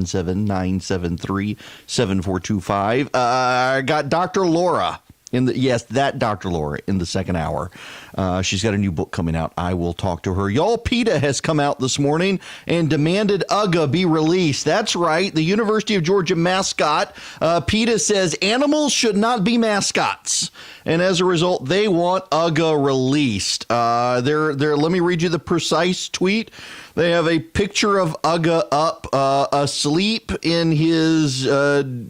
877-973-7425. I got Dr. Laura. That Dr. Laura in the second hour. She's got a new book coming out. I will talk to her. Y'all, PETA has come out this morning and demanded UGA be released. That's right. The University of Georgia mascot, PETA, says animals should not be mascots. And as a result, they want UGA released. Let me read you the precise tweet. They have a picture of UGA up asleep in his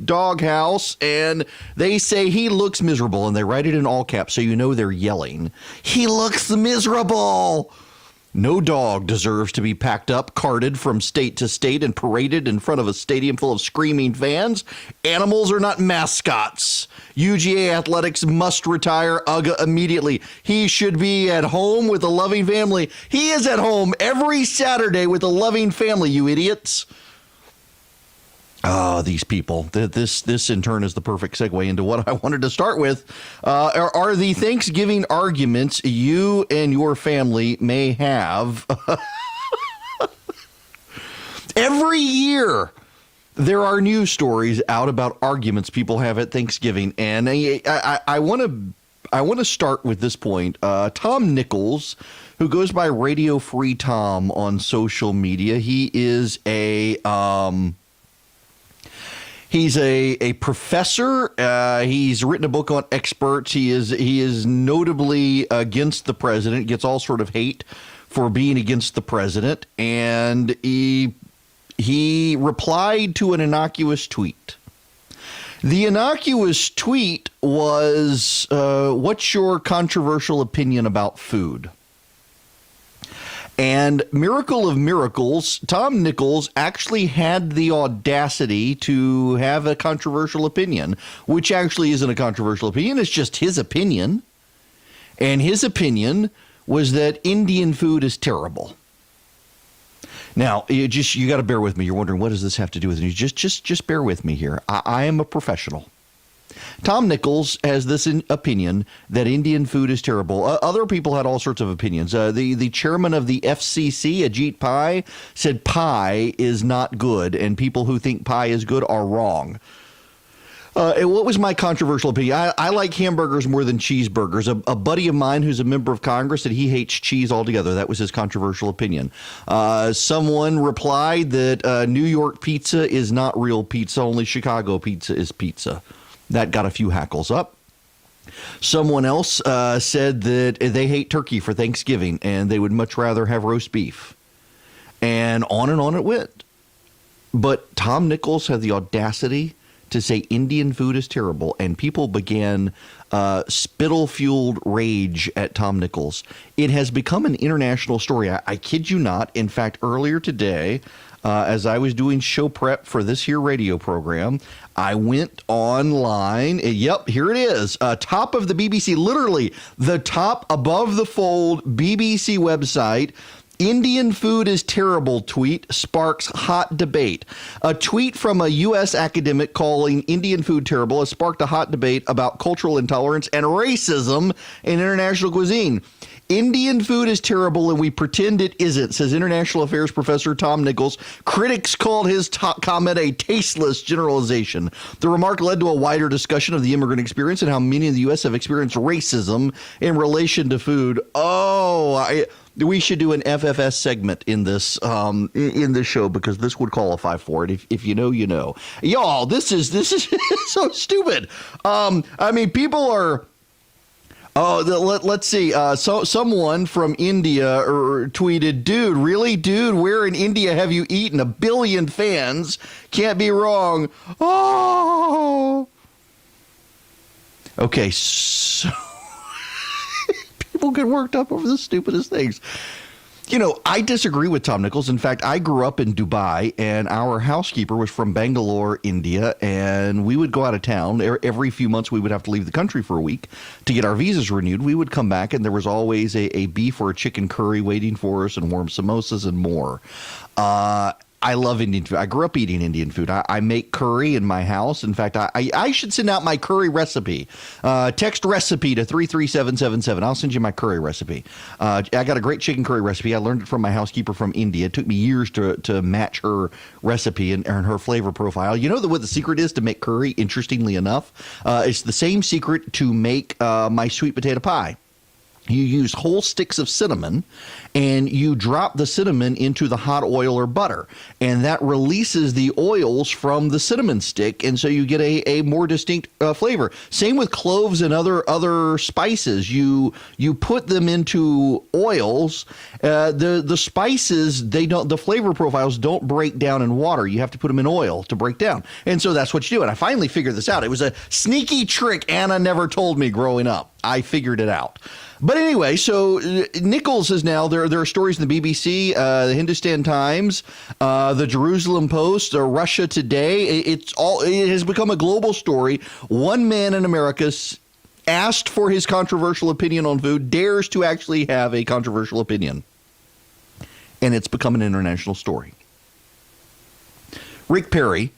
doghouse, and they say he looks miserable, and they write it in all caps, so you know they're yelling. He looks miserable. No dog deserves to be packed up, carted from state to state, and paraded in front of a stadium full of screaming fans. Animals are not mascots. UGA Athletics must retire UGA immediately. He should be at home with a loving family. He is at home every Saturday with a loving family, you idiots. These people. This in turn is the perfect segue into what I wanted to start with. Are the Thanksgiving arguments you and your family may have every year? There are news stories out about arguments people have at Thanksgiving, and I want to start with this point. Tom Nichols, who goes by Radio Free Tom on social media, he is He's a professor. He's written a book on experts. He is notably against the president. Gets all sort of hate for being against the president, and he replied to an innocuous tweet. The innocuous tweet was, "What's your controversial opinion about food?" And miracle of miracles, Tom Nichols actually had the audacity to have a controversial opinion, which actually isn't a controversial opinion. It's just his opinion. And his opinion was that Indian food is terrible. Now, you got to bear with me. You're wondering, what does this have to do with it? Just bear with me here. I am a professional. Tom Nichols has this opinion that Indian food is terrible. Other people had all sorts of opinions. The chairman of the FCC, Ajit Pai, said pie is not good, and people who think pie is good are wrong. And what was my controversial opinion? I like hamburgers more than cheeseburgers. A buddy of mine who's a member of Congress said he hates cheese altogether. That was his controversial opinion. Someone replied that New York pizza is not real pizza. Only Chicago pizza is pizza. That got a few hackles up. Someone else said that they hate turkey for Thanksgiving and they would much rather have roast beef. And on it went. But Tom Nichols had the audacity to say Indian food is terrible, and people began spittle-fueled rage at Tom Nichols. It has become an international story. I kid you not. In fact, earlier today, as I was doing show prep for this here radio program, I went online. Yep, here it is. Top of the BBC, literally the top above the fold BBC website. Indian food is terrible tweet sparks hot debate. A tweet from a U.S. academic calling Indian food terrible has sparked a hot debate about cultural intolerance and racism in international cuisine. Indian food is terrible and we pretend it isn't, says international affairs professor Tom Nichols. Critics called his comment a tasteless generalization. The remark led to a wider discussion of the immigrant experience and how many in the U.S. have experienced racism in relation to food. We should do an FFS segment in this show because this would qualify for it. If you know, you know. Y'all, this is so stupid. People are. Let's see. So someone from India tweeted, "Dude, really, dude? Where in India have you eaten? 1 billion fans. Can't be wrong." Oh. Okay, so people get worked up over the stupidest things. You know, I disagree with Tom Nichols. In fact, I grew up in Dubai, and our housekeeper was from Bangalore, India, and we would go out of town. Every few months, we would have to leave the country for a week to get our visas renewed. We would come back, and there was always a beef or a chicken curry waiting for us and warm samosas and more. I love Indian food. I grew up eating Indian food. I make curry in my house. In fact, I should send out my curry recipe. Text recipe to 33777. I'll send you my curry recipe. I got a great chicken curry recipe. I learned it from my housekeeper from India. It took me years to match her recipe and her flavor profile. You know what the secret is to make curry, interestingly enough? It's the same secret to make my sweet potato pie. You use whole sticks of cinnamon, and you drop the cinnamon into the hot oil or butter, and that releases the oils from the cinnamon stick, and so you get a more distinct flavor. Same with cloves and other spices. You put them into oils. The spices, the flavor profiles don't break down in water. You have to put them in oil to break down, and so that's what you do. And I finally figured this out. It was a sneaky trick Anna never told me growing up. I figured it out. But anyway, so Nichols is now, there are stories in the BBC, the Hindustan Times, the Jerusalem Post, Russia Today. It has become a global story. One man in America asked for his controversial opinion on food, dares to actually have a controversial opinion. And it's become an international story. Rick Perry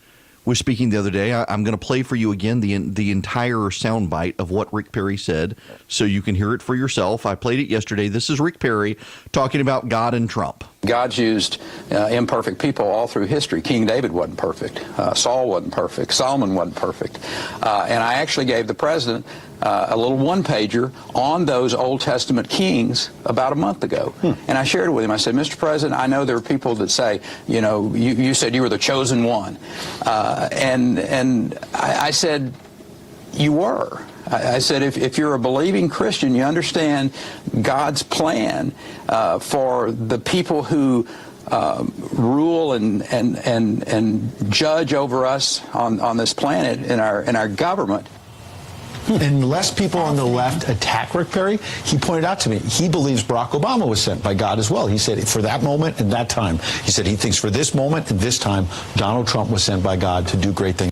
was speaking the other day. I'm going to play for you again the entire soundbite of what Rick Perry said so you can hear it for yourself. I played it yesterday. This is Rick Perry talking about God and Trump. God's used imperfect people all through history. King David wasn't perfect. Saul wasn't perfect. Solomon wasn't perfect. And I actually gave the president a little one-pager on those Old Testament kings about a month ago. And I shared it with him. I said, Mr. President, I know there are people that say, you said you were the chosen one. And I said, you were. I said, if you're a believing Christian, you understand God's plan for the people who rule and judge over us on this planet in our government. And less people on the left attack Rick Perry. He pointed out to me, he believes Barack Obama was sent by God as well. He said for that moment and that time. He said he thinks for this moment and this time, Donald Trump was sent by God to do great things.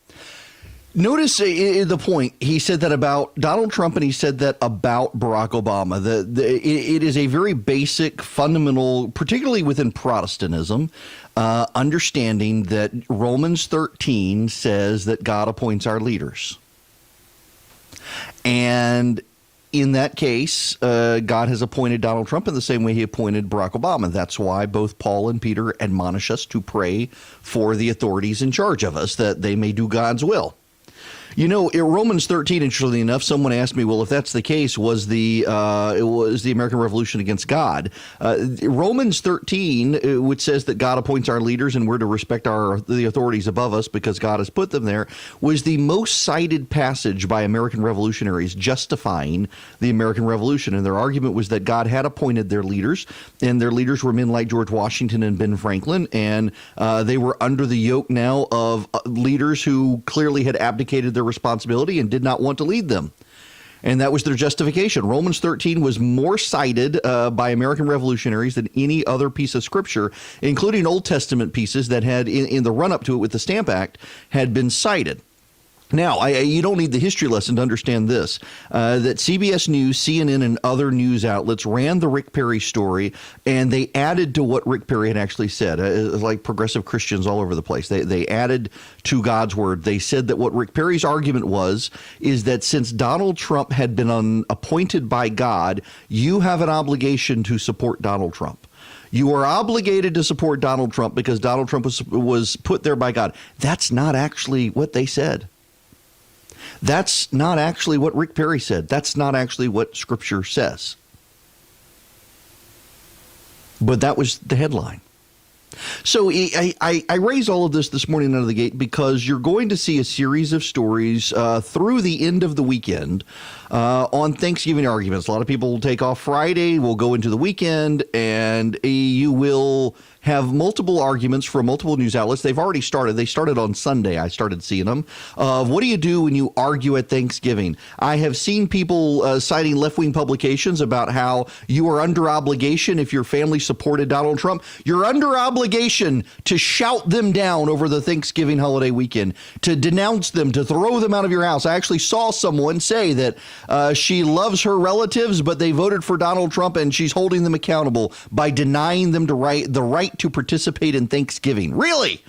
Notice the point. He said that about Donald Trump, and he said that about Barack Obama. It is a very basic, fundamental, particularly within Protestantism, understanding that Romans 13 says that God appoints our leaders. And in that case, God has appointed Donald Trump in the same way he appointed Barack Obama. That's why both Paul and Peter admonish us to pray for the authorities in charge of us, that they may do God's will. In Romans 13, interestingly enough, someone asked me, well, if that's the case, was the American Revolution against God? Romans 13, which says that God appoints our leaders and we're to respect the authorities above us because God has put them there, was the most cited passage by American revolutionaries justifying the American Revolution. And their argument was that God had appointed their leaders, and their leaders were men like George Washington and Ben Franklin, and they were under the yoke now of leaders who clearly had abdicated their responsibility and did not want to lead them. And that was their justification. Romans 13 was more cited by American revolutionaries than any other piece of scripture, including Old Testament pieces that had, in the run-up to it with the Stamp Act, had been cited. Now, you don't need the history lesson to understand this, that CBS News, CNN, and other news outlets ran the Rick Perry story, and they added to what Rick Perry had actually said, like progressive Christians all over the place. They added to God's word. They said that what Rick Perry's argument is that since Donald Trump had been appointed by God, you have an obligation to support Donald Trump. You are obligated to support Donald Trump because Donald Trump was put there by God. That's not actually what they said. That's not actually what Rick Perry said. That's not actually what Scripture says. But that was the headline. So I raise all of this morning out of the gate because you're going to see a series of stories through the end of the weekend on Thanksgiving arguments. A lot of people will take off Friday, will go into the weekend, and you will have multiple arguments from multiple news outlets. They've already started. They started on Sunday. I started seeing them. What do you do when you argue at Thanksgiving? I have seen people citing left-wing publications about how you are under obligation if your family supported Donald Trump. You're under obligation to shout them down over the Thanksgiving holiday weekend, to denounce them, to throw them out of your house. I actually saw someone say that she loves her relatives, but they voted for Donald Trump, and she's holding them accountable by denying them the right right to participate in Thanksgiving. Really?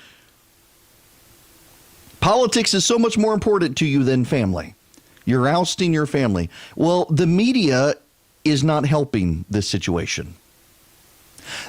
Politics is so much more important to you than family. You're ousting your family. Well, the media is not helping this situation.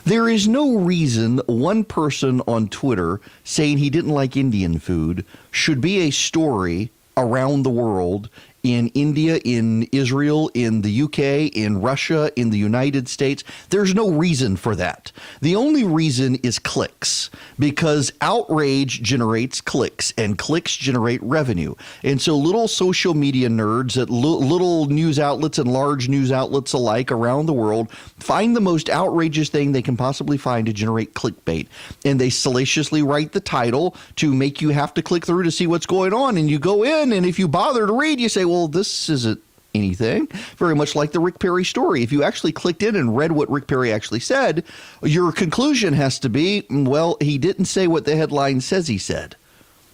There is no reason one person on Twitter saying he didn't like Indian food should be a story around the world, in India, in Israel, in the UK, in Russia, in the United States. There's no reason for that. The only reason is clicks, because outrage generates clicks, and clicks generate revenue. And so little social media nerds at little news outlets and large news outlets alike around the world find the most outrageous thing they can possibly find to generate clickbait. And they salaciously write the title to make you have to click through to see what's going on. And you go in, and if you bother to read, you say, well, this isn't anything. Very much like the Rick Perry story. If you actually clicked in and read what Rick Perry actually said, your conclusion has to be, well, he didn't say what the headline says he said.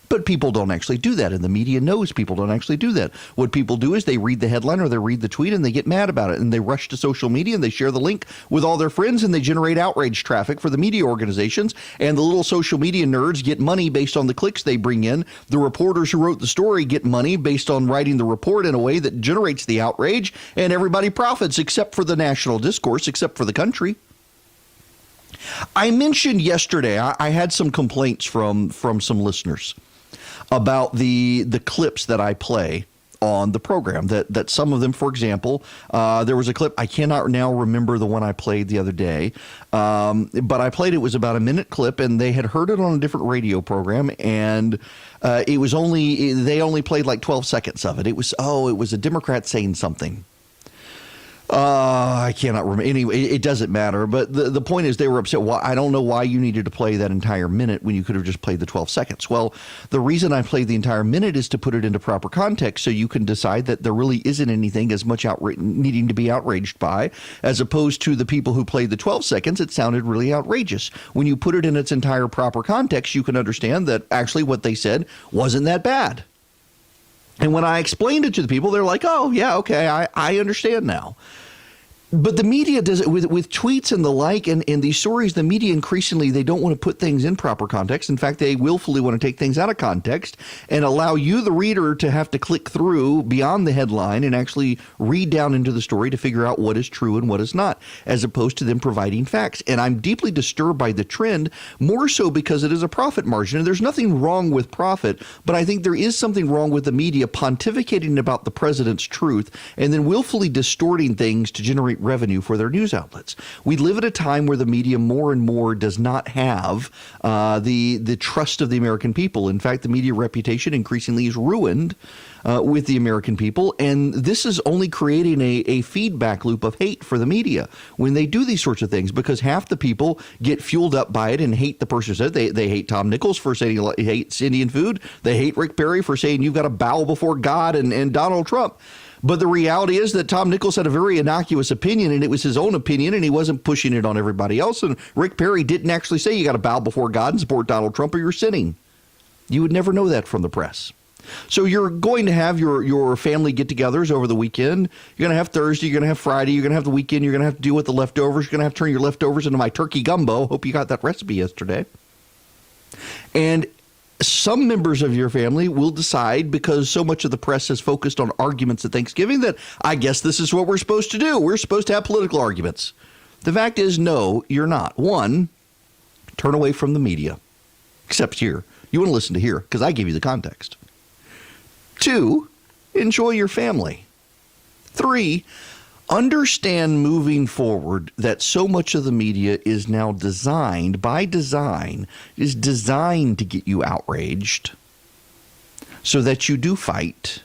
But people don't actually do that, and the media knows people don't actually do that. What people do is they read the headline or they read the tweet and they get mad about it, and they rush to social media and they share the link with all their friends, and they generate outrage traffic for the media organizations, and the little social media nerds get money based on the clicks they bring in. The reporters who wrote the story get money based on writing the report in a way that generates the outrage, and everybody profits except for the national discourse, except for the country. I mentioned yesterday, I had some complaints from some listeners about the clips that I play on the program, that some of them, for example, there was a clip, I cannot now remember the one I played the other day, but I played, it was about a minute clip, and they had heard it on a different radio program, and they only played like 12 seconds of it. It was a Democrat saying something. I cannot remember. Anyway, it doesn't matter. But the point is, they were upset. Well, I don't know why you needed to play that entire minute when you could have just played the 12 seconds. Well, the reason I played the entire minute is to put it into proper context, so you can decide that there really isn't anything as much needing to be outraged by, as opposed to the people who played the 12 seconds. It sounded really outrageous. When you put it in its entire proper context, you can understand that actually what they said wasn't that bad. And when I explained it to the people, they're like, oh, yeah, okay, I understand now. But the media does it with tweets and the like, and these stories. The media increasingly, they don't want to put things in proper context. In fact, they willfully want to take things out of context and allow you, the reader, to have to click through beyond the headline and actually read down into the story to figure out what is true and what is not, as opposed to them providing facts. And I'm deeply disturbed by the trend, more so because it is a profit margin. And there's nothing wrong with profit, but I think there is something wrong with the media pontificating about the president's truth and then willfully distorting things to generate revenue for their news outlets. We live at a time where the media more and more does not have the trust of the American people. In fact, the media reputation increasingly is ruined with the American people, and this is only creating a feedback loop of hate for the media when they do these sorts of things, because half the people get fueled up by it and hate the person who said it. They hate Tom Nichols for saying he hates Indian food. They hate Rick Perry for saying you've got to bow before God and Donald Trump. But the reality is that Tom Nichols had a very innocuous opinion, and it was his own opinion, and he wasn't pushing it on everybody else. And Rick Perry didn't actually say you got to bow before God and support Donald Trump or you're sinning. You would never know that from the press. So you're going to have your family get-togethers over the weekend. You're going to have Thursday. You're going to have Friday. You're going to have the weekend. You're going to have to deal with the leftovers. You're going to have to turn your leftovers into my turkey gumbo. Hope you got that recipe yesterday. And some members of your family will decide, because so much of the press is focused on arguments at Thanksgiving, that I guess this is what we're supposed to do. We're supposed to have political arguments. The fact is, no, you're not. One, turn away from the media, except here. You want to listen to here because I give you the context. Two, enjoy your family. Three, understand moving forward that so much of the media is now designed to get you outraged so that you do fight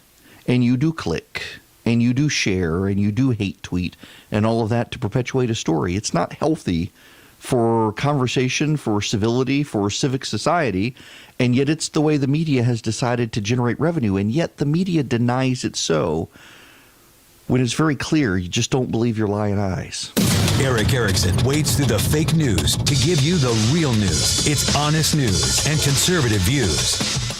and you do click and you do share and you do hate tweet and all of that to perpetuate a story. It's not healthy for conversation, for civility, for civic society, and yet it's the way the media has decided to generate revenue, and yet the media denies it so, when it's very clear you just don't believe your lying eyes. Erick Erickson wades through the fake news to give you the real news. It's honest news and conservative views.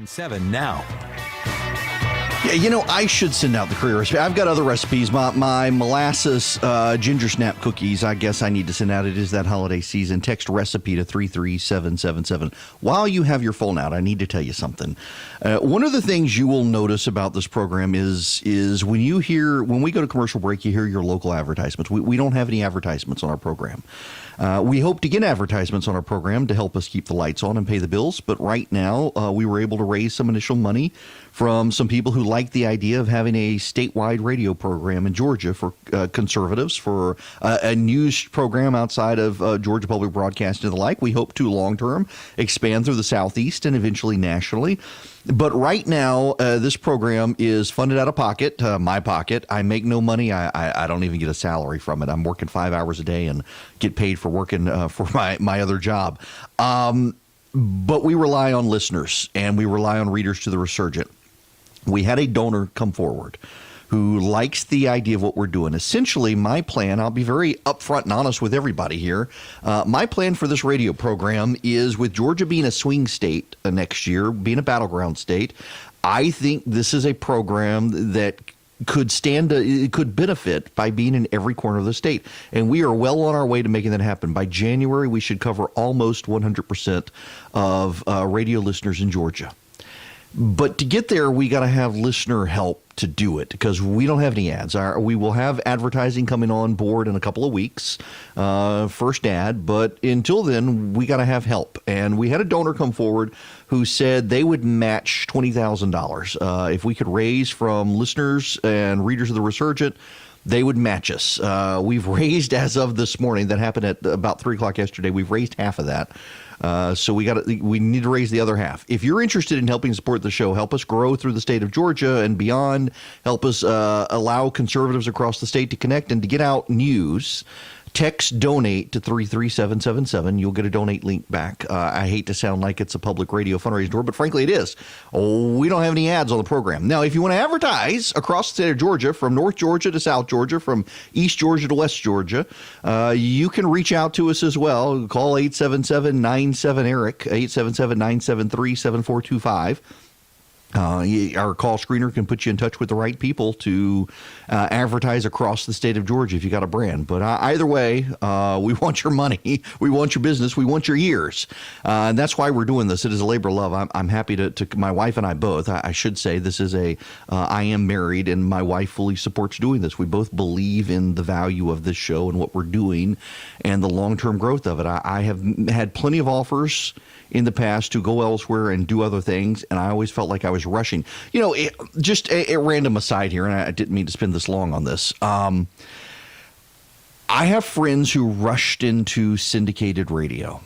7 now. Yeah, you know, I should send out the career recipe. I've got other recipes. My molasses ginger snap cookies, I guess I need to send out. It is that holiday season. Text recipe to 33777. While you have your phone out, I need to tell you something. One of the things you will notice about this program is when we go to commercial break, you hear your local advertisements. We don't have any advertisements on our program. We hope to get advertisements on our program to help us keep the lights on and pay the bills. But right now, we were able to raise some initial money from some people who like the idea of having a statewide radio program in Georgia for conservatives, for a news program outside of Georgia Public Broadcasting and the like. We hope to long-term expand through the Southeast and eventually nationally. But right now, this program is funded out of pocket, my pocket. I make no money. I don't even get a salary from it. I'm working 5 hours a day and get paid for working for my other job. But we rely on listeners, and we rely on readers to the Resurgent. We had a donor come forward who likes the idea of what we're doing. Essentially, my plan, I'll be very upfront and honest with everybody here. My plan for this radio program is, with Georgia being a swing state next year, being a battleground state, I think this is a program that could benefit by being in every corner of the state. And we are well on our way to making that happen. By January, we should cover almost 100% of radio listeners in Georgia. But to get there, we got to have listener help to do it, because we don't have any ads. We will have advertising coming on board in a couple of weeks, first ad. But until then, we got to have help. And we had a donor come forward who said they would match $20,000. If we could raise from listeners and readers of the Resurgent, they would match us. We've raised, as of this morning, that happened at about 3 o'clock yesterday, we've raised half of that. So we need to raise the other half. If you're interested in helping support the show, help us grow through the state of Georgia and beyond, help us allow conservatives across the state to connect and to get out news, text donate to 33777. You'll get a donate link back. I hate to sound like it's a public radio fundraising tour, but frankly it is. We don't have any ads on the program. Now, if you want to advertise across the state of Georgia, from North Georgia to South Georgia, from East Georgia to West Georgia, you can reach out to us as well. Call 877-97-ERIC, 877-973-7425. Our call screener can put you in touch with the right people to advertise across the state of Georgia if you got a brand. But either way, we want your money, we want your business, we want your ears. And that's why we're doing this. It is a labor of love. I'm happy to my wife and I both, I should say, this is I am married, and my wife fully supports doing this. We both believe in the value of this show and what we're doing and the long-term growth of it. I have had plenty of offers in the past to go elsewhere and do other things, and I always felt like I was rushing. You know, just a random aside here, and I didn't mean to spend this long on this. I have friends who rushed into syndicated radio,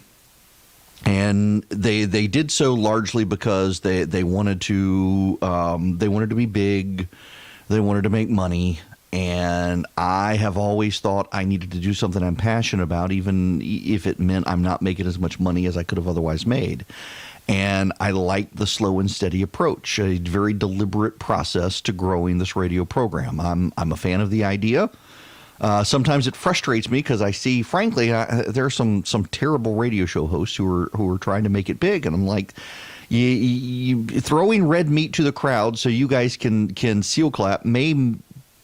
and they did so largely because they wanted to be big, they wanted to make money. And I have always thought I needed to do something I'm passionate about, even if it meant I'm not making as much money as I could have otherwise made. And I like the slow and steady approach, a very deliberate process to growing this radio program. I'm a fan of the idea. Sometimes it frustrates me because I see, frankly, there are some terrible radio show hosts who are trying to make it big, and I'm like, you throwing red meat to the crowd so you guys can seal clap may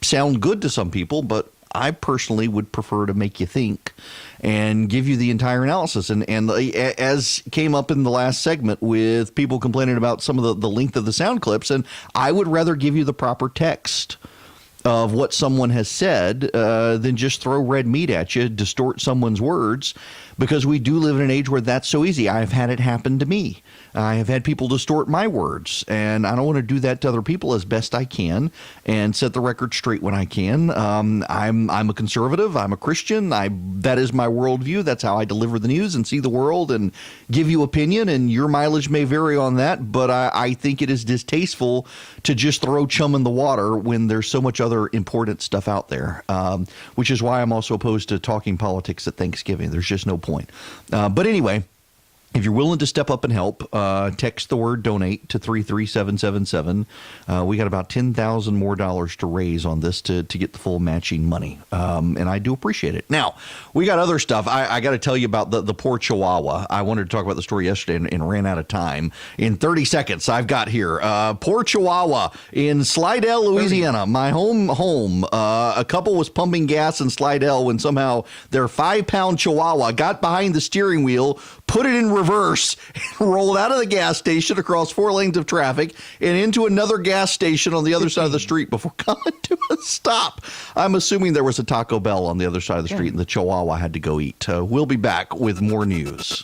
sound good to some people, but I personally would prefer to make you think and give you the entire analysis. And as came up in the last segment with people complaining about some of the length of the sound clips, and I would rather give you the proper text of what someone has said than just throw red meat at you, distort someone's words, because we do live in an age where that's so easy. I've had it happen to me. I have had people distort my words, and I don't want to do that to other people, as best I can and set the record straight when I can. I'm a conservative. I'm a Christian. That is my worldview. That's how I deliver the news and see the world and give you opinion, and your mileage may vary on that, but I think it is distasteful to just throw chum in the water when there's so much other important stuff out there, which is why I'm also opposed to talking politics at Thanksgiving. There's just no point. But anyway, If you're willing to step up and help, text the word donate to 33777. We got about $10,000 more to raise on this to get the full matching money. And I do appreciate it. Now, we got other stuff. I got to tell you about the poor Chihuahua. I wanted to talk about the story yesterday and ran out of time. In 30 seconds, I've got here. Poor Chihuahua in Slidell, Louisiana, my home. A couple was pumping gas in Slidell when somehow their 5-pound Chihuahua got behind the steering wheel, put it in reverse, and rolled out of the gas station across 4 lanes of traffic and into another gas station on the other side of the street before coming to a stop. I'm assuming there was a Taco Bell on the other side of the street and the Chihuahua had to go eat. We'll be back with more news.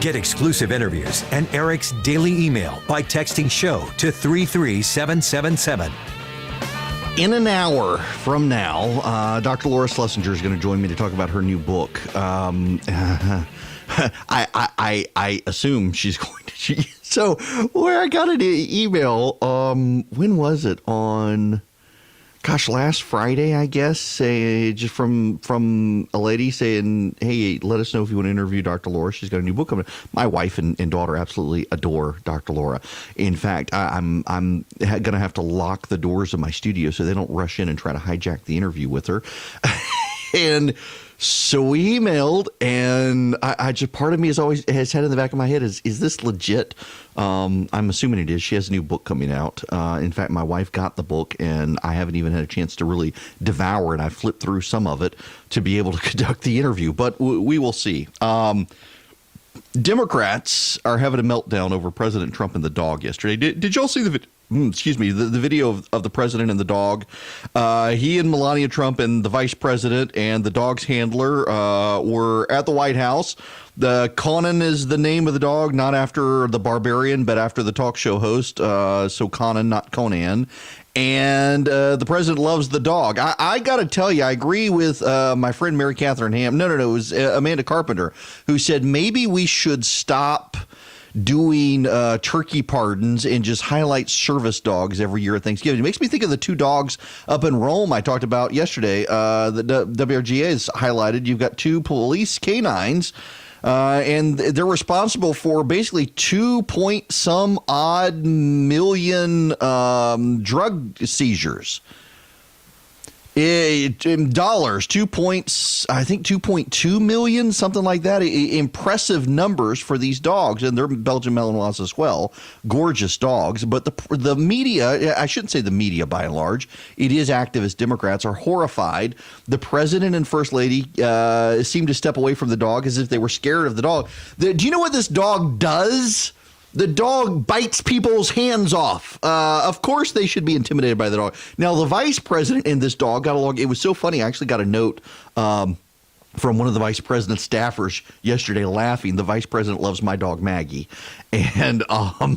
Get exclusive interviews and Erick's daily email by texting SHOW to 33777. In an hour from now, Dr. Laura Schlesinger is going to join me to talk about her new book. I assume she's going to. So, where I got an email, when was it? On, last Friday, I guess, just from a lady saying, hey, let us know if you want to interview Dr. Laura. She's got a new book coming. My wife and daughter absolutely adore Dr. Laura. In fact, I'm going to have to lock the doors of my studio so they don't rush in and try to hijack the interview with her. And so we emailed, and I just, part of me has had in the back of my head is this legit? I'm assuming it is. She has a new book coming out. In fact, my wife got the book, and I haven't even had a chance to really devour it. I flipped through some of it to be able to conduct the interview, but we will see. Democrats are having a meltdown over President Trump and the dog yesterday. Did y'all see the video of the president and the dog? He and Melania Trump and the vice president and the dog's handler were at the White House. The Conan is the name of the dog, not after the barbarian, but after the talk show host. So Conan, not Conan. And the president loves the dog. I got to tell you, I agree with my friend Mary Catherine Ham. No, it was Amanda Carpenter, who said maybe we should stop doing turkey pardons and just highlight service dogs every year at Thanksgiving. It makes me think of the two dogs up in Rome I talked about yesterday. The WRGA has highlighted. You've got two police canines, and they're responsible for basically 2-point-some-odd million drug seizures. In dollars, 2.2 million, something like that. Impressive numbers for these dogs, and they're Belgian Malinois as well. Gorgeous dogs, but the media, I shouldn't say the media by and large, it is activist Democrats are horrified. The president and first lady seem to step away from the dog as if they were scared of the dog. Do you know what this dog does? The dog bites people's hands off. Of course, they should be intimidated by the dog. Now, the vice president and this dog got along. It was so funny. I actually got a note from one of the vice president's staffers yesterday laughing. The vice president loves my dog, Maggie. And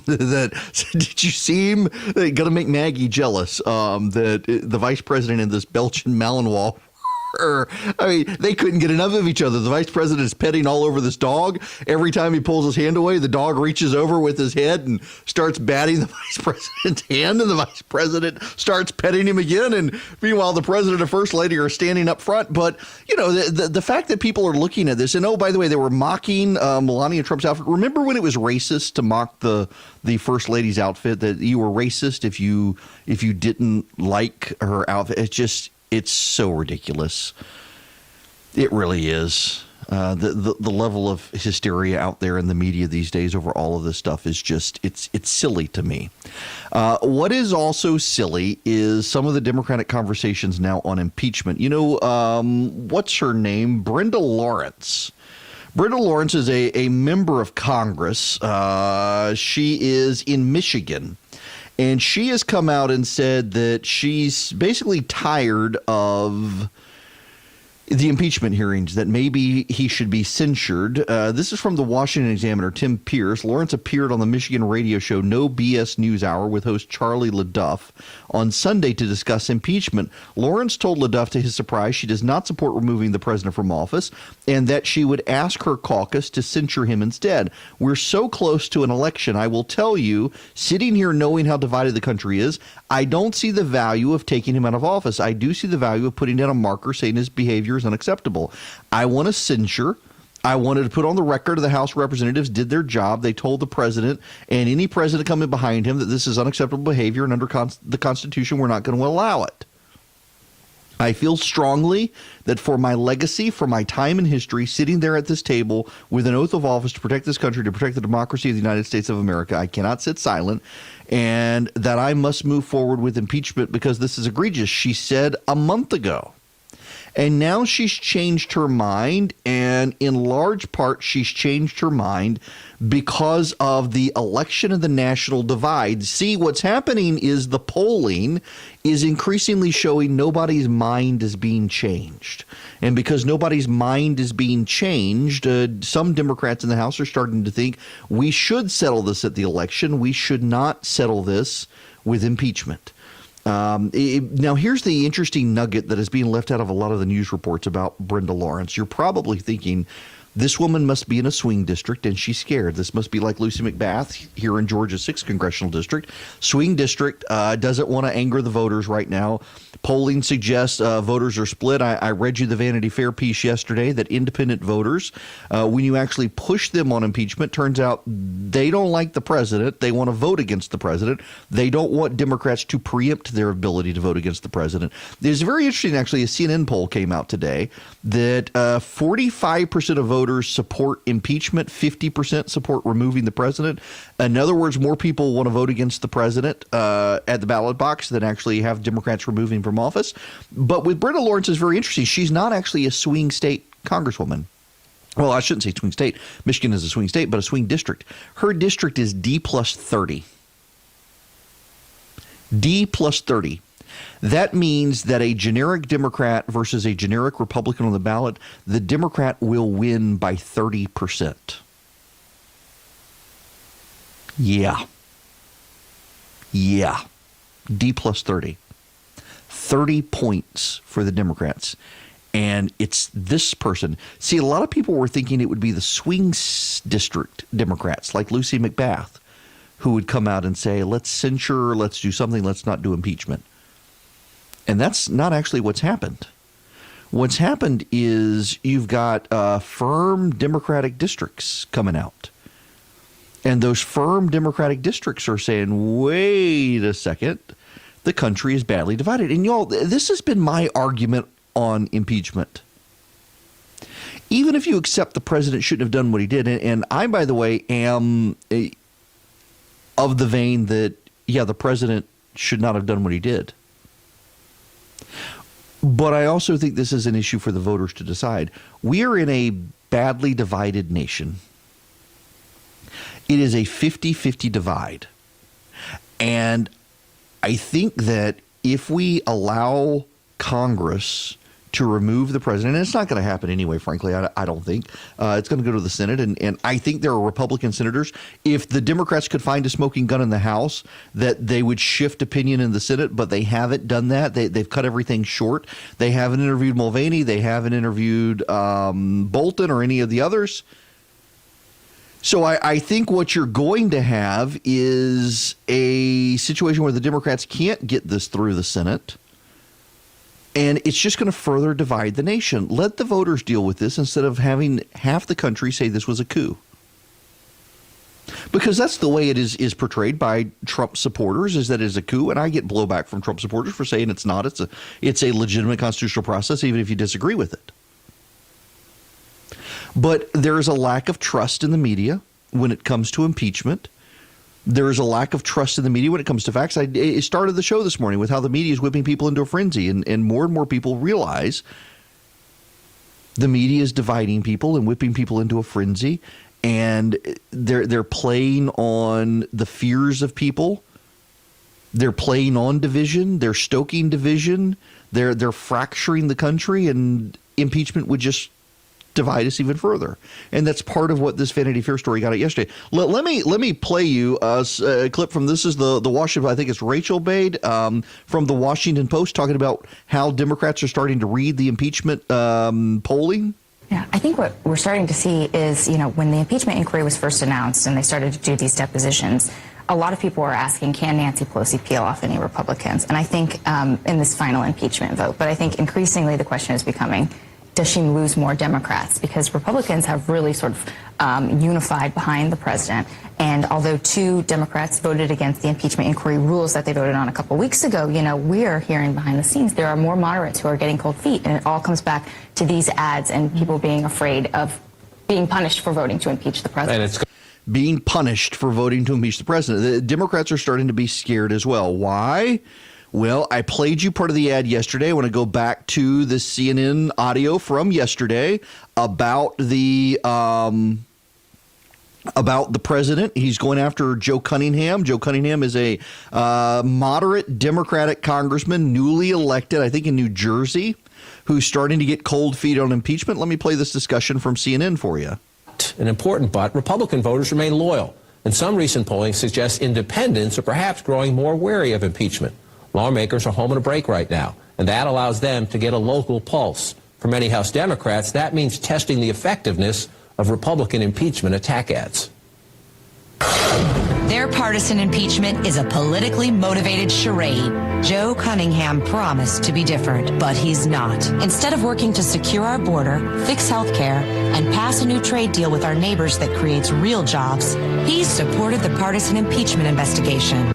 did you see him? Going to make Maggie jealous. That the vice president and this Belgian Malinois, they couldn't get enough of each other. The vice president is petting all over this dog. Every time he pulls his hand away, the dog reaches over with his head and starts batting the vice president's hand, and the vice president starts petting him again. And meanwhile, the president and first lady are standing up front. But, the fact that people are looking at this, and by the way, they were mocking Melania Trump's outfit. Remember when it was racist to mock the first lady's outfit, that you were racist if you didn't like her outfit? It's so ridiculous. It really is. The level of hysteria out there in the media these days over all of this stuff is just, it's silly to me. What is also silly is some of the Democratic conversations now on impeachment. What's her name? Brenda Lawrence. Brenda Lawrence is a member of Congress. She is in Michigan. And she has come out and said that she's basically tired of the impeachment hearings, that maybe he should be censured. This is from the Washington Examiner, Tim Pierce. Lawrence appeared on the Michigan radio show No BS NewsHour with host Charlie LaDuff on Sunday to discuss impeachment. Lawrence told LaDuff, to his surprise, she does not support removing the president from office and that she would ask her caucus to censure him instead. We're so close to an election. I will tell you, sitting here knowing how divided the country is, I don't see the value of taking him out of office. I do see the value of putting down a marker saying his behavior is unacceptable. I want to censure. I wanted to put on the record the House representatives did their job. They told the president and any president coming behind him that this is unacceptable behavior, and under the Constitution, we're not going to allow it. I feel strongly that for my legacy, for my time in history, sitting there at this table with an oath of office to protect this country, to protect the democracy of the United States of America, I cannot sit silent, and that I must move forward with impeachment because this is egregious, she said a month ago. And now she's changed her mind, and in large part, she's changed her mind because of the election of the national divide. See, what's happening is the polling is increasingly showing nobody's mind is being changed. And because nobody's mind is being changed, some Democrats in the House are starting to think we should settle this at the election. We should not settle this with impeachment. Now, here's the interesting nugget that is being left out of a lot of the news reports about Brenda Lawrence. You're probably thinking, this woman must be in a swing district and she's scared. This must be like Lucy McBath here in Georgia's 6th congressional district. Swing district, doesn't want to anger the voters right now. Polling suggests voters are split. I read you the Vanity Fair piece yesterday that independent voters, when you actually push them on impeachment, turns out they don't like the president. They want to vote against the president. They don't want Democrats to preempt their ability to vote against the president. It's very interesting, actually. A CNN poll came out today that 45% of voters support impeachment, 50% support removing the president. In other words, more people want to vote against the president at the ballot box than actually have Democrats remove him from office. But with Brenda Lawrence, it's very interesting. She's not actually a swing state congresswoman. Well, I shouldn't say swing state. Michigan is a swing state, but a swing district. Her district is D plus 30. D plus 30. That means that a generic Democrat versus a generic Republican on the ballot, the Democrat will win by 30%. Yeah. D plus 30. 30 points for the Democrats. And it's this person. See, a lot of people were thinking it would be the swing district Democrats like Lucy McBath who would come out and say, let's censure, let's do something, let's not do impeachment. And that's not actually what's happened. What's happened is you've got firm Democratic districts coming out. And those firm Democratic districts are saying, wait a second, the country is badly divided. And y'all, this has been my argument on impeachment. Even if you accept the president shouldn't have done what he did, and I, by the way, am of the vein that, yeah, the president should not have done what he did. But I also think this is an issue for the voters to decide. We are in a badly divided nation. It is a 50-50 divide. And I think that if we allow Congress to remove the president, and it's not going to happen anyway, frankly, I don't think. It's going to go to the Senate, and I think there are Republican senators. If the Democrats could find a smoking gun in the House, that they would shift opinion in the Senate, but they haven't done that. They've cut everything short. They haven't interviewed Mulvaney. They haven't interviewed Bolton or any of the others. So I think what you're going to have is a situation where the Democrats can't get this through the Senate. And it's just going to further divide the nation. Let the voters deal with this instead of having half the country say this was a coup. Because that's the way it is portrayed by Trump supporters, is that it is a coup. And I get blowback from Trump supporters for saying it's not. It's a legitimate constitutional process, even if you disagree with it. But there is a lack of trust in the media when it comes to impeachment. There is a lack of trust in the media when it comes to facts. I started the show this morning with how the media is whipping people into a frenzy, and more people realize the media is dividing people and whipping people into a frenzy, and they're playing on the fears of people. They're playing on division. They're stoking division. They're fracturing the country, and impeachment would just divide us even further. And that's part of what this Vanity Fair story got at yesterday. Let me play you a clip from, this is the Washington, I think it's Rachel Bade from the Washington Post, talking about how Democrats are starting to read the impeachment polling. Yeah, I think what we're starting to see is, when the impeachment inquiry was first announced and they started to do these depositions, a lot of people were asking, can Nancy Pelosi peel off any Republicans? And I think in this final impeachment vote, but I think increasingly the question is becoming, does she lose more Democrats? Because Republicans have really sort of unified behind the president. And although 2 Democrats voted against the impeachment inquiry rules that they voted on a couple weeks ago, we're hearing behind the scenes there are more moderates who are getting cold feet. And it all comes back to these ads and people being afraid of being punished for voting to impeach the president. And it's being punished for voting to impeach the president. The Democrats are starting to be scared as well. Why? Well, I played you part of the ad yesterday. I want to go back to the CNN audio from yesterday about the president. He's going after Joe Cunningham. Joe Cunningham is a moderate Democratic congressman, newly elected, I think in New Jersey, who's starting to get cold feet on impeachment. Let me play this discussion from CNN for you. An important but, Republican voters remain loyal, and some recent polling suggests independents are perhaps growing more wary of impeachment. Lawmakers are home on a break right now, and that allows them to get a local pulse. For many House Democrats, that means testing the effectiveness of Republican impeachment attack ads. Their partisan impeachment is a politically motivated charade. Joe Cunningham promised to be different, but he's not. Instead of working to secure our border, fix health care, and pass a new trade deal with our neighbors that creates real jobs, he's supported the partisan impeachment investigation.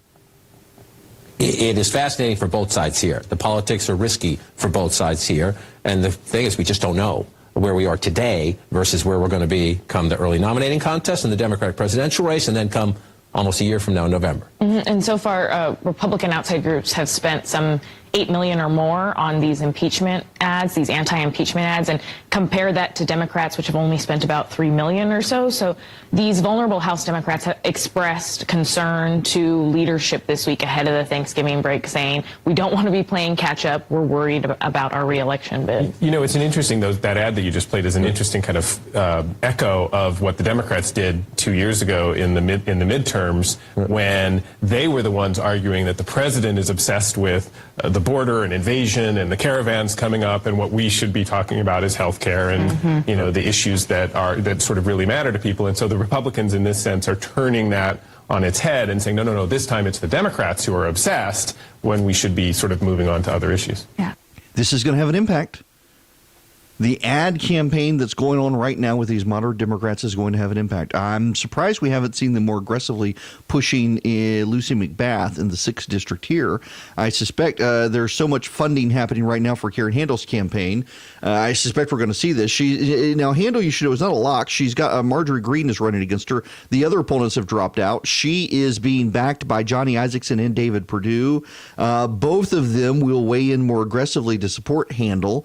It is fascinating for both sides here. The politics are risky for both sides here, and the thing is we just don't know where we are today versus where we're going to be come the early nominating contest and the Democratic presidential race, and then come almost a year from now in November. And so far, Republican outside groups have spent some $8 million or more on these impeachment ads, these anti-impeachment ads, and compare that to Democrats, which have only spent about $3 million or so. So these vulnerable House Democrats have expressed concern to leadership this week ahead of the Thanksgiving break, saying, we don't want to be playing catch up. We're worried about our reelection bid. You know, it's an interesting, though, that ad that you just played is an interesting kind of echo of what the Democrats did 2 years ago in the midterms, when they were the ones arguing that the president is obsessed with the border and invasion and the caravans coming up, and what we should be talking about is health care and you know, the issues that sort of really matter to people. And so the Republicans in this sense are turning that on its head and saying, no, this time it's the Democrats who are obsessed, when we should be sort of moving on to other issues. Yeah. This is going to have an impact. The ad campaign that's going on right now with these moderate Democrats is going to have an impact. I'm surprised we haven't seen them more aggressively pushing Lucy McBath in the 6th district here. I suspect there's so much funding happening right now for Karen Handel's campaign. I suspect we're going to see this. Now, Handel, you should know, is not a lock. She's got Marjorie Greene is running against her. The other opponents have dropped out. She is being backed by Johnny Isakson and David Perdue. Both of them will weigh in more aggressively to support Handel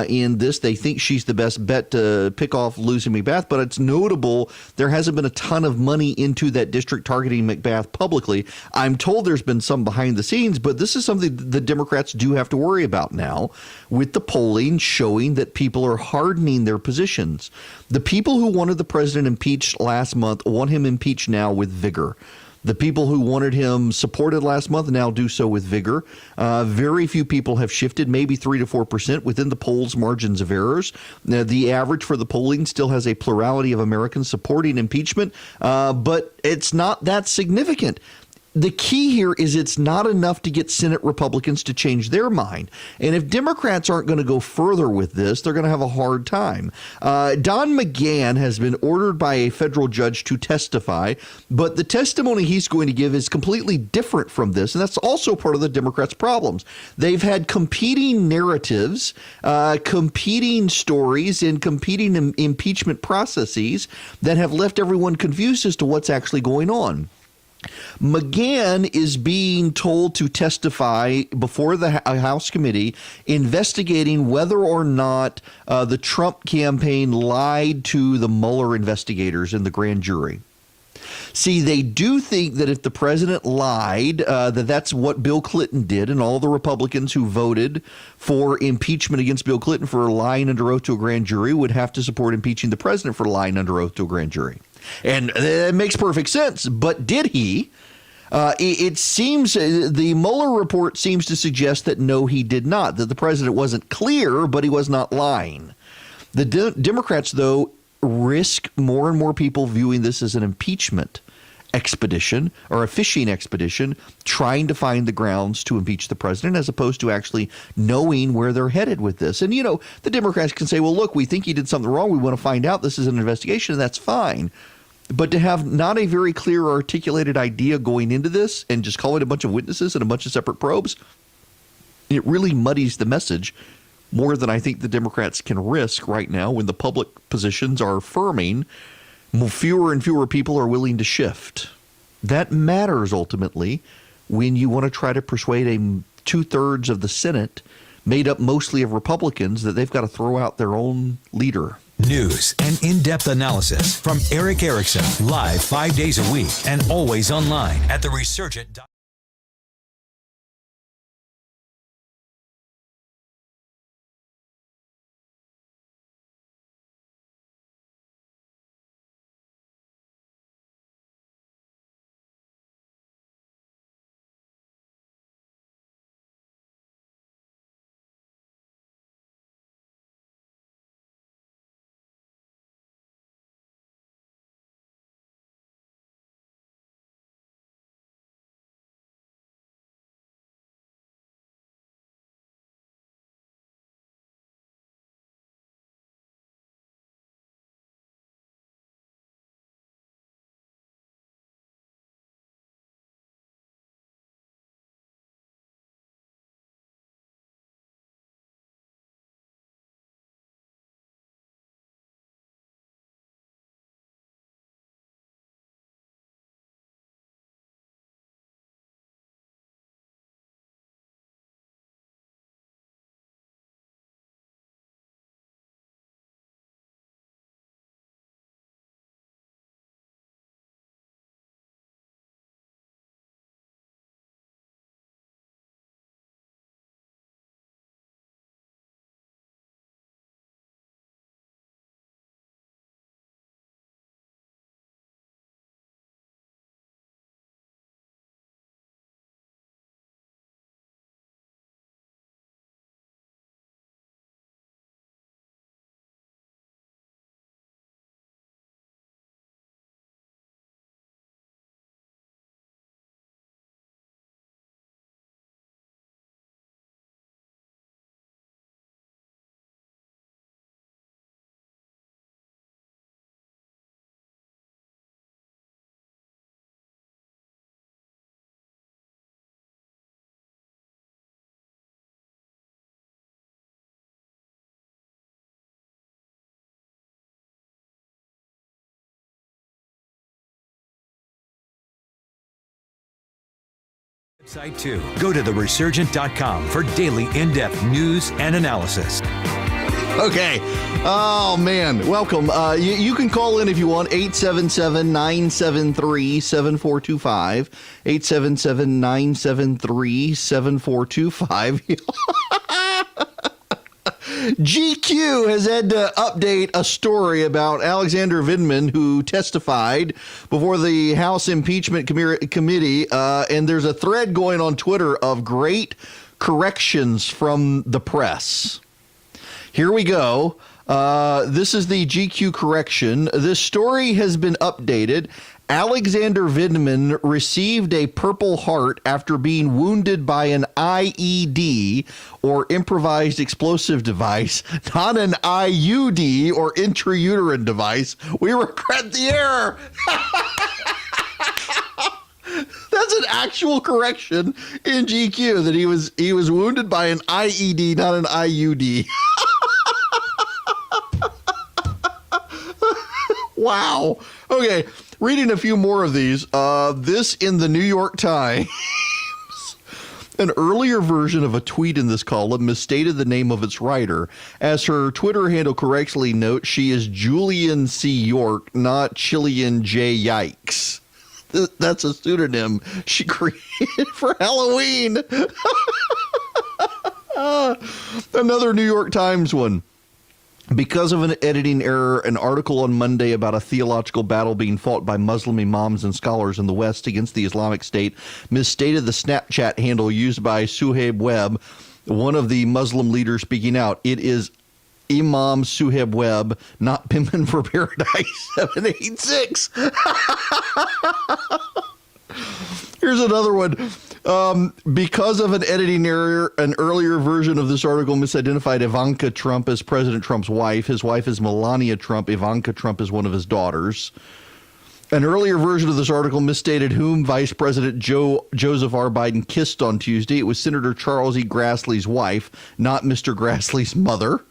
in this. They think she's the best bet to pick off Lucy McBath, but it's notable there hasn't been a ton of money into that district targeting McBath publicly. I'm told there's been some behind the scenes, but this is something the Democrats do have to worry about now, with the polling showing that people are hardening their positions. The people who wanted the president impeached last month want him impeached now with vigor. The people who wanted him supported last month now do so with vigor. Very few people have shifted, maybe 3 to 4% within the polls' margins of errors. The average for the polling still has a plurality of Americans supporting impeachment, but it's not that significant. The key here is it's not enough to get Senate Republicans to change their mind. And if Democrats aren't going to go further with this, they're going to have a hard time. Don McGahn has been ordered by a federal judge to testify, but the testimony he's going to give is completely different from this. And that's also part of the Democrats' problems. They've had competing narratives, competing stories, and competing impeachment processes that have left everyone confused as to what's actually going on. McGahn is being told to testify before the House committee investigating whether or not the Trump campaign lied to the Mueller investigators in the grand jury. See, they do think that if the president lied, that's what Bill Clinton did, and all the Republicans who voted for impeachment against Bill Clinton for lying under oath to a grand jury would have to support impeaching the president for lying under oath to a grand jury. And it makes perfect sense. But did he? It seems the Mueller report seems to suggest that no, he did not, that the president wasn't clear, but he was not lying. The Democrats, though, risk more and more people viewing this as an impeachment expedition or a fishing expedition trying to find the grounds to impeach the president, as opposed to actually knowing where they're headed with this. And, you know, the Democrats can say, well, look, we think he did something wrong. We want to find out. This is an investigation, and that's fine. But to have not a very clear or articulated idea going into this and just call it a bunch of witnesses and a bunch of separate probes, it really muddies the message more than I think the Democrats can risk right now when the public positions are firming. Fewer and fewer people are willing to shift. That matters ultimately when you want to try to persuade a 2/3 of the Senate made up mostly of Republicans that they've got to throw out their own leader. News and in-depth analysis from Erick Erickson, live 5 days a week and always online at theresurgent.com. Website too. Go to theresurgent.com for daily in-depth news and analysis. Okay. Oh, man. Welcome. You can call in if you want. 877-973-7425. 877-973-7425. GQ has had to update a story about Alexander Vindman, who testified before the House Impeachment Committee, and there's a thread going on Twitter of great corrections from the press. Here we go. This is the GQ correction. This story has been updated. Alexander Vindman received a Purple Heart after being wounded by an IED, or improvised explosive device, not an IUD, or intrauterine device. We regret the error. That's an actual correction in GQ, that he was wounded by an IED, not an IUD. Wow. Okay, reading a few more of these. This in the New York Times. An earlier version of a tweet in this column misstated the name of its writer. As her Twitter handle correctly notes, she is Julian C. York, not Chillian J. Yikes. That's a pseudonym she created for Halloween. Another New York Times one. Because of an editing error, an article on Monday about a theological battle being fought by Muslim imams and scholars in the West against the Islamic State misstated the Snapchat handle used by Suhaib Webb, one of the Muslim leaders speaking out. It is Imam Suhaib Webb, not Pimpin' for Paradise 786. Here's another one. Because of an editing error, an earlier version of this article misidentified Ivanka Trump as President Trump's wife. His wife is Melania Trump. Ivanka Trump is one of his daughters. An earlier version of this article misstated whom Vice President Joseph R. Biden kissed on Tuesday. It was Senator Charles E. Grassley's wife, not Mr. Grassley's mother.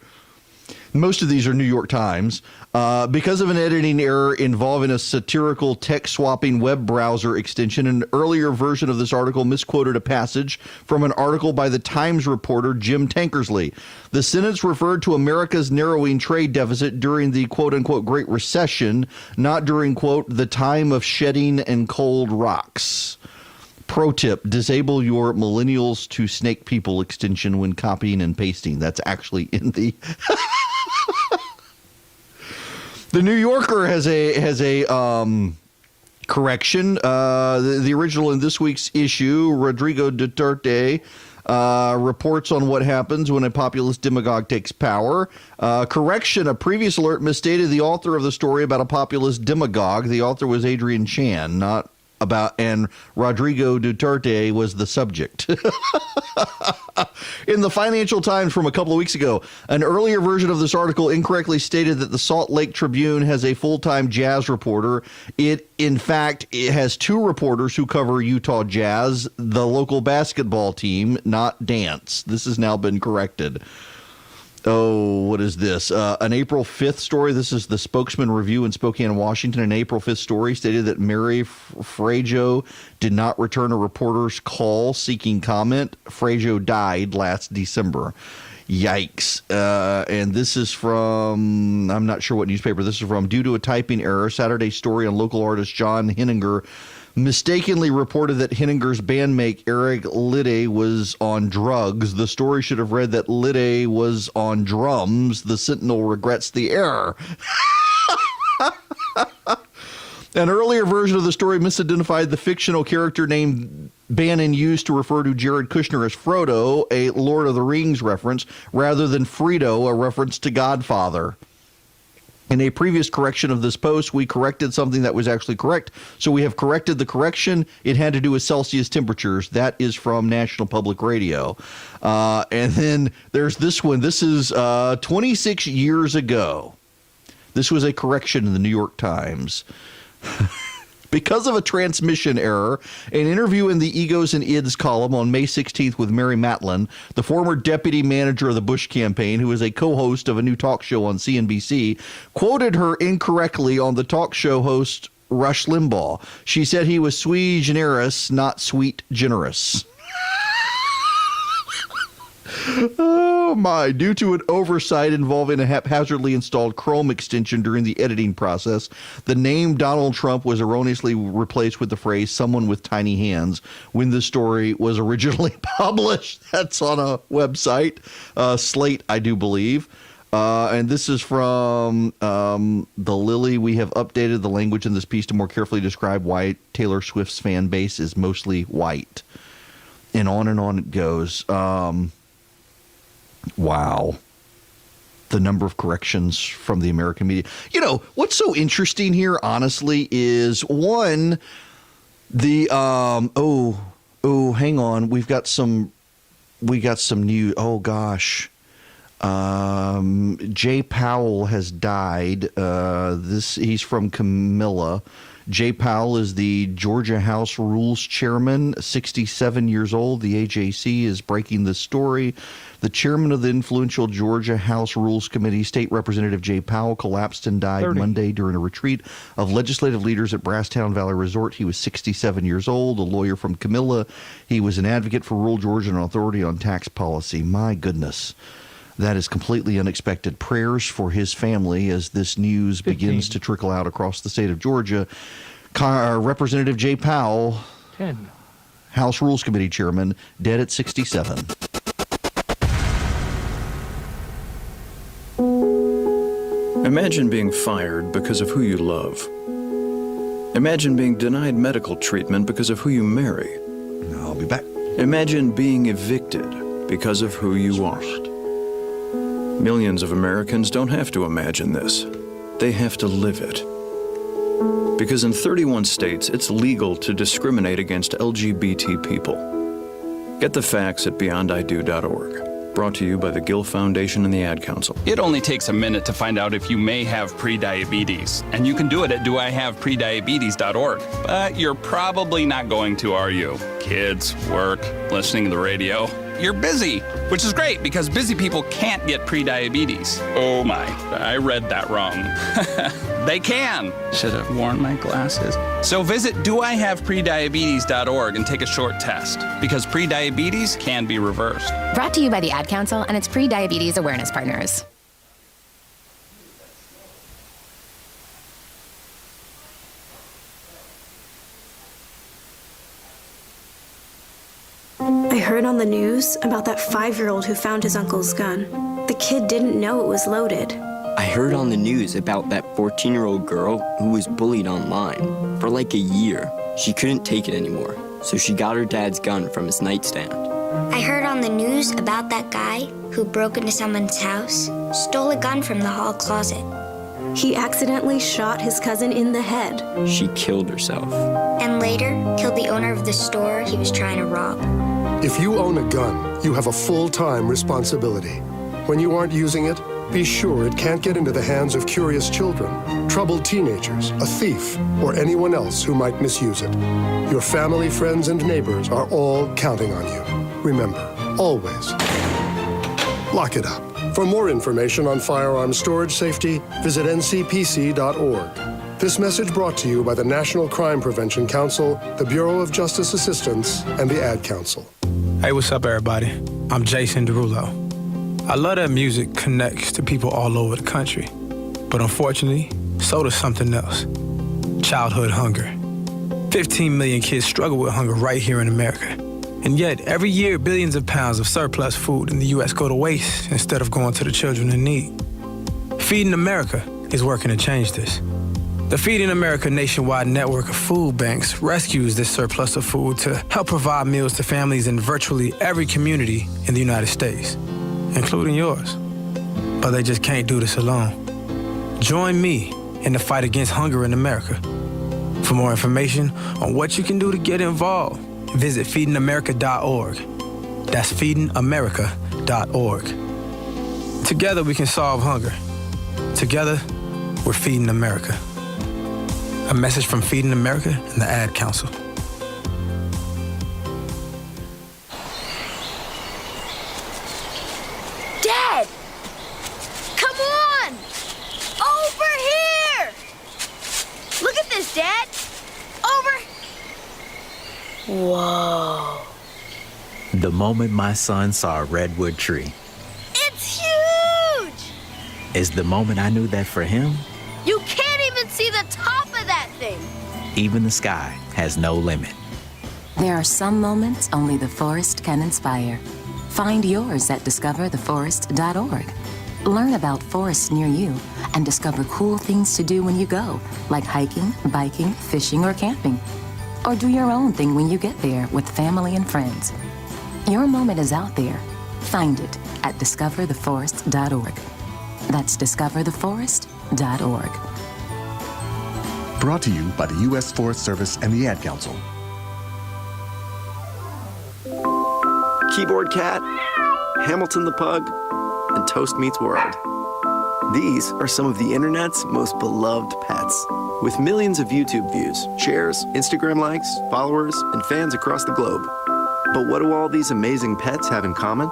Most of these are New York Times. Because of an editing error involving a satirical text-swapping web browser extension, an earlier version of this article misquoted a passage from an article by the Times reporter Jim Tankersley. The sentence referred to America's narrowing trade deficit during the quote-unquote Great Recession, not during, quote, the time of shedding and cold rocks. Pro tip, disable your millennials to snake people extension when copying and pasting. That's actually in the... The New Yorker has a correction. The original in this week's issue, Rodrigo Duterte, reports on what happens when a populist demagogue takes power. Correction, a previous alert misstated the author of the story about a populist demagogue. The author was Adrian Chan, not about, and Rodrigo Duterte was the subject. In the Financial Times from a couple of weeks ago, an earlier version of this article incorrectly stated that the Salt Lake Tribune has a full-time jazz reporter. It has two reporters who cover Utah Jazz, the local basketball team, not dance. This has now been corrected. Oh, what is this? An April 5th story. This is the Spokesman Review in Spokane, Washington. An April 5th story stated that Mary Frajo did not return a reporter's call seeking comment. Frajo died last December. Yikes. And this is from, I'm not sure what newspaper this is from. Due to a typing error, Saturday story on local artist John Henninger mistakenly reported that Henninger's bandmate Eric Liddy was on drugs. The story should have read that Liddy was on drums. The Sentinel regrets the error. An earlier version of the story misidentified the fictional character named Bannon used to refer to Jared Kushner as Frodo, a Lord of the Rings reference, rather than Frito, a reference to Godfather. In a previous correction of this post, we corrected something that was actually correct. So we have corrected the correction. It had to do with Celsius temperatures. That is from National Public Radio. And then there's this one. This is 26 years ago. This was a correction in the New York Times. Because of a transmission error, an interview in the Egos and Ids column on May 16th with Mary Matlin, the former deputy manager of the Bush campaign, who is a co-host of a new talk show on CNBC, quoted her incorrectly on the talk show host Rush Limbaugh. She said he was sui generis, not sweet generous. Oh my, due to an oversight involving a haphazardly installed Chrome extension during the editing process, the name Donald Trump was erroneously replaced with the phrase someone with tiny hands when the story was originally published. That's on a website, Slate, I do believe. And this is from The Lily. We have updated the language in this piece to more carefully describe why Taylor Swift's fan base is mostly white. And on it goes. Wow. The number of corrections from the American media. You know, what's so interesting here, honestly, is one, the, hang on. We got some news. Oh, gosh. Jay Powell has died. He's from Camilla. Jay Powell is the Georgia House Rules Chairman, 67 years old. The AJC is breaking this story. The chairman of the influential Georgia House Rules Committee, State Representative Jay Powell, collapsed and died Monday during a retreat of legislative leaders at Brasstown Valley Resort. He was 67 years old, a lawyer from Camilla. He was an advocate for rural Georgia and authority on tax policy. My goodness. That is completely unexpected. Prayers for his family as this news begins to trickle out across the state of Georgia. Representative Jay Powell, 10. House Rules Committee Chairman, dead at 67. Imagine being fired because of who you love. Imagine being denied medical treatment because of who you marry. I'll be back. Imagine being evicted because of who you are. Millions of Americans don't have to imagine this. They have to live it. Because in 31 states, it's legal to discriminate against LGBT people. Get the facts at beyondido.org. Brought to you by the Gill Foundation and the Ad Council. It only takes a minute to find out if you may have prediabetes. And you can do it at doihaveprediabetes.org. But you're probably not going to, are you? Kids, work, listening to the radio. you're busy, which is great because busy people can't get prediabetes. Oh my, I read that wrong. They can. Should have worn my glasses. So visit doihaveprediabetes.org and take a short test because prediabetes can be reversed. Brought to you by the Ad Council and its pre-diabetes awareness partners. I heard on the news about that 5-year-old who found his uncle's gun. The kid didn't know it was loaded. I heard on the news about that 14-year-old girl who was bullied online for like a year. She couldn't take it anymore, so she got her dad's gun from his nightstand. I heard on the news about that guy who broke into someone's house, stole a gun from the hall closet. He accidentally shot his cousin in the head. She killed herself. And later, killed the owner of the store he was trying to rob. If you own a gun, you have a full-time responsibility. When you aren't using it, be sure it can't get into the hands of curious children, troubled teenagers, a thief, or anyone else who might misuse it. Your family, friends, and neighbors are all counting on you. Remember, always, lock it up. For more information on firearm storage safety, visit ncpc.org. This message brought to you by the National Crime Prevention Council, the Bureau of Justice Assistance, and the Ad Council. Hey, what's up, everybody? I'm Jason Derulo. I love that music connects to people all over the country. But unfortunately, so does something else. Childhood hunger. 15 million kids struggle with hunger right here in America. And yet, every year, billions of pounds of surplus food in the U.S. go to waste instead of going to the children in need. Feeding America is working to change this. The Feeding America nationwide network of food banks rescues this surplus of food to help provide meals to families in virtually every community in the United States, including yours. But they just can't do this alone. Join me in the fight against hunger in America. For more information on what you can do to get involved, visit feedingamerica.org. That's feedingamerica.org. Together we can solve hunger. Together, we're feeding America. A message from Feeding America and the Ad Council. Dad! Come on! Over here! Look at this, Dad! Over! Whoa. The moment my son saw a redwood tree It's huge! is the moment I knew that for him, You can't even see the top of that thing! even the sky has no limit. There are some moments only the forest can inspire. Find yours at discovertheforest.org. Learn about forests near you and discover cool things to do when you go, like hiking, biking, fishing, or camping. Or do your own thing when you get there with family and friends. Your moment is out there. Find it at discovertheforest.org. That's discovertheforest.org. Brought to you by the U.S. Forest Service and the Ad Council. Keyboard Cat, Hamilton the Pug, and Toast Meets World. These are some of the internet's most beloved pets. With millions of YouTube views, shares, Instagram likes, followers, and fans across the globe. But what do all these amazing pets have in common?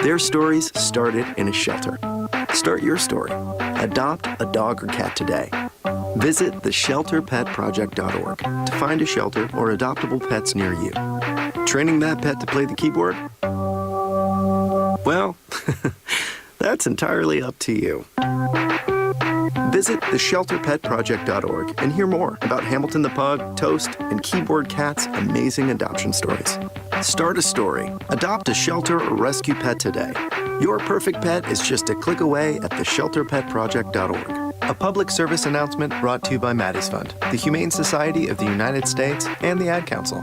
Their stories started in a shelter. Start your story. Adopt a dog or cat today. Visit theshelterpetproject.org to find a shelter or adoptable pets near you. Training that pet to play the keyboard? Well, that's entirely up to you. Visit theshelterpetproject.org and hear more about Hamilton the Pug, Toast, and Keyboard Cat's amazing adoption stories. Start a story. Adopt a shelter or rescue pet today. Your perfect pet is just a click away at theshelterpetproject.org. A public service announcement brought to you by Maddie's Fund, the Humane Society of the United States, and the Ad Council.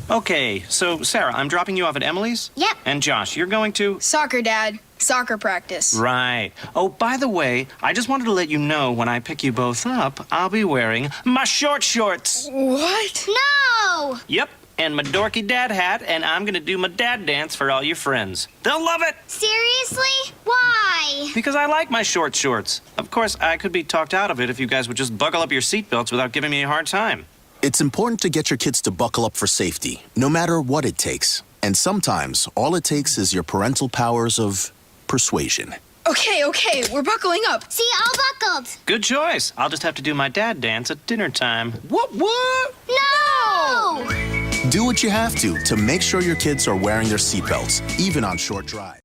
Okay, so Sarah, I'm dropping you off at Emily's? Yep. And Josh, you're going to? Soccer, Dad. Soccer practice. Right. Oh, by the way, I just wanted to let you know when I pick you both up, I'll be wearing my short shorts. What? No! Yep, and my dorky dad hat, and I'm gonna do my dad dance for all your friends. They'll love it! Seriously? Why? Because I like my short shorts. Of course, I could be talked out of it if you guys would just buckle up your seatbelts without giving me a hard time. It's important to get your kids to buckle up for safety, no matter what it takes. And sometimes, all it takes is your parental powers of persuasion. Okay, we're buckling up. See, all buckled. Good choice. I'll just have to do my dad dance at dinner time. What? No! Do what you have to make sure your kids are wearing their seatbelts, even on short drives.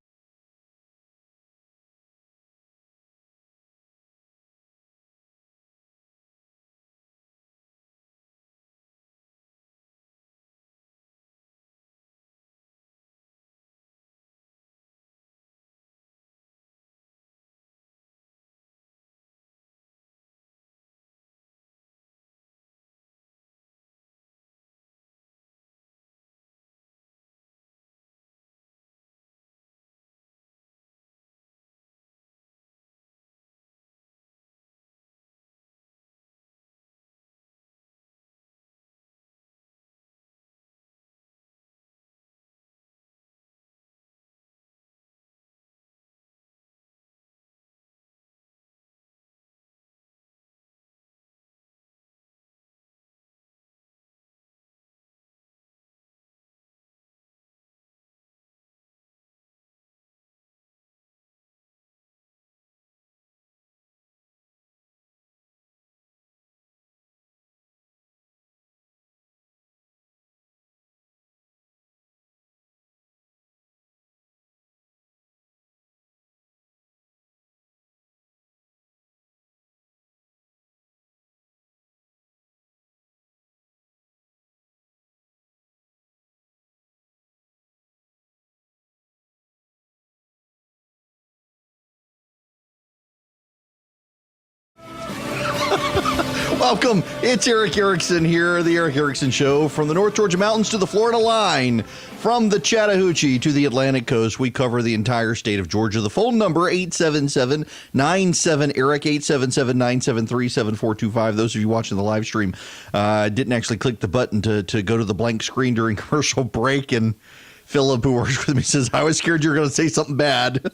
Welcome. It's Erick Erickson here, the Erick Erickson Show, from the North Georgia mountains to the Florida line. From the Chattahoochee to the Atlantic coast, we cover the entire state of Georgia. The phone number, 877-97-ERIC, 877-973-7425. Those of you watching the live stream didn't actually click the button to go to the blank screen during commercial break, and Philip, who works with me, says, I was scared you were going to say something bad.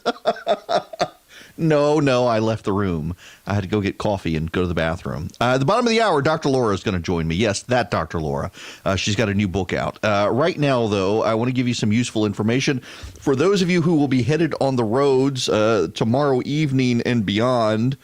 No, I left the room. I had to go get coffee and go to the bathroom. At the bottom of the hour, Dr. Laura is going to join me. Yes, that Dr. Laura. She's got a new book out. Right now, though, I want to give you some useful information. For those of you who will be headed on the roads tomorrow evening and beyond,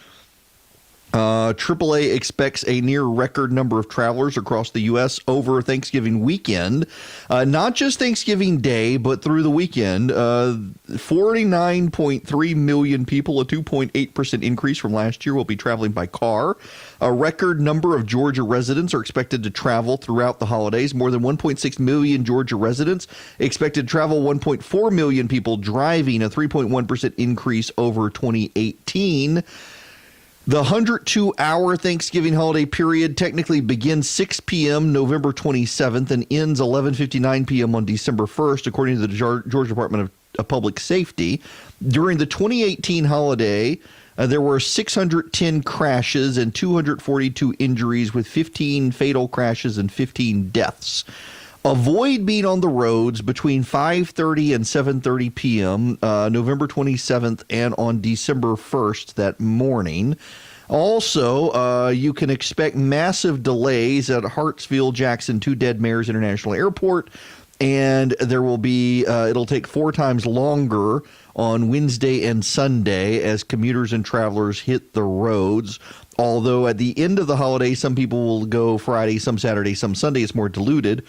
AAA expects a near record number of travelers across the U.S. over Thanksgiving weekend. Not just Thanksgiving Day, but through the weekend. 49.3 million people, a 2.8% increase from last year, will be traveling by car. A record number of Georgia residents are expected to travel throughout the holidays. More than 1.6 million Georgia residents expected to travel. 1.4 million people driving, a 3.1% increase over 2018. The 102-hour Thanksgiving holiday period technically begins 6 p.m. November 27th and ends 11:59 p.m. on December 1st, according to the Georgia Department of Public Safety. During the 2018 holiday, there were 610 crashes and 242 injuries, with 15 fatal crashes and 15 deaths. Avoid being on the roads between 5:30 and 7:30 p.m. November 27th and on December 1st that morning. Also, you can expect massive delays at Hartsfield-Jackson to Dead Mares International Airport, and there will be it'll take 4 times longer on Wednesday and Sunday as commuters and travelers hit the roads. Although at the end of the holiday, some people will go Friday, some Saturday, some Sunday. It's more diluted.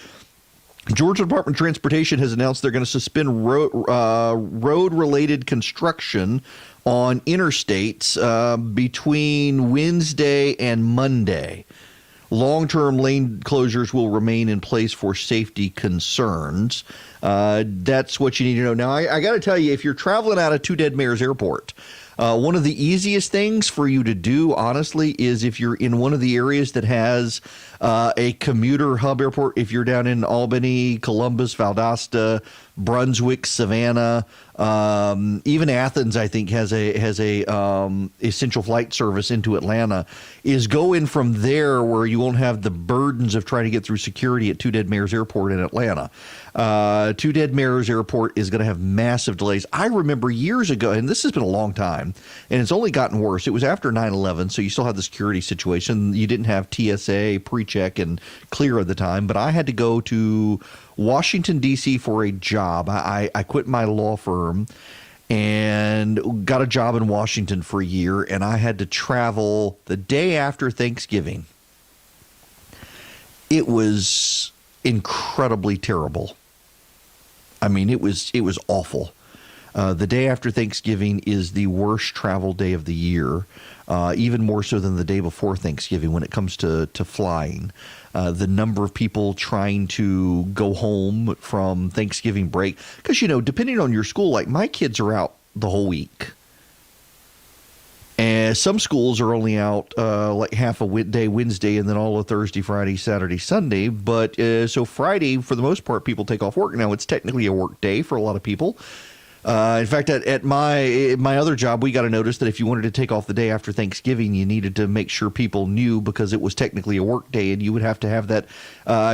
Georgia Department of Transportation has announced they're going to suspend road-related construction on interstates between Wednesday and Monday. Long-term lane closures will remain in place for safety concerns. That's what you need to know. Now, I got to tell you, if you're traveling out of Two Dead Mares Airport, one of the easiest things for you to do, honestly, is if you're in one of the areas that has a commuter hub airport, if you're down in Albany, Columbus, Valdosta, Brunswick, Savannah, even Athens, I think has a essential flight service into Atlanta, is go in from there where you won't have the burdens of trying to get through security at Two Dead Mares Airport in Atlanta. Two Dead Mares Airport is going to have massive delays. I remember years ago, and this has been a long time, and it's only gotten worse. It was after 9/11, so you still had the security situation. You didn't have TSA, pre pre-check and clear at the time, but I had to go to Washington, D.C. for a job. I quit my law firm and got a job in Washington for a year, and I had to travel the day after Thanksgiving. It was incredibly terrible. I mean, it was awful. The day after Thanksgiving is the worst travel day of the year, even more so than the day before Thanksgiving when it comes to flying. The number of people trying to go home from Thanksgiving break, because, depending on your school, like my kids are out the whole week. And some schools are only out like half a day Wednesday and then all of Thursday, Friday, Saturday, Sunday. But so Friday, for the most part, people take off work. Now, it's technically a work day for a lot of people. In fact, at my other job, we got a notice that if you wanted to take off the day after Thanksgiving, you needed to make sure people knew, because it was technically a work day, and you would have to have that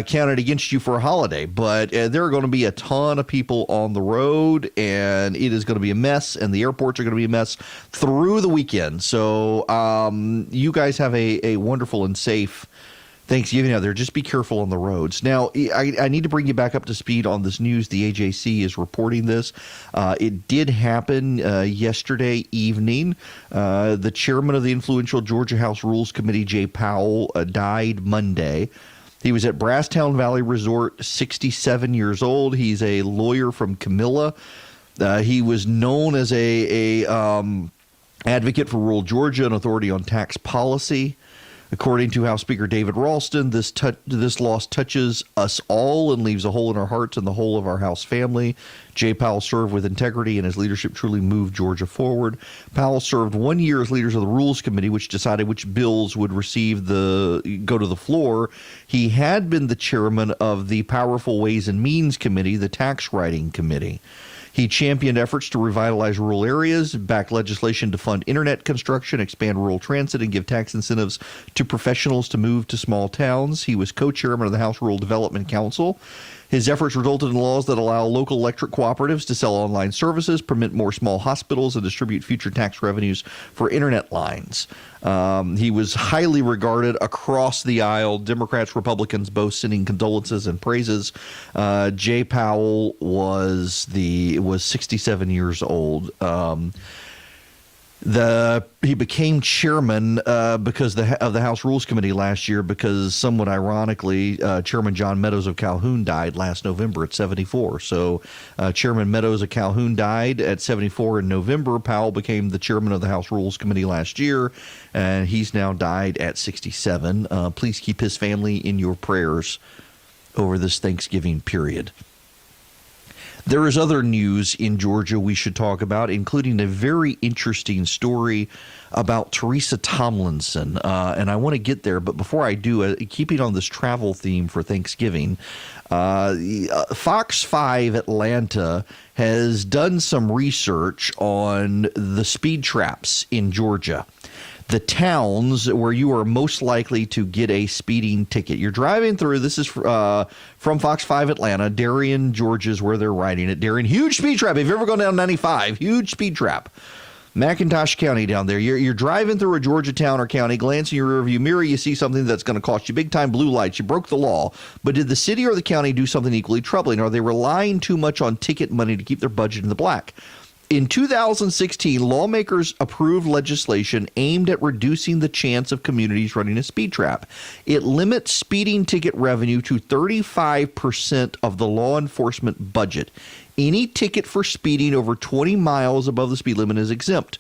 counted against you for a holiday. But there are going to be a ton of people on the road, and it is going to be a mess, and the airports are going to be a mess through the weekend. So you guys have a wonderful and safe Thanksgiving out there. Just be careful on the roads. Now, I need to bring you back up to speed on this news. The AJC is reporting this. It did happen yesterday evening. The chairman of the influential Georgia House Rules Committee, Jay Powell, died Monday. He was at Brasstown Valley Resort, 67 years old. He's a lawyer from Camilla. He was known as a advocate for rural Georgia, an authority on tax policy. According to House Speaker David Ralston, this loss touches us all and leaves a hole in our hearts and the whole of our House family. Jay Powell served with integrity, and his leadership truly moved Georgia forward. Powell served 1 year as leaders of the Rules Committee, which decided which bills would go to the floor. He had been the chairman of the Powerful Ways and Means Committee, the Tax Writing Committee. He championed efforts to revitalize rural areas, backed legislation to fund internet construction, expand rural transit, and give tax incentives to professionals to move to small towns. He was co-chairman of the House Rural Development Council. His efforts resulted in laws that allow local electric cooperatives to sell online services, permit more small hospitals, and distribute future tax revenues for internet lines. He was highly regarded across the aisle, Democrats, Republicans, both sending condolences and praises. Jay Powell was 67 years old. He became chairman because of the House Rules Committee last year, because somewhat ironically, Chairman John Meadows of Calhoun died last November at 74. So Chairman Meadows of Calhoun died at 74 in November. Powell became the chairman of the House Rules Committee last year, and he's now died at 67. Please keep his family in your prayers over this Thanksgiving period. There is other news in Georgia we should talk about, including a very interesting story about Teresa Tomlinson, and I want to get there. But before I do, keeping on this travel theme for Thanksgiving, Fox 5 Atlanta has done some research on the speed traps in Georgia. The towns where you are most likely to get a speeding ticket. You're driving through, this is from Fox 5 Atlanta, Darien, Georgia is where they're riding it. Darien, huge speed trap. If you've ever gone down 95, huge speed trap. McIntosh County down there. You're driving through a Georgia town or county, glance in your rearview mirror, you see something that's going to cost you big time blue lights. You broke the law. But did the city or the county do something equally troubling? Are they relying too much on ticket money to keep their budget in the black? In 2016, lawmakers approved legislation aimed at reducing the chance of communities running a speed trap. It limits speeding ticket revenue to 35% of the law enforcement budget. Any ticket for speeding over 20 miles above the speed limit is exempt.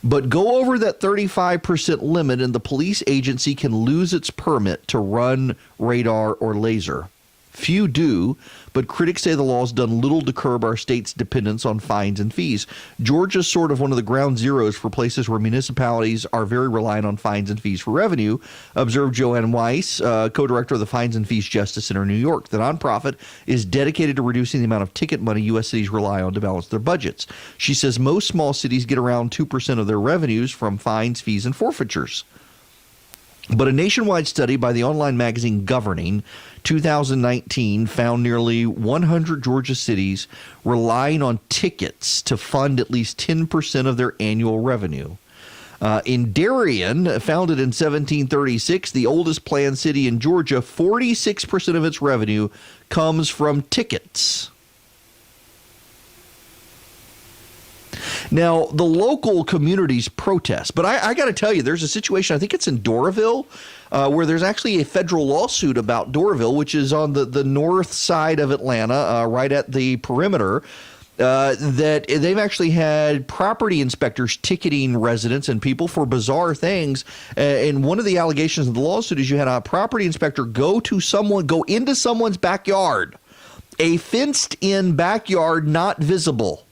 But go over that 35% limit and the police agency can lose its permit to run radar or laser. Few do, but critics say the law has done little to curb our state's dependence on fines and fees. Georgia's sort of one of the ground zeros for places where municipalities are very reliant on fines and fees for revenue, observed Joanne Weiss, co-director of the Fines and Fees Justice Center in New York. The nonprofit is dedicated to reducing the amount of ticket money U.S. cities rely on to balance their budgets. She says most small cities get around 2% of their revenues from fines, fees, and forfeitures. But a nationwide study by the online magazine Governing 2019 found nearly 100 Georgia cities relying on tickets to fund at least 10% of their annual revenue. In Darien, founded in 1736, the oldest planned city in Georgia, 46% of its revenue comes from tickets. Now, the local communities protest, but I got to tell you, there's a situation, I think it's in Doraville, where there's actually a federal lawsuit about Doraville, which is on the north side of Atlanta, right at the perimeter, that they've actually had property inspectors ticketing residents and people for bizarre things. And one of the allegations of the lawsuit is you had a property inspector go into someone's backyard, a fenced-in backyard not visible,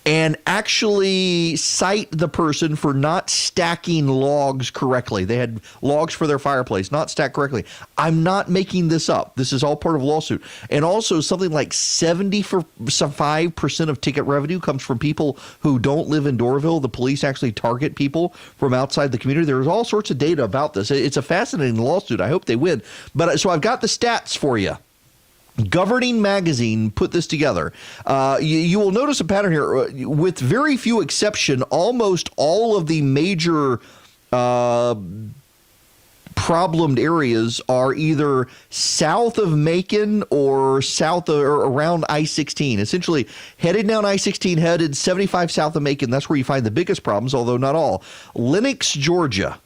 and actually cite the person for not stacking logs correctly. They had logs for their fireplace, not stacked correctly. I'm not making this up. This is all part of a lawsuit. And also something like 75% of ticket revenue comes from people who don't live in Doraville. The police actually target people from outside the community. There's all sorts of data about this. It's a fascinating lawsuit. I hope they win. But so I've got the stats for you. Governing Magazine put this together. You will notice a pattern here. With very few exception, almost all of the major problemed areas are either south of Macon or south of, or around I-16. Essentially, headed down I-16, headed 75 south of Macon. That's where you find the biggest problems, although not all. Lenox, Georgia,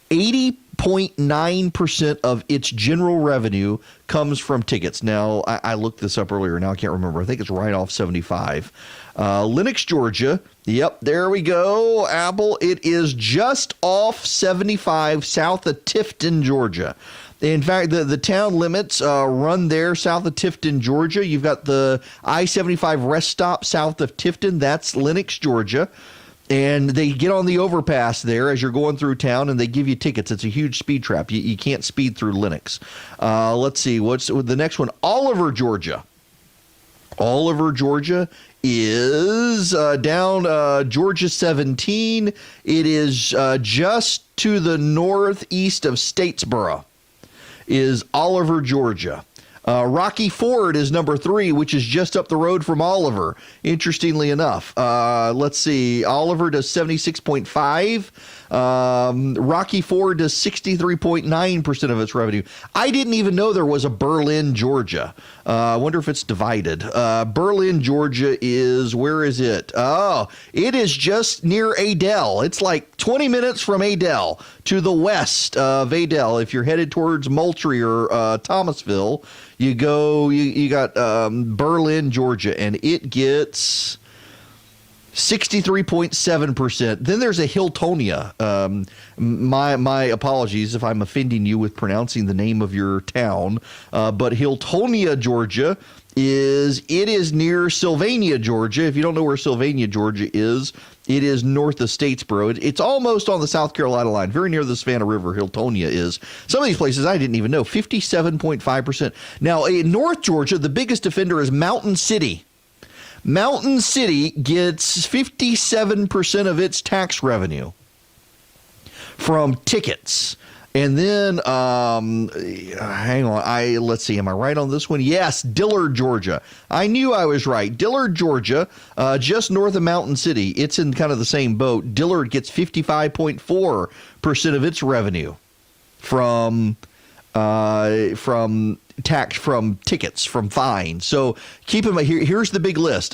80.9% of its general revenue comes from tickets. Now, I looked this up earlier. Now I can't remember. I think it's right off 75. Lenox, Georgia. Yep, there we go. Apple. It is just off 75 south of Tifton, Georgia. In fact, the town limits run there south of Tifton, Georgia. You've got the I-75 rest stop south of Tifton. That's Lenox, Georgia. And they get on the overpass there as you're going through town, and they give you tickets. It's a huge speed trap. You can't speed through Lenox. Let's see. What's the next one? Oliver, Georgia. Oliver, Georgia is down Georgia 17. It is just to the northeast of Statesboro is Oliver, Georgia. Rocky Ford is number 3, which is just up the road from Oliver, interestingly enough. Let's see. Oliver does 76.5. Rocky Ford does 63.9% of its revenue. I didn't even know there was a Berlin, Georgia. I wonder if it's divided. Berlin, Georgia is, where is it? Oh, it is just near Adel. It's like 20 minutes from Adel to the west of Adel. If you're headed towards Moultrie or Thomasville, you got Berlin, Georgia, and it gets 63.7%. Then there's a Hiltonia. My apologies if I'm offending you with pronouncing the name of your town, but Hiltonia, Georgia is near Sylvania, Georgia. If you don't know where Sylvania, Georgia is, it is north of Statesboro. It's almost on the South Carolina line, very near the Savannah River. Hiltonia is. Some of these places I didn't even know. 57.5%. Now, in North Georgia, the biggest offender is Mountain City. Mountain City gets 57% of its tax revenue from tickets. And then, hang on, let's see, am I right on this one? Yes, Dillard, Georgia. I knew I was right. Dillard, Georgia, just north of Mountain City. It's in kind of the same boat. Dillard gets 55.4% of its revenue from tickets, from fines. So keep in mind, here's the big list.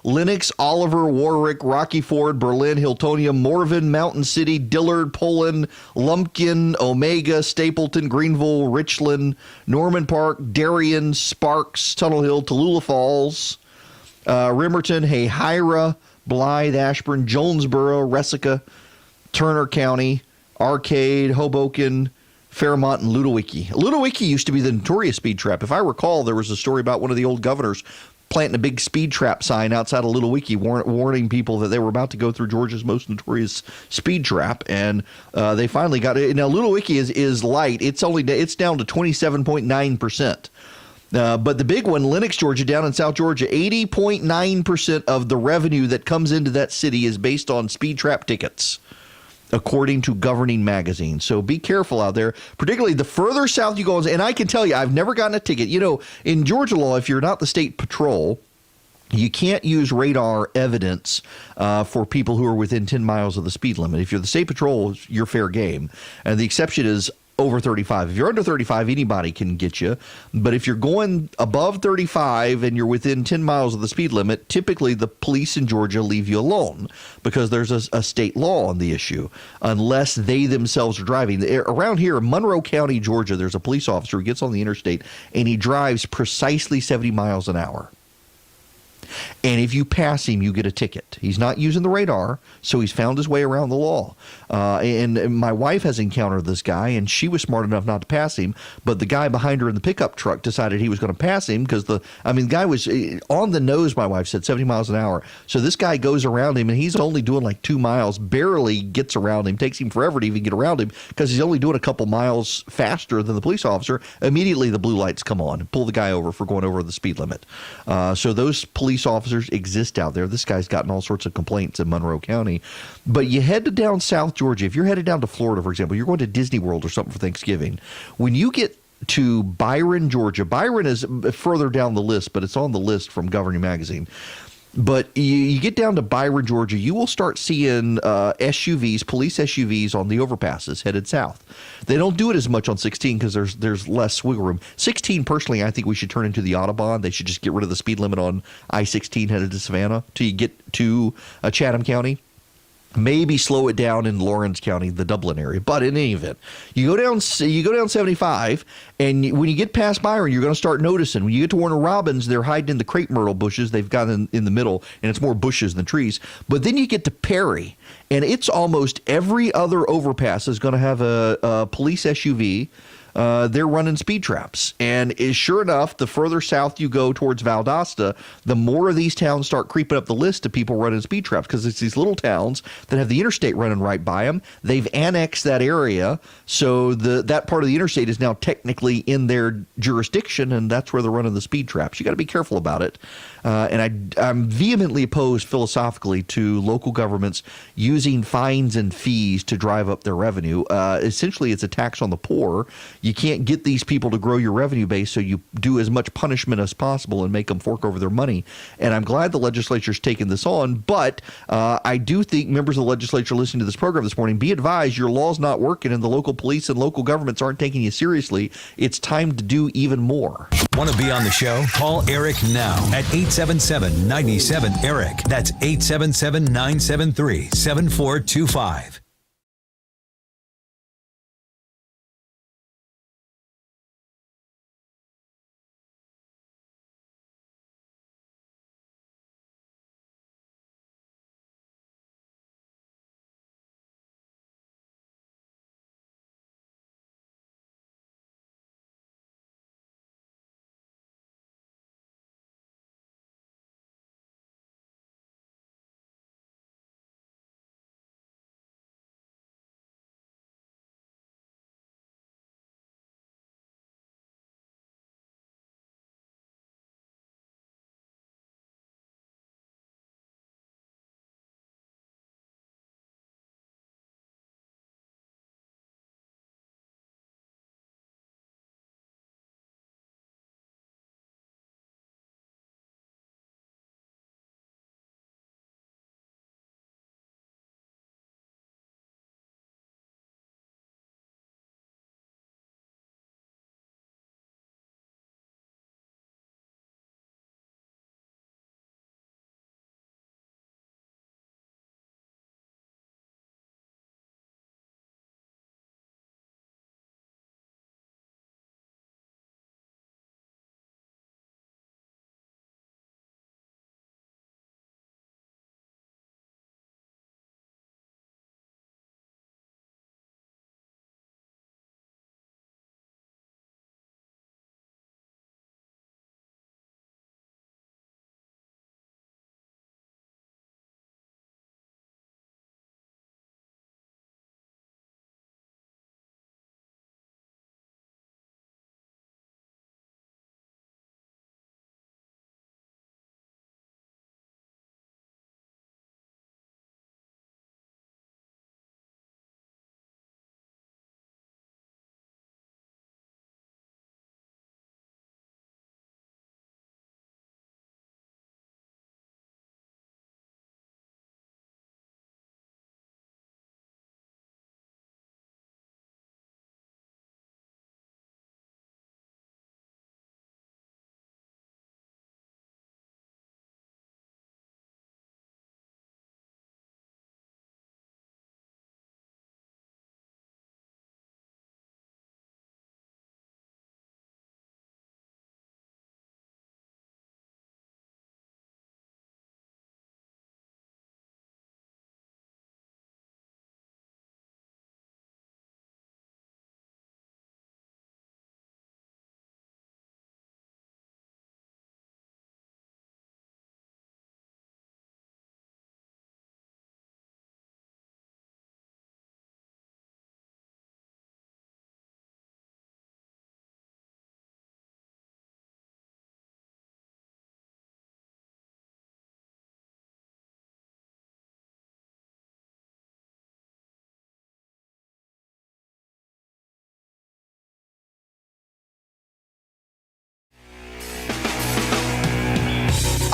Lenox, Oliver, Warwick, Rocky Ford, Berlin, Hiltonia, Morven, Mountain City, Dillard, Poland, Lumpkin, Omega, Stapleton, Greenville, Richland, Norman Park, Darien, Sparks, Tunnel Hill, Tallulah Falls, Rimerton, Hayhira, Blythe, Ashburn, Jonesboro, Resica, Turner County, Arcade, Hoboken, Fairmont, and Ludowiki. Ludowiki used to be the notorious speed trap. If I recall, there was a story about one of the old governors planting a big speed trap sign outside of Ludowiki, warning people that they were about to go through Georgia's most notorious speed trap, and they finally got it. Now, Ludowiki is light. It's down to 27.9%. But the big one, Lenox, Georgia, down in South Georgia, 80.9% of the revenue that comes into that city is based on speed trap tickets, according to Governing Magazine. So be careful out there, particularly the further south you go. And I can tell you, I've never gotten a ticket. You know, in Georgia law, if you're not the state patrol, You can't use radar evidence for people who are within 10 miles of the speed limit. If you're the state patrol, you're fair game. And the exception is over 35. If you're under 35, anybody can get you. But if you're going above 35 and you're within 10 miles of the speed limit, typically the police in Georgia leave you alone because there's a state law on the issue, unless they themselves are driving. Around here in Monroe County, Georgia, there's a police officer who gets on the interstate and he drives precisely 70 miles an hour. And if you pass him, you get a ticket. He's not using the radar, so he's found his way around the law. And my wife has encountered this guy, and she was smart enough not to pass him. But the guy behind her in the pickup truck decided he was going to pass him because the guy was on the nose, my wife said, 70 miles an hour. So this guy goes around him, and he's only doing like 2 miles, barely gets around him. Takes him forever to even get around him because he's only doing a couple miles faster than the police officer. Immediately, the blue lights come on and pull the guy over for going over the speed limit. So those police officers exist out there. This guy's gotten all sorts of complaints in Monroe County. But you head to down South Georgia. If you're headed down to Florida, for example, you're going to Disney World or something for Thanksgiving. When you get to Byron, Georgia, Byron is further down the list, but it's on the list from Governing Magazine. But you get down to Byron, Georgia, you will start seeing SUVs, police SUVs on the overpasses headed south. They don't do it as much on 16 because there's less wiggle room. 16, personally, I think we should turn into the Autobahn. They should just get rid of the speed limit on I-16 headed to Savannah till you get to Chatham County. Maybe slow it down in Lawrence County, the Dublin area. But in any event, you go down 75, and when you get past Byron, you're going to start noticing. When you get to Warner Robins, they're hiding in the crepe myrtle bushes. They've got in the middle, and it's more bushes than trees. But then you get to Perry, and it's almost every other overpass is going to have a police SUV. They're running speed traps. And sure enough, the further south you go towards Valdosta, the more of these towns start creeping up the list of people running speed traps because it's these little towns that have the interstate running right by them. They've annexed that area, so that part of the interstate is now technically in their jurisdiction, and that's where they're running the speed traps. You got to be careful about it. And I'm vehemently opposed philosophically to local governments using fines and fees to drive up their revenue. Essentially, it's a tax on the poor. You can't get these people to grow your revenue base, so you do as much punishment as possible and make them fork over their money. And I'm glad the legislature's taken this on, but I do think members of the legislature listening to this program this morning, be advised your law's not working and the local police and local governments aren't taking you seriously. It's time to do even more. Want to be on the show? Call Eric now at 877-97-ERIC. That's 877-973-7425.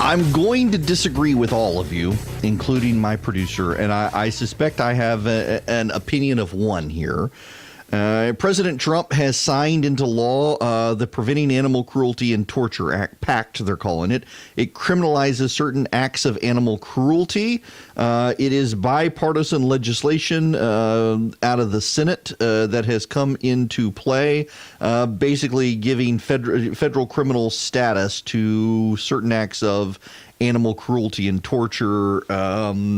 I'm going to disagree with all of you, including my producer, and I suspect I have an opinion of one here. President Trump has signed into law the Preventing Animal Cruelty and Torture Act, PACT, they're calling it. It criminalizes certain acts of animal cruelty. It is bipartisan legislation out of the Senate that has come into play, basically giving federal criminal status to certain acts of animal cruelty and torture,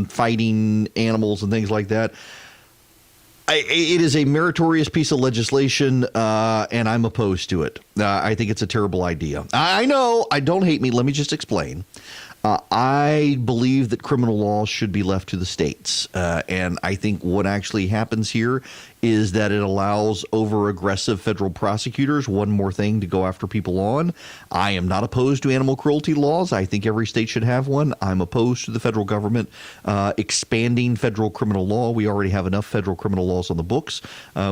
fighting animals and things like that. It is a meritorious piece of legislation, and I'm opposed to it. I think it's a terrible idea. I know. Don't hate me. Let me just explain. I believe that criminal law should be left to the states. And I think what actually happens here is that it allows over-aggressive federal prosecutors one more thing to go after people on. I am not opposed to animal cruelty laws. I think every state should have one. I'm opposed to the federal government expanding federal criminal law. We already have enough federal criminal laws on the books.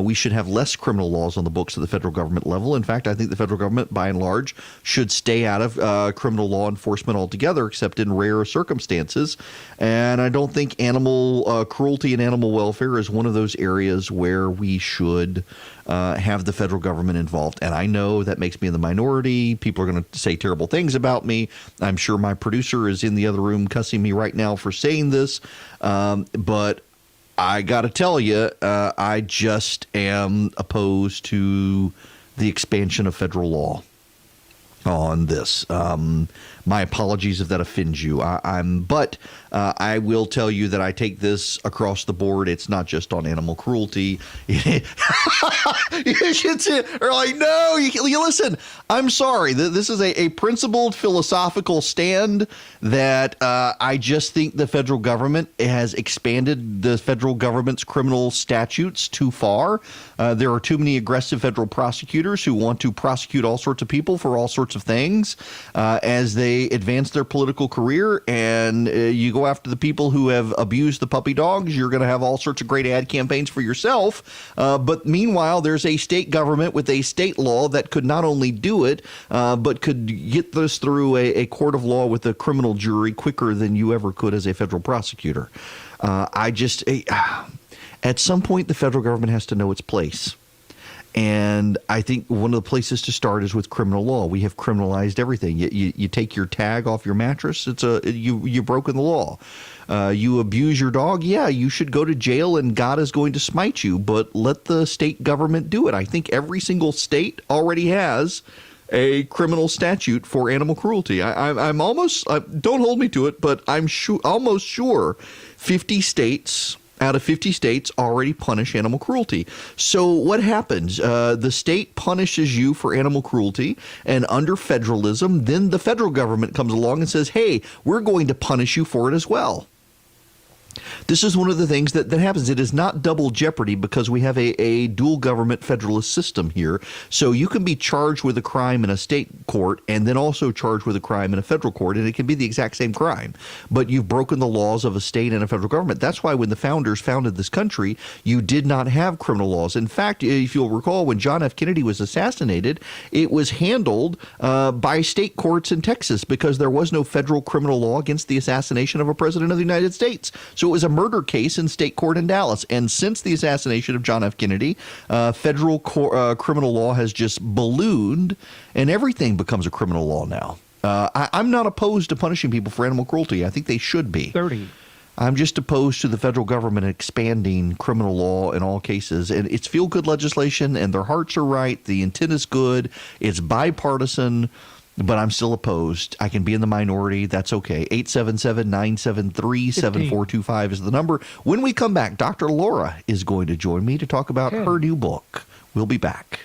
We should have less criminal laws on the books at the federal government level. In fact, I think the federal government, by and large, should stay out of criminal law enforcement altogether, except in rare circumstances. And I don't think animal cruelty and animal welfare is one of those areas where we should have the federal government involved. And I know that makes me in the minority. People are going to say terrible things about me. I'm sure my producer is in the other room cussing me right now for saying this. But I got to tell you, I just am opposed to the expansion of federal law on this. My apologies if that offends you. But I will tell you that I take this across the board. It's not just on animal cruelty. You should say, or like, no, you listen. I'm sorry. This is a principled philosophical stand that I just think the federal government has expanded the federal government's criminal statutes too far. There are too many aggressive federal prosecutors who want to prosecute all sorts of people for all sorts of things as they advance their political career, and you go after the people who have abused the puppy dogs. You're going to have all sorts of great ad campaigns for yourself. But meanwhile, there's a state government with a state law that could not only do it, but could get this through a court of law with a criminal jury quicker than you ever could as a federal prosecutor. At some point, the federal government has to know its place. And I think one of the places to start is with criminal law. We have criminalized everything. You take your tag off your mattress, you've broken the law. You abuse your dog, yeah, you should go to jail and God is going to smite you. But let the state government do it. I think every single state already has a criminal statute for animal cruelty. I'm almost, don't hold me to it, but I'm almost sure 50 states out of 50 states already punish animal cruelty. So what happens? The state punishes you for animal cruelty, and under federalism, then the federal government comes along and says, hey, we're going to punish you for it as well. This is one of the things that happens. It is not double jeopardy because we have a dual government federalist system here. So you can be charged with a crime in a state court and then also charged with a crime in a federal court, and it can be the exact same crime. But you've broken the laws of a state and a federal government. That's why when the founders founded this country, you did not have criminal laws. In fact, if you'll recall, when John F. Kennedy was assassinated, it was handled by state courts in Texas because there was no federal criminal law against the assassination of a president of the United States. So it was a murder case in state court in Dallas. And since the assassination of John F. Kennedy, federal criminal law has just ballooned, and everything becomes a criminal law now. I'm not opposed to punishing people for animal cruelty. I think they should be. 30. I'm just opposed to the federal government expanding criminal law in all cases. And it's feel-good legislation, and their hearts are right. The intent is good. It's bipartisan. But I'm still opposed. I can be in the minority. That's okay. 877-973-7425 is the number. When we come back, Dr. Laura is going to join me to talk about her new book. We'll be back.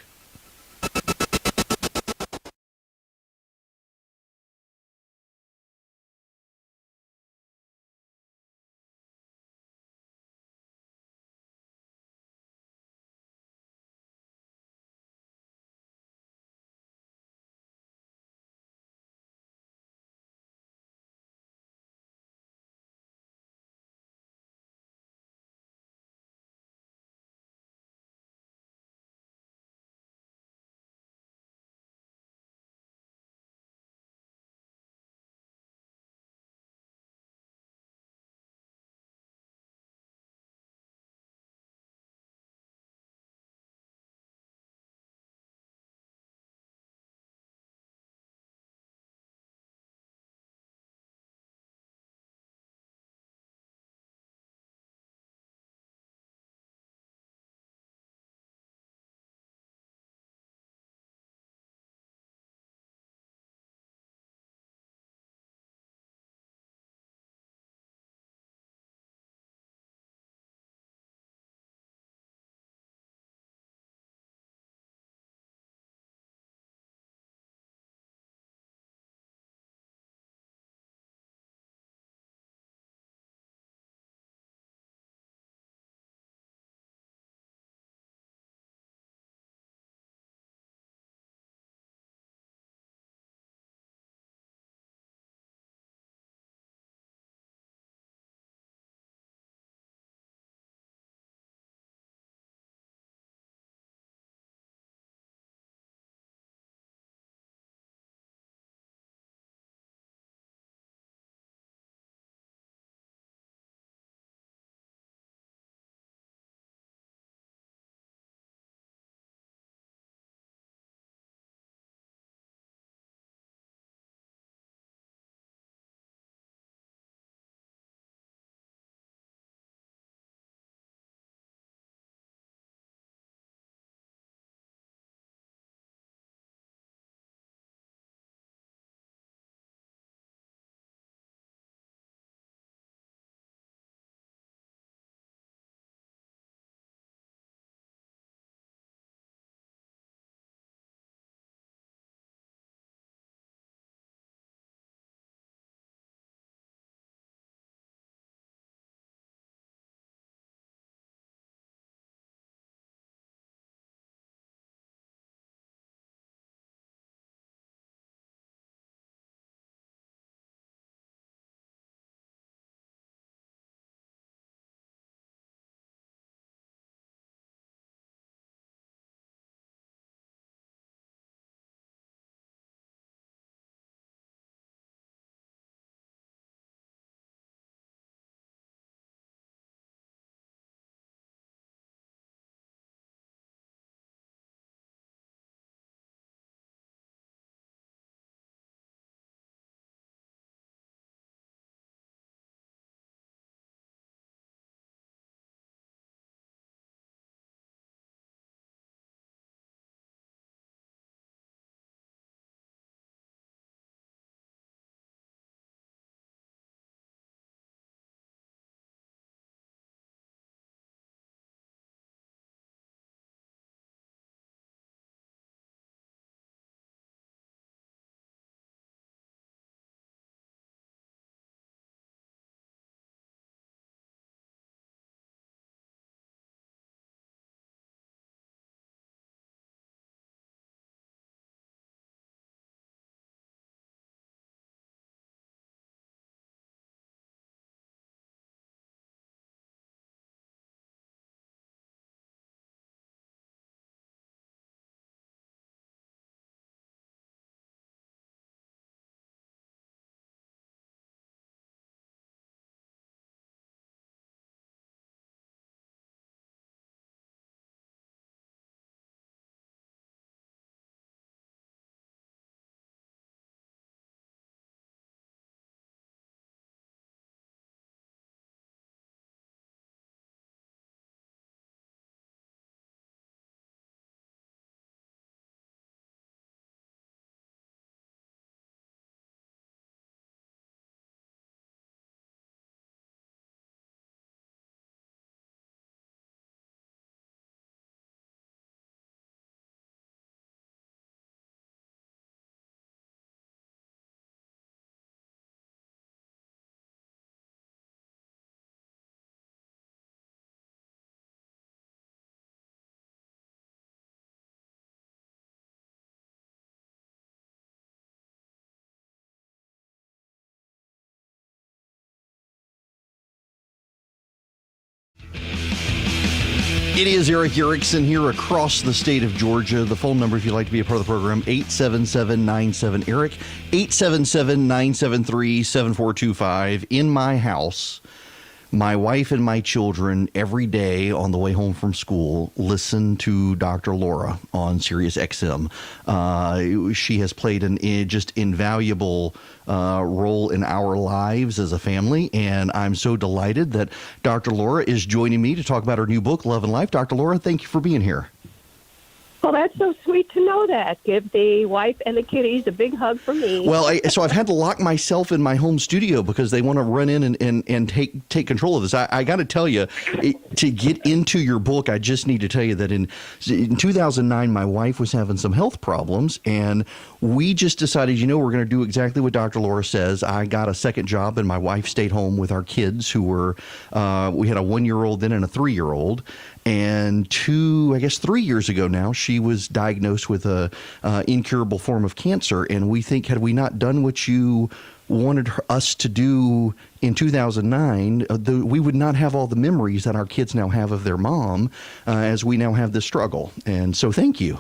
It is Erick Erickson here across the state of Georgia. The phone number, if you'd like to be a part of the program, 877-97-ERIC, 877-973-7425. In my house, my wife and my children every day on the way home from school listen to Dr. Laura on Sirius XM. She has played an just invaluable role in our lives as a family, and I'm so delighted that Dr. Laura is joining me to talk about her new book, Love and Life. Dr. Laura, thank you for being here. Well, that's so sweet to know that. Give the wife and the kitties a big hug from me. Well, so I've had to lock myself in my home studio because they want to run in and take control of this. I got to tell you, to get into your book, I just need to tell you that in 2009, my wife was having some health problems, and we just decided, we're going to do exactly what Dr. Laura says. I got a second job, and my wife stayed home with our kids who were, we had a 1-year-old then and a 3-year-old. And 3 years ago now, she was diagnosed with a incurable form of cancer. And we think, had we not done what you wanted us to do in 2009, we would not have all the memories that our kids now have of their mom as we now have this struggle. And so thank you.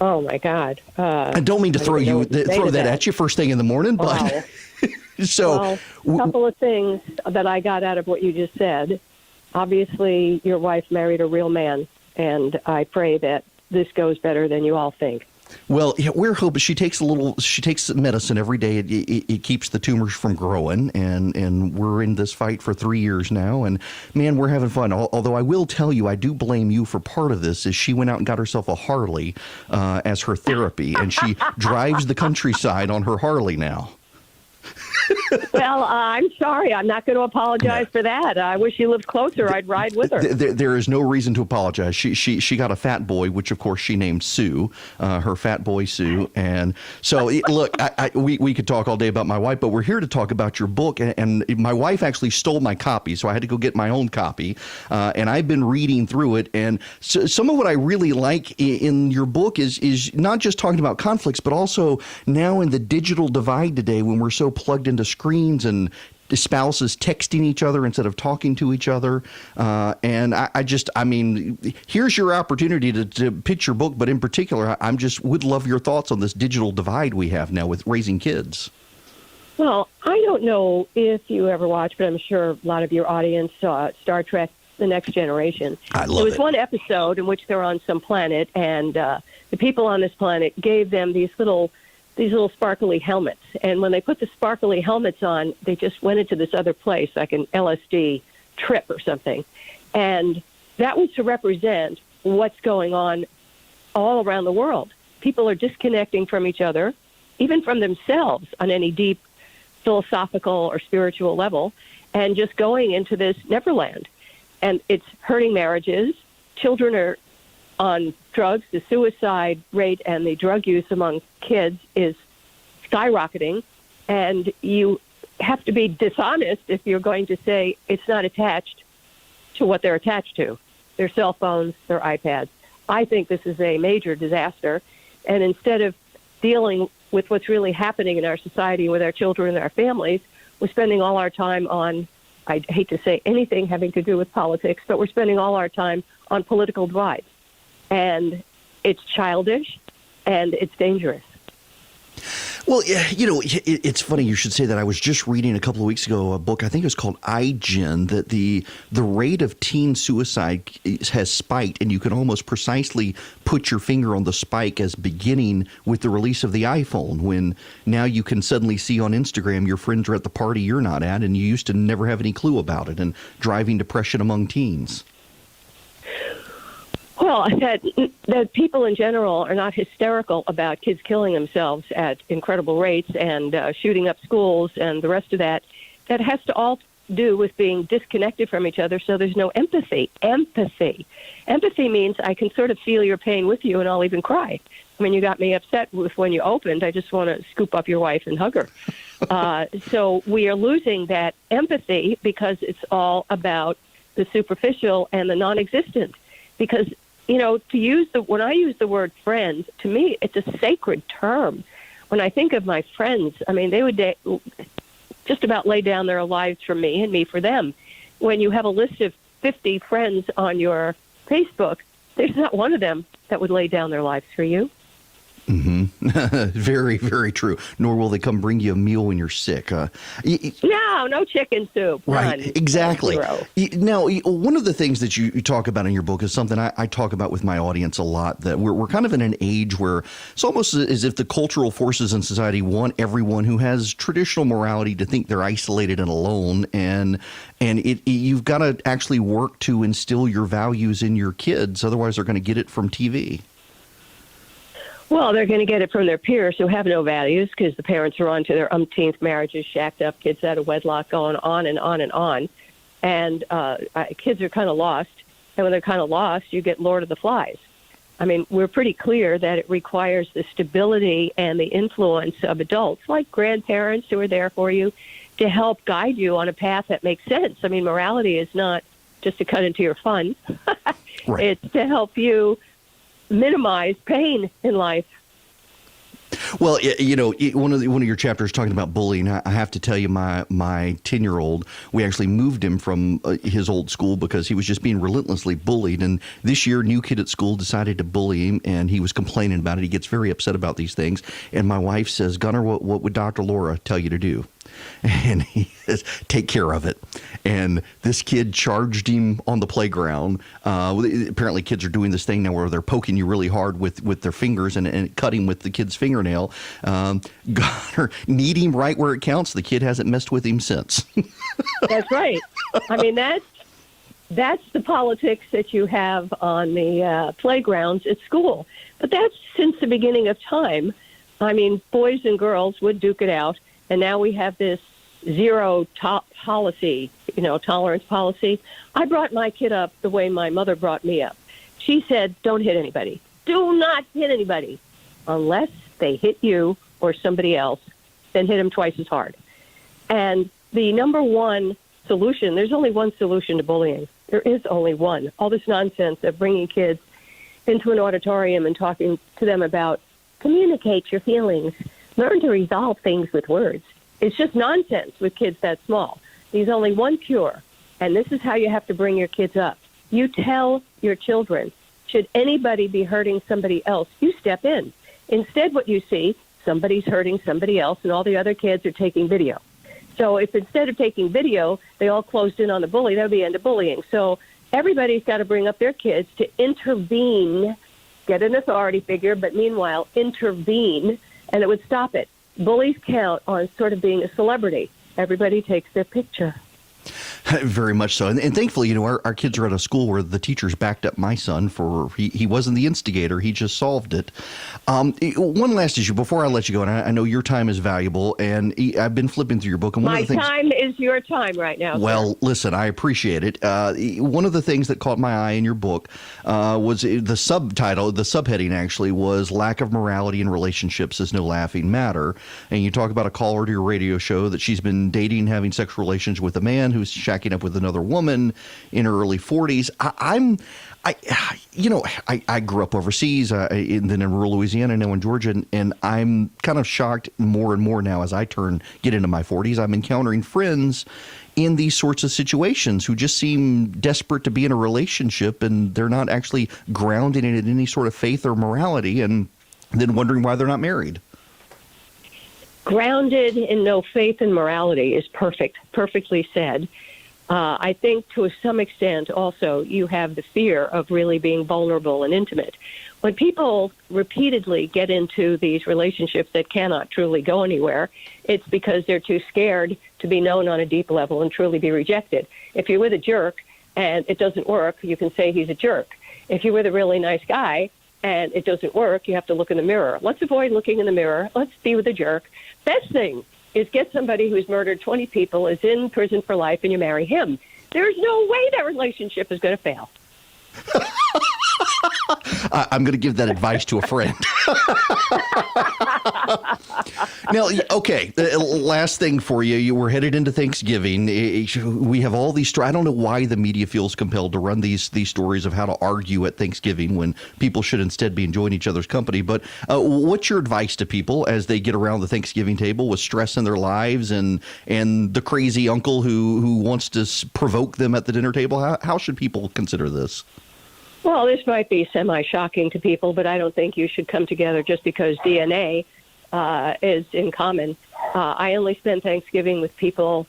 Oh, my God. I don't mean to throw that at you first thing in the morning, but a couple of things that I got out of what you just said. Obviously, your wife married a real man, and I pray that this goes better than you all think. Well, we're hoping she takes medicine every day. It keeps the tumors from growing, and we're in this fight for 3 years now. And man, we're having fun. Although I will tell you, I do blame you for part of this. Is she went out and got herself a Harley as her therapy, and she drives the countryside on her Harley now. Well, I'm sorry. I'm not going to apologize for that. I wish she lived closer. I'd ride with her. There is no reason to apologize. She got a fat boy, which of course she named Sue, her fat boy Sue. And so, look, we could talk all day about my wife, but we're here to talk about your book. And my wife actually stole my copy, so I had to go get my own copy. And I've been reading through it. And so, some of what I really like in your book is not just talking about conflicts, but also now in the digital divide today, when we're so plugged into screens and spouses texting each other instead of talking to each other. And I mean, here's your opportunity to pitch your book, but in particular, would love your thoughts on this digital divide we have now with raising kids. Well, I don't know if you ever watched, but I'm sure a lot of your audience saw Star Trek: The Next Generation. I love it. There was one episode in which they're on some planet, and the people on this planet gave them these little sparkly helmets. And when they put the sparkly helmets on, they just went into this other place, like an LSD trip or something. And that was to represent what's going on all around the world. People are disconnecting from each other, even from themselves on any deep philosophical or spiritual level, and just going into this Neverland. And it's hurting marriages. Children are on drugs. The suicide rate and the drug use among kids is skyrocketing, and you have to be dishonest if you're going to say it's not attached to what they're attached to, their cell phones, their iPads. I think this is a major disaster, and instead of dealing with what's really happening in our society with our children and our families, we're spending all our time on, I hate to say anything having to do with politics, but we're spending all our time on political divides. And it's childish, and it's dangerous. Well, it's funny you should say that. I was just reading a couple of weeks ago a book, I think it was called iGen, that the rate of teen suicide has spiked, and you can almost precisely put your finger on the spike as beginning with the release of the iPhone, when now you can suddenly see on Instagram your friends are at the party you're not at, and you used to never have any clue about it, and driving depression among teens. Well, that people in general are not hysterical about kids killing themselves at incredible rates and shooting up schools and the rest of that. That has to all do with being disconnected from each other, so there's no empathy. Empathy means I can sort of feel your pain with you, and I'll even cry. I mean, you got me upset with when you opened. I just want to scoop up your wife and hug her. So we are losing that empathy because it's all about the superficial and the non-existent. Because when I use the word friends, to me, it's a sacred term. When I think of my friends, I mean, they would just about lay down their lives for me and me for them. When you have a list of 50 friends on your Facebook, there's not one of them that would lay down their lives for you. Mm-hmm. Very, very true. Nor will they come bring you a meal when you're sick. No chicken soup. Right, None. exactly. Zero. Now, one of the things that you talk about in your book is something I talk about with my audience a lot, that we're kind of in an age where it's almost as if the cultural forces in society want everyone who has traditional morality to think they're isolated and alone, and you've got to actually work to instill your values in your kids, otherwise they're going to get it from TV. Well, they're going to get it from their peers who have no values because the parents are on to their umpteenth marriages, shacked up, kids out of wedlock, going on and on and on. And kids are kind of lost. And when they're kind of lost, you get Lord of the Flies. I mean, we're pretty clear that it requires the stability and the influence of adults, like grandparents who are there for you, to help guide you on a path that makes sense. I mean, morality is not just to cut into your fun. Right. It's to help you minimize pain in life. Well, one of your chapters talking about bullying, I have to tell you, my 10-year-old, we actually moved him from his old school because he was just being relentlessly bullied. And this year, a new kid at school decided to bully him, and he was complaining about it. He gets very upset about these things. And my wife says, Gunnar, what would Dr. Laura tell you to do? And he says, take care of it. And this kid charged him on the playground. Apparently kids are doing this thing now where they're poking you really hard with their fingers and cutting with the kid's fingernail. Gunnar, kneed him right where it counts. The kid hasn't messed with him since. That's right. I mean, that's the politics that you have on the playgrounds at school. But that's since the beginning of time. I mean, boys and girls would duke it out. And now we have this zero policy, tolerance policy. I brought my kid up the way my mother brought me up. She said, don't hit anybody. Do not hit anybody unless they hit you or somebody else. Then hit them twice as hard. And the number one solution, there's only one solution to bullying. There is only one. All this nonsense of bringing kids into an auditorium and talking to them about communicate your feelings. Learn to resolve things with words. It's just nonsense with kids that small. There's only one cure, and this is how you have to bring your kids up. You tell your children, should anybody be hurting somebody else, you step in. Instead, what you see, somebody's hurting somebody else, and all the other kids are taking video. So if instead of taking video, they all closed in on the bully, that would be end of bullying. So everybody's got to bring up their kids to intervene, get an authority figure, but meanwhile, intervene, and it would stop it. Bullies count on sort of being a celebrity. Everybody takes their picture. Very much so. And thankfully, our kids are at a school where the teachers backed up my son for he wasn't the instigator. He just solved it. One last issue before I let you go, and I know your time is valuable, and I've been flipping through your book. And one My of the things, time is your time right now. well, sir. listen, I appreciate it. One of the things that caught my eye in your book was the subtitle, the subheading actually was "Lack of Morality in Relationships is No Laughing Matter." And you talk about a caller to your radio show that she's been dating, having sexual relations with a man who's shacking up with another woman in her early 40s. I grew up overseas, and then in rural Louisiana, now in Georgia, and I'm kind of shocked more and more now as I get into my 40s. I'm encountering friends in these sorts of situations who just seem desperate to be in a relationship, and they're not actually grounded in any sort of faith or morality, and then wondering why they're not married. Grounded in no faith and morality is perfectly said. I think to some extent also you have the fear of really being vulnerable and intimate. When people repeatedly get into these relationships that cannot truly go anywhere, it's because they're too scared to be known on a deep level and truly be rejected. If you're with a jerk and it doesn't work, you can say he's a jerk. If you're with a really nice guy and it doesn't work, you have to look in the mirror. Let's avoid looking in the mirror. Let's be with a jerk. Best thing is get somebody who's murdered 20 people, is in prison for life, and you marry him. There's no way that relationship is going to fail. I'm going to give that advice to a friend. Now, okay, last thing for you. We're headed into Thanksgiving. We have all these I don't know why the media feels compelled to run these stories of how to argue at Thanksgiving when people should instead be enjoying each other's company. But what's your advice to people as they get around the Thanksgiving table with stress in their lives and the crazy uncle who wants to provoke them at the dinner table? How should people consider this? Well, this might be semi-shocking to people, but I don't think you should come together just because DNA is in common. I only spend Thanksgiving with people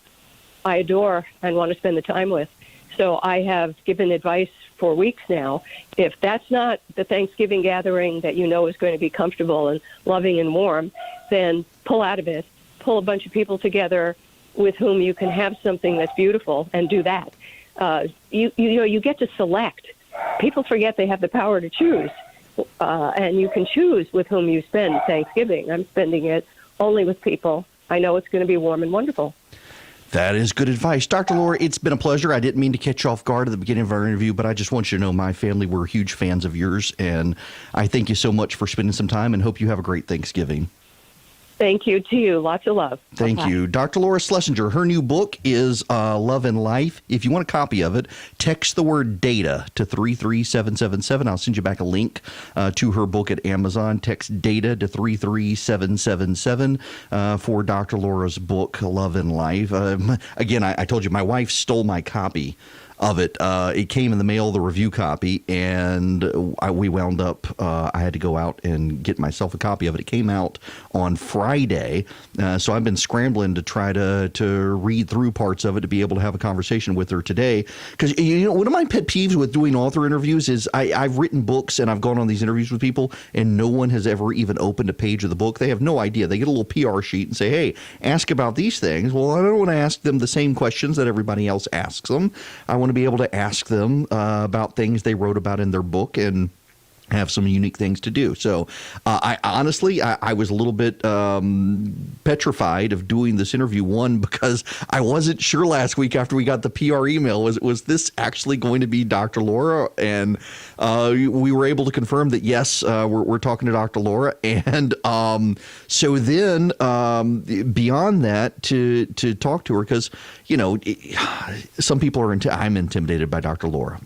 I adore and want to spend the time with. So I have given advice for weeks now. If that's not the Thanksgiving gathering that you know is going to be comfortable and loving and warm, then pull out of it. Pull a bunch of people together with whom you can have something that's beautiful and do that. You get to select. People forget they have the power to choose, and you can choose with whom you spend Thanksgiving. I'm spending it only with people I know it's going to be warm and wonderful. That is good advice. Dr. Laura, it's been a pleasure. I didn't mean to catch you off guard at the beginning of our interview, but I just want you to know my family, we're huge fans of yours, and I thank you so much for spending some time and hope you have a great Thanksgiving. Thank you to you. Lots of love. Thank you. Dr. Laura Schlesinger, her new book is Love and Life. If you want a copy of it, text the word data to 33777. I'll send you back a link to her book at Amazon. Text data to 33777 for Dr. Laura's book, Love and Life. Again, I told you my wife stole my copy of it. It came in the mail, the review copy, and we wound up, I had to go out and get myself a copy of it. It came out on Friday, so I've been scrambling to try to read through parts of it to be able to have a conversation with her today. Because, one of my pet peeves with doing author interviews is I've written books and I've gone on these interviews with people and no one has ever even opened a page of the book. They have no idea. They get a little PR sheet and say, hey, ask about these things. Well, I don't want to ask them the same questions that everybody else asks them. I want to be able to ask them about things they wrote about in their book and have some unique things to do. So I honestly was a little bit petrified of doing this interview, one, because I wasn't sure last week after we got the PR email, was this actually going to be Dr. Laura? And we were able to confirm that, yes, we're talking to Dr. Laura. And so then beyond that, to talk to her, because, some people are I'm intimidated by Dr. Laura.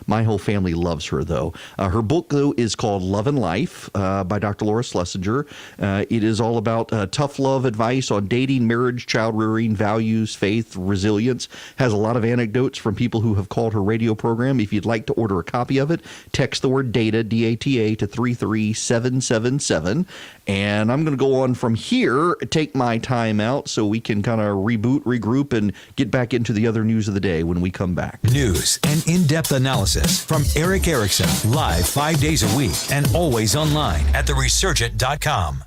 My whole family loves her, though. Her book, though, is called Love and Life by Dr. Laura Schlesinger. It is all about tough love advice on dating, marriage, child rearing, values, faith, resilience. Has a lot of anecdotes from people who have called her radio program. If you'd like to order a copy of it, text the word data, D-A-T-A, to 33777. And I'm going to go on from here, take my time out so we can kind of reboot, regroup, and get back into the other news of the day when we come back. News and in-depth analysis from Erick Erickson, live 5 days a week and always online at theresurgent.com.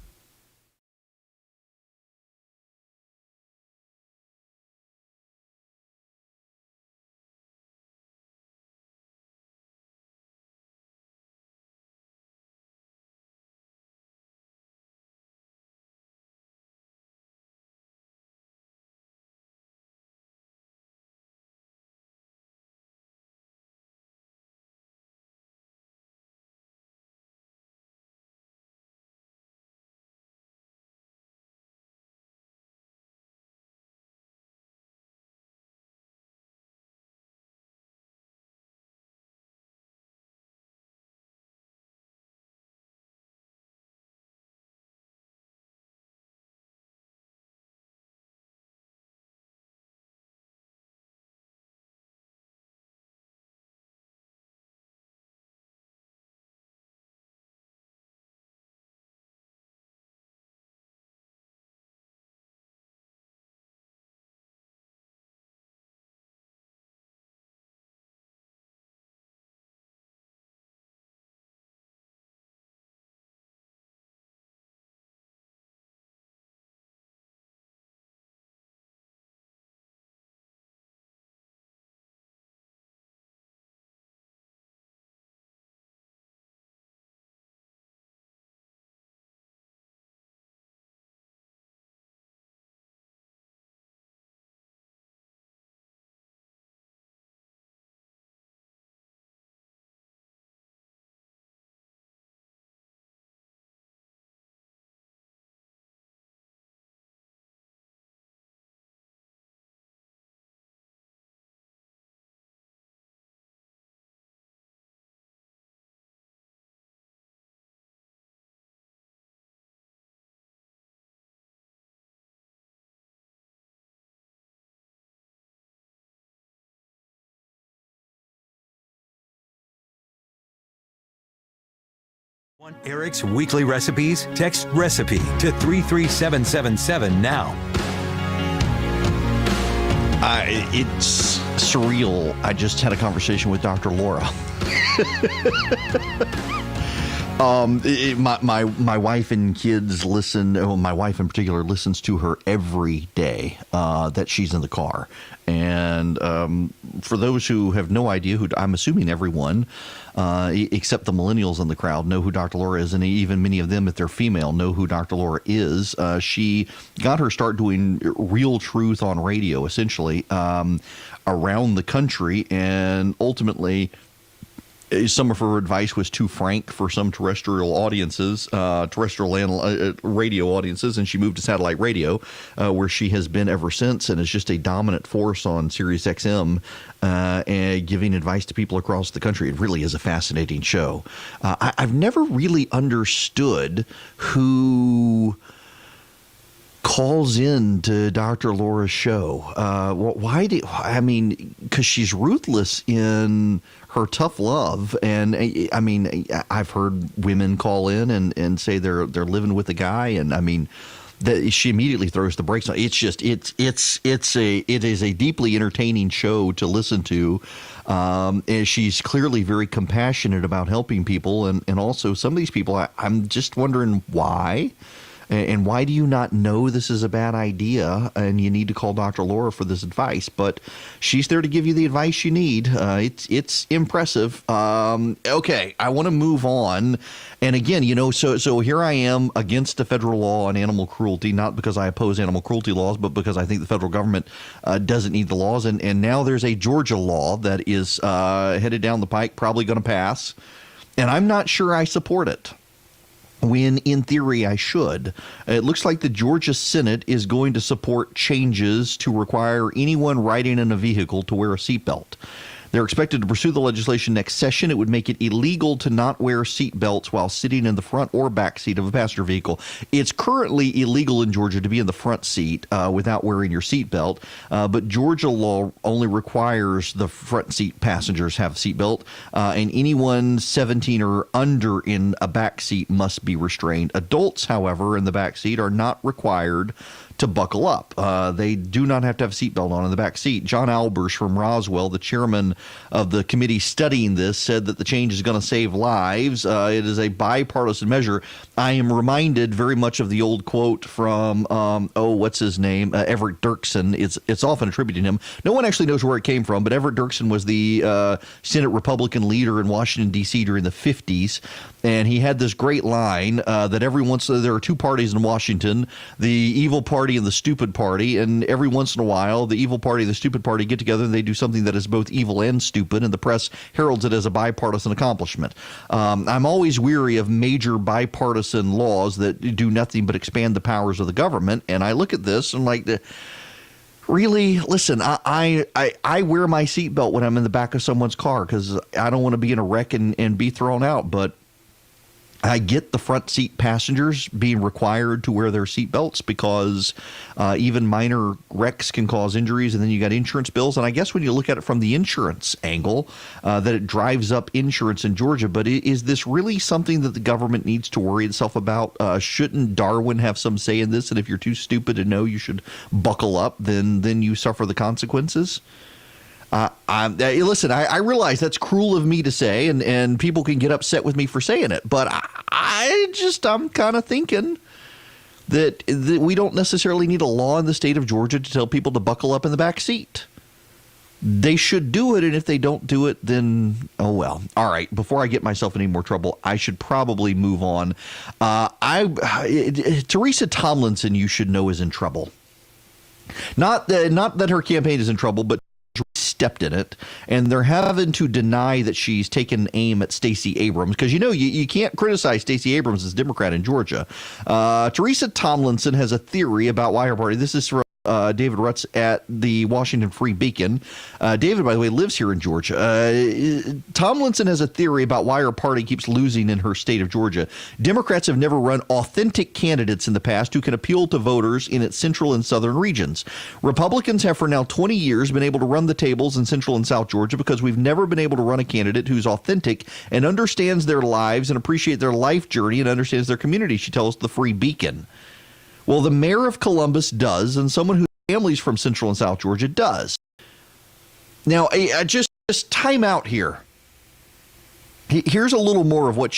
Want Erick's weekly recipes? Text recipe to 33777 now. It's surreal. I just had a conversation with Dr. Laura. My wife and kids listen. Oh, my wife in particular listens to her every day that she's in the car. And for those who have no idea, who I'm assuming everyone, except the millennials in the crowd, know who Dr. Laura is, and even many of them, if they're female, know who Dr. Laura is. She got her start doing real truth on radio, essentially, around the country, and ultimately some of her advice was too frank for some terrestrial audiences, radio audiences, and she moved to satellite radio, where she has been ever since, and is just a dominant force on Sirius XM, and giving advice to people across the country. It really is a fascinating show. I've never really understood who calls in to Dr. Laura's show. Because she's ruthless in her tough love. And I mean, I've heard women call in and say they're living with a guy. And I mean, she immediately throws the brakes on. It's just, it is a deeply entertaining show to listen to. And she's clearly very compassionate about helping people. And also some of these people, I'm just wondering why. And why do you not know this is a bad idea and you need to call Dr. Laura for this advice? But she's there to give you the advice you need. It's impressive. Okay, I want to move on. And again, so here I am against the federal law on animal cruelty, not because I oppose animal cruelty laws, but because I think the federal government doesn't need the laws. And now there's a Georgia law that is headed down the pike, probably going to pass. And I'm not sure I support it, when in theory I should. It looks like the Georgia Senate is going to support changes to require anyone riding in a vehicle to wear a seatbelt. They're expected to pursue the legislation next session. It would make it illegal to not wear seatbelts while sitting in the front or back seat of a passenger vehicle. It's currently illegal in Georgia to be in the front seat without wearing your seatbelt, but Georgia law only requires the front seat passengers have a seatbelt, and anyone 17 or under in a back seat must be restrained. Adults, however, in the back seat are not required to buckle up. They do not have to have a seatbelt on in the back seat. John Albers from Roswell, the chairman of the committee studying this, said that the change is going to save lives. It is a bipartisan measure. I am reminded very much of the old quote from, what's his name? Erick Erickson. It's often attributed to him. No one actually knows where it came from, but Erick Erickson was the Senate Republican leader in Washington, D.C. during the 50s. And he had this great line that every once there are two parties in Washington, the evil party and the stupid party, and every once in a while the evil party and the stupid party get together and they do something that is both evil and stupid, and the press heralds it as a bipartisan accomplishment. I'm always weary of major bipartisan laws that do nothing but expand the powers of the government, and I look at this and really, listen, I wear my seatbelt when I'm in the back of someone's car because I don't want to be in a wreck and be thrown out, but I get the front seat passengers being required to wear their seatbelts because even minor wrecks can cause injuries, and then you got insurance bills. And I guess when you look at it from the insurance angle, that it drives up insurance in Georgia. But is this really something that the government needs to worry itself about? Shouldn't Darwin have some say in this? And if you're too stupid to know you should buckle up, then you suffer the consequences? Listen, I realize that's cruel of me to say, and people can get upset with me for saying it, but I'm kind of thinking that we don't necessarily need a law in the state of Georgia to tell people to buckle up in the back seat. They should do it, and if they don't do it, then, oh well. All right, before I get myself in any more trouble, I should probably move on. Teresa Tomlinson, you should know, is in trouble. Not that her campaign is in trouble, but stepped in it, and they're having to deny that she's taken aim at Stacey Abrams, because you can't criticize Stacey Abrams as Democrat in Georgia. Teresa Tomlinson has a theory about why her party, this is from David Rutz at the Washington Free Beacon. David, by the way, lives here in Georgia. Tomlinson has a theory about why her party keeps losing in her state of Georgia. Democrats have never run authentic candidates in the past who can appeal to voters in its central and southern regions. Republicans have for now 20 years been able to run the tables in central and south Georgia because we've never been able to run a candidate who's authentic and understands their lives and appreciates their life journey and understands their community, she tells the Free Beacon. Well, the mayor of Columbus does, and someone whose family's from Central and South Georgia does. Now, just time out here. Here's a little more of what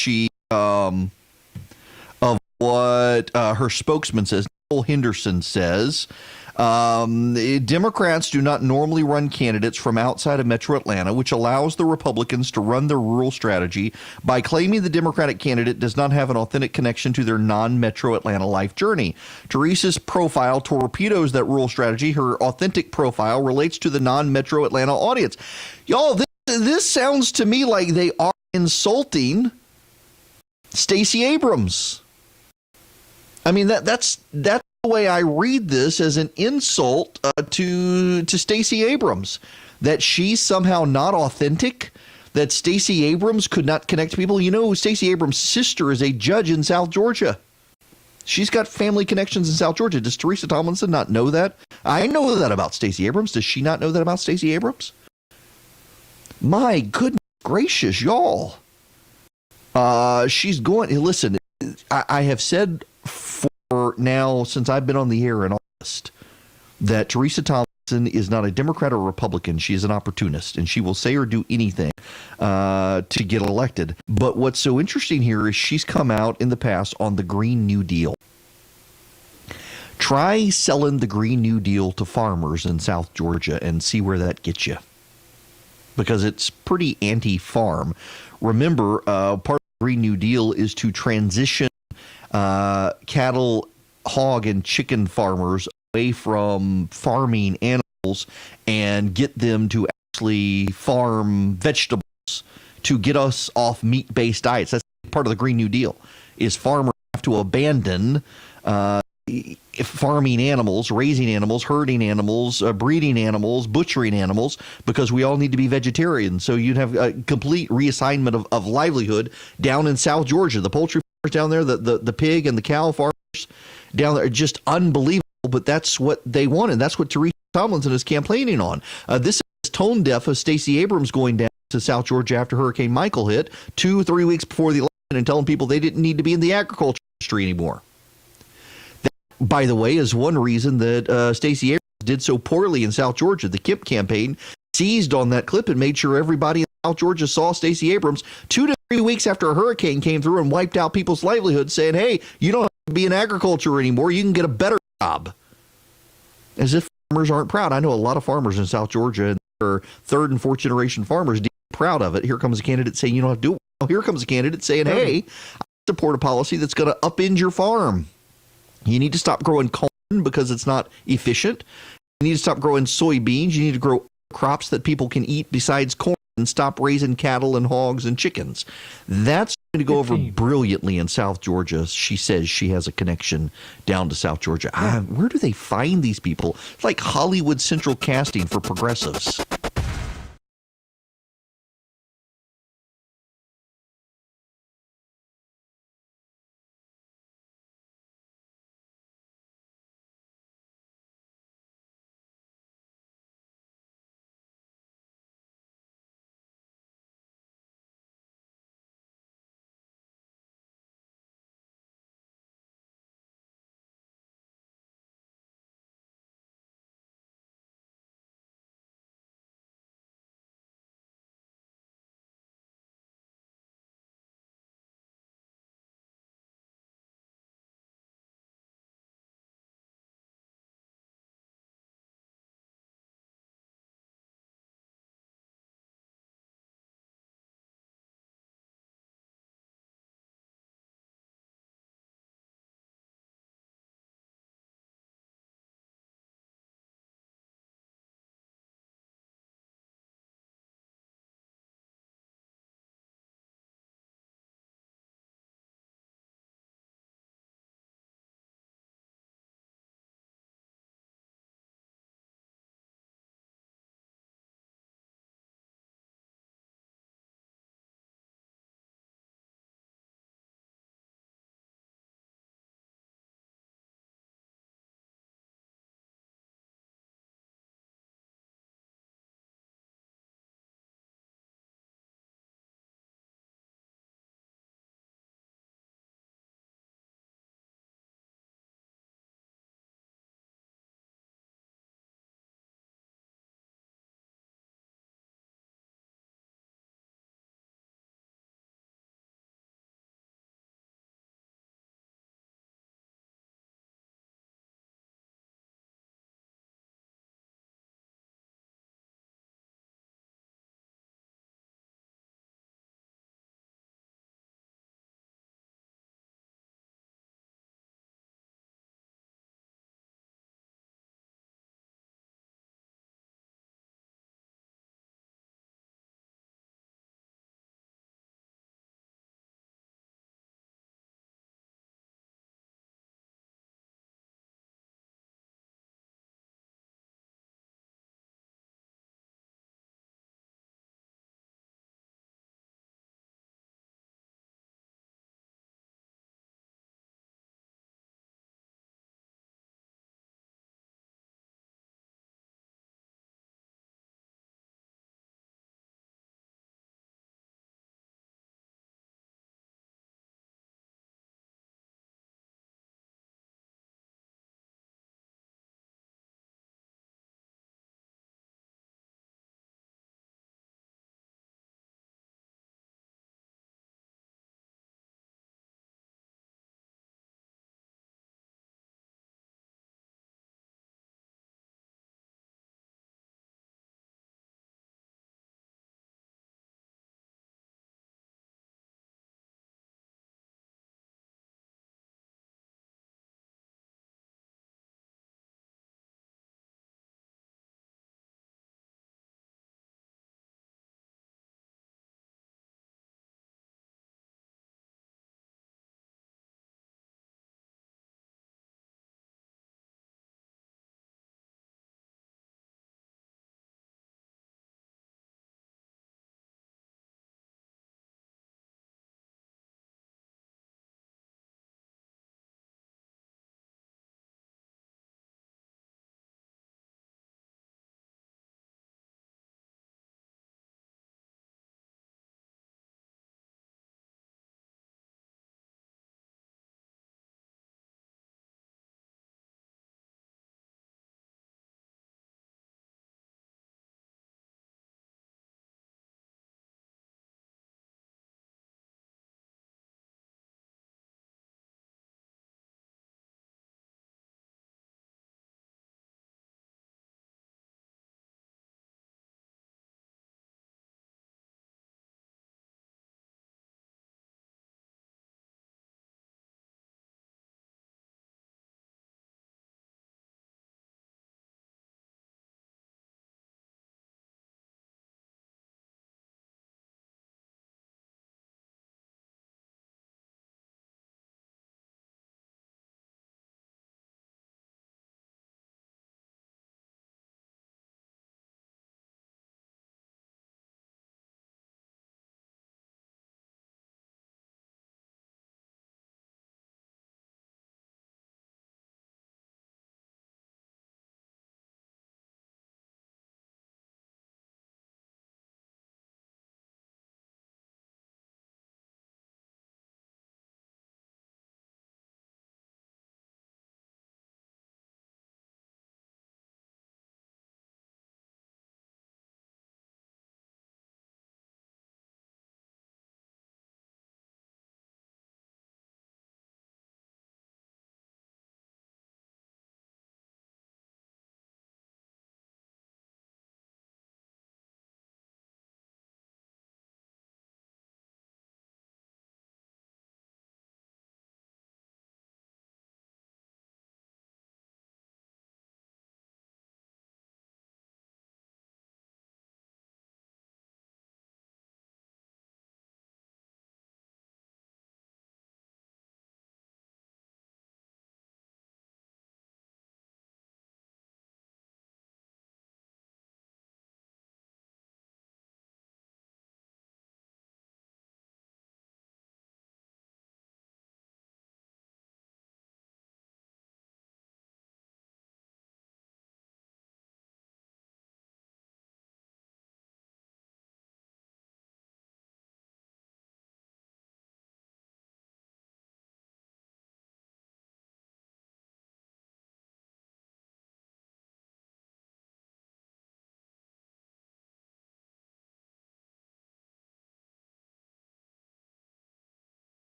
her spokesman says. Nicole Henderson says, Democrats do not normally run candidates from outside of Metro Atlanta, which allows the Republicans to run their rural strategy by claiming the Democratic candidate does not have an authentic connection to their non-Metro Atlanta life journey. Teresa's profile torpedoes that rural strategy. Her authentic profile relates to the non-Metro Atlanta audience. Y'all, this sounds to me like they are insulting Stacey Abrams. I mean, that's the way I read this, as an insult to Stacey Abrams, that she's somehow not authentic, that Stacey Abrams could not connect people. You know, Stacey Abrams' sister is a judge in South Georgia. She's got family connections in South Georgia. Does Teresa Tomlinson not know that? I know that about Stacey Abrams. Does she not know that about Stacey Abrams? My goodness gracious, y'all. She's going, listen, I have said for now, since I've been on the air in August, that Teresa Tomlinson is not a Democrat or Republican. She is an opportunist, and she will say or do anything to get elected. But what's so interesting here is she's come out in the past on the Green New Deal. Try selling the Green New Deal to farmers in South Georgia and see where that gets you, because it's pretty anti-farm. Remember, part of the Green New Deal is to transition cattle, hog, and chicken farmers away from farming animals and get them to actually farm vegetables to get us off meat-based diets. That's part of the Green New Deal, is farmers have to abandon farming animals, raising animals, herding animals, breeding animals, butchering animals, because we all need to be vegetarians. So you'd have a complete reassignment of livelihood down in South Georgia. The poultry farmers down there, the pig and the cow farmers down there are just unbelievable, but that's what they want, and that's what Teresa Tomlinson is campaigning on. This is tone deaf of Stacey Abrams going down to South Georgia after Hurricane Michael hit 2-3 weeks before the election and telling people they didn't need to be in the agriculture industry anymore. By the way, is one reason that Stacey Abrams did so poorly in South Georgia. The Kemp campaign seized on that clip and made sure everybody in South Georgia saw Stacey Abrams 2 to 3 weeks after a hurricane came through and wiped out people's livelihoods, saying, hey, you don't have to be in agriculture anymore. You can get a better job. As if farmers aren't proud. I know a lot of farmers in South Georgia, and they're third and fourth generation farmers, proud of it. Here comes a candidate saying you don't have to do it. Well, here comes a candidate saying, hey, I support a policy that's going to upend your farm. You need to stop growing corn because it's not efficient. You need to stop growing soybeans. You need to grow crops that people can eat besides corn, and stop raising cattle and hogs and chickens. That's going to go over brilliantly in South Georgia. She says she has a connection down to South Georgia. Where do they find these people? It's like Hollywood Central casting for progressives.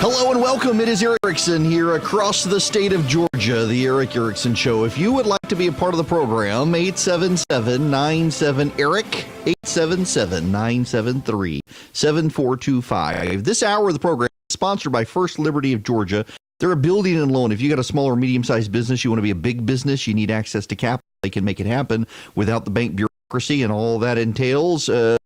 Hello and welcome. It is Erick Erickson here across the state of Georgia, the Erick Erickson Show. If you would like to be a part of the program, 877-97-ERIC, 877-973-7425. This hour of the program is sponsored by First Liberty of Georgia. They're a building and loan. If you got a small or medium-sized business, you want to be a big business, you need access to capital. They can make it happen without the bank bureaucracy and all that entails. The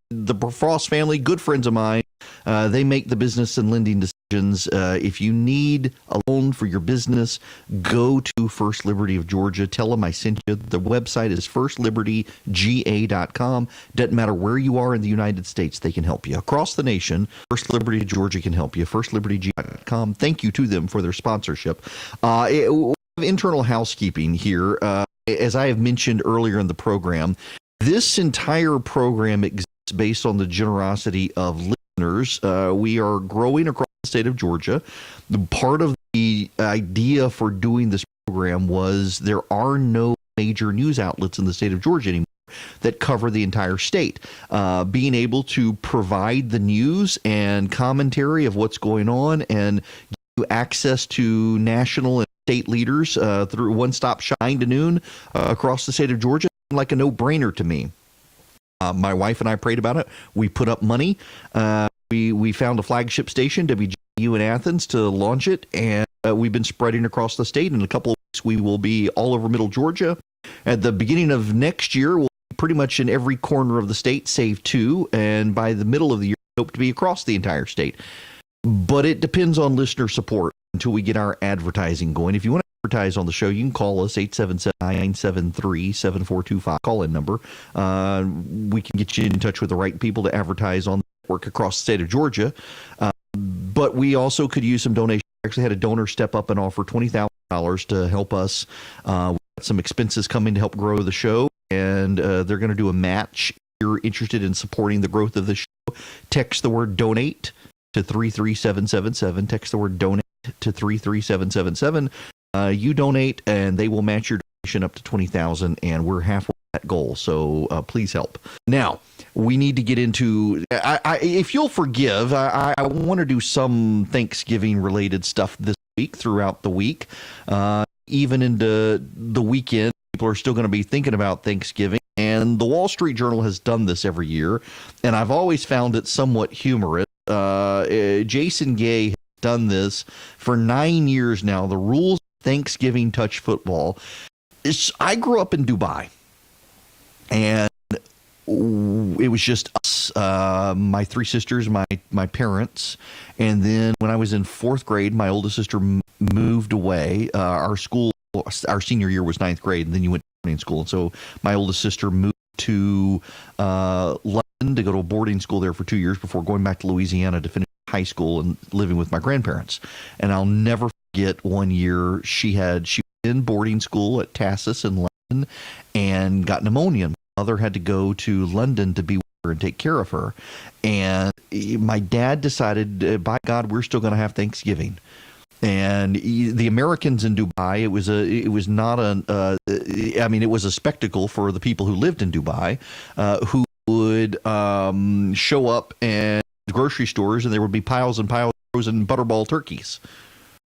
Frost family, good friends of mine, they make the business and lending decisions. If you need a loan for your business, go to First Liberty of Georgia. Tell them I sent you. The website is firstlibertyga.com. Doesn't matter where you are in the United States, they can help you. Across the nation, First Liberty of Georgia can help you. Firstlibertyga.com. Thank you to them for their sponsorship. Internal housekeeping here. As I have mentioned earlier in the program, this entire program exists based on the generosity of listeners. We are growing across the state of Georgia. Part of the idea for doing this program was there are no major news outlets in the state of Georgia anymore that cover the entire state. Being able to provide the news and commentary of what's going on and give you access to national and state leaders through one-stop shop 9 to noon across the state of Georgia, like a no-brainer to me. My wife and I prayed about it. We put up money. We found a flagship station, WGU in Athens, to launch it, and we've been spreading across the state. In a couple of weeks, we will be all over Middle Georgia. At the beginning of next year, we'll be pretty much in every corner of the state, save 2, and by the middle of the year, we hope to be across the entire state. But it depends on listener support until we get our advertising going. If you want to advertise on the show, you can call us 877-973-7425 call-in number. We can get you in touch with the right people to advertise on the network across the state of Georgia. But we also could use some donations. We actually had a donor step up and offer $20,000 to help us. We've got some expenses coming to help grow the show, and they're going to do a match. If you're interested in supporting the growth of the show, text the word donate to 33777. Text the word donate to 33777. You donate, and they will match your donation up to $20,000, and we're halfway to that goal. So please help. Now, we need to get into. If you'll forgive, I want to do some Thanksgiving-related stuff this week, throughout the week, even into the weekend. People are still going to be thinking about Thanksgiving, and the Wall Street Journal has done this every year, and I've always found it somewhat humorous. Jason Gay has done this for 9 years now. The rules of Thanksgiving touch football. I grew up in Dubai, and it was just us, my 3 sisters, my parents, and then when I was in 4th grade, my oldest sister moved away. Our senior year was 9th grade, and then you went to boarding school. And so my oldest sister moved to London to go to a boarding school there for 2 years before going back to Louisiana to finish high school and living with my grandparents. And I'll never forget one year she was in boarding school at Tassus in London and got pneumonia. My mother had to go to London to be with her and take care of her. And my dad decided, by God, we're still going to have Thanksgiving. And the Americans in Dubai, it was a spectacle for the people who lived in Dubai, who would show up in grocery stores, and there would be piles and piles of frozen butterball turkeys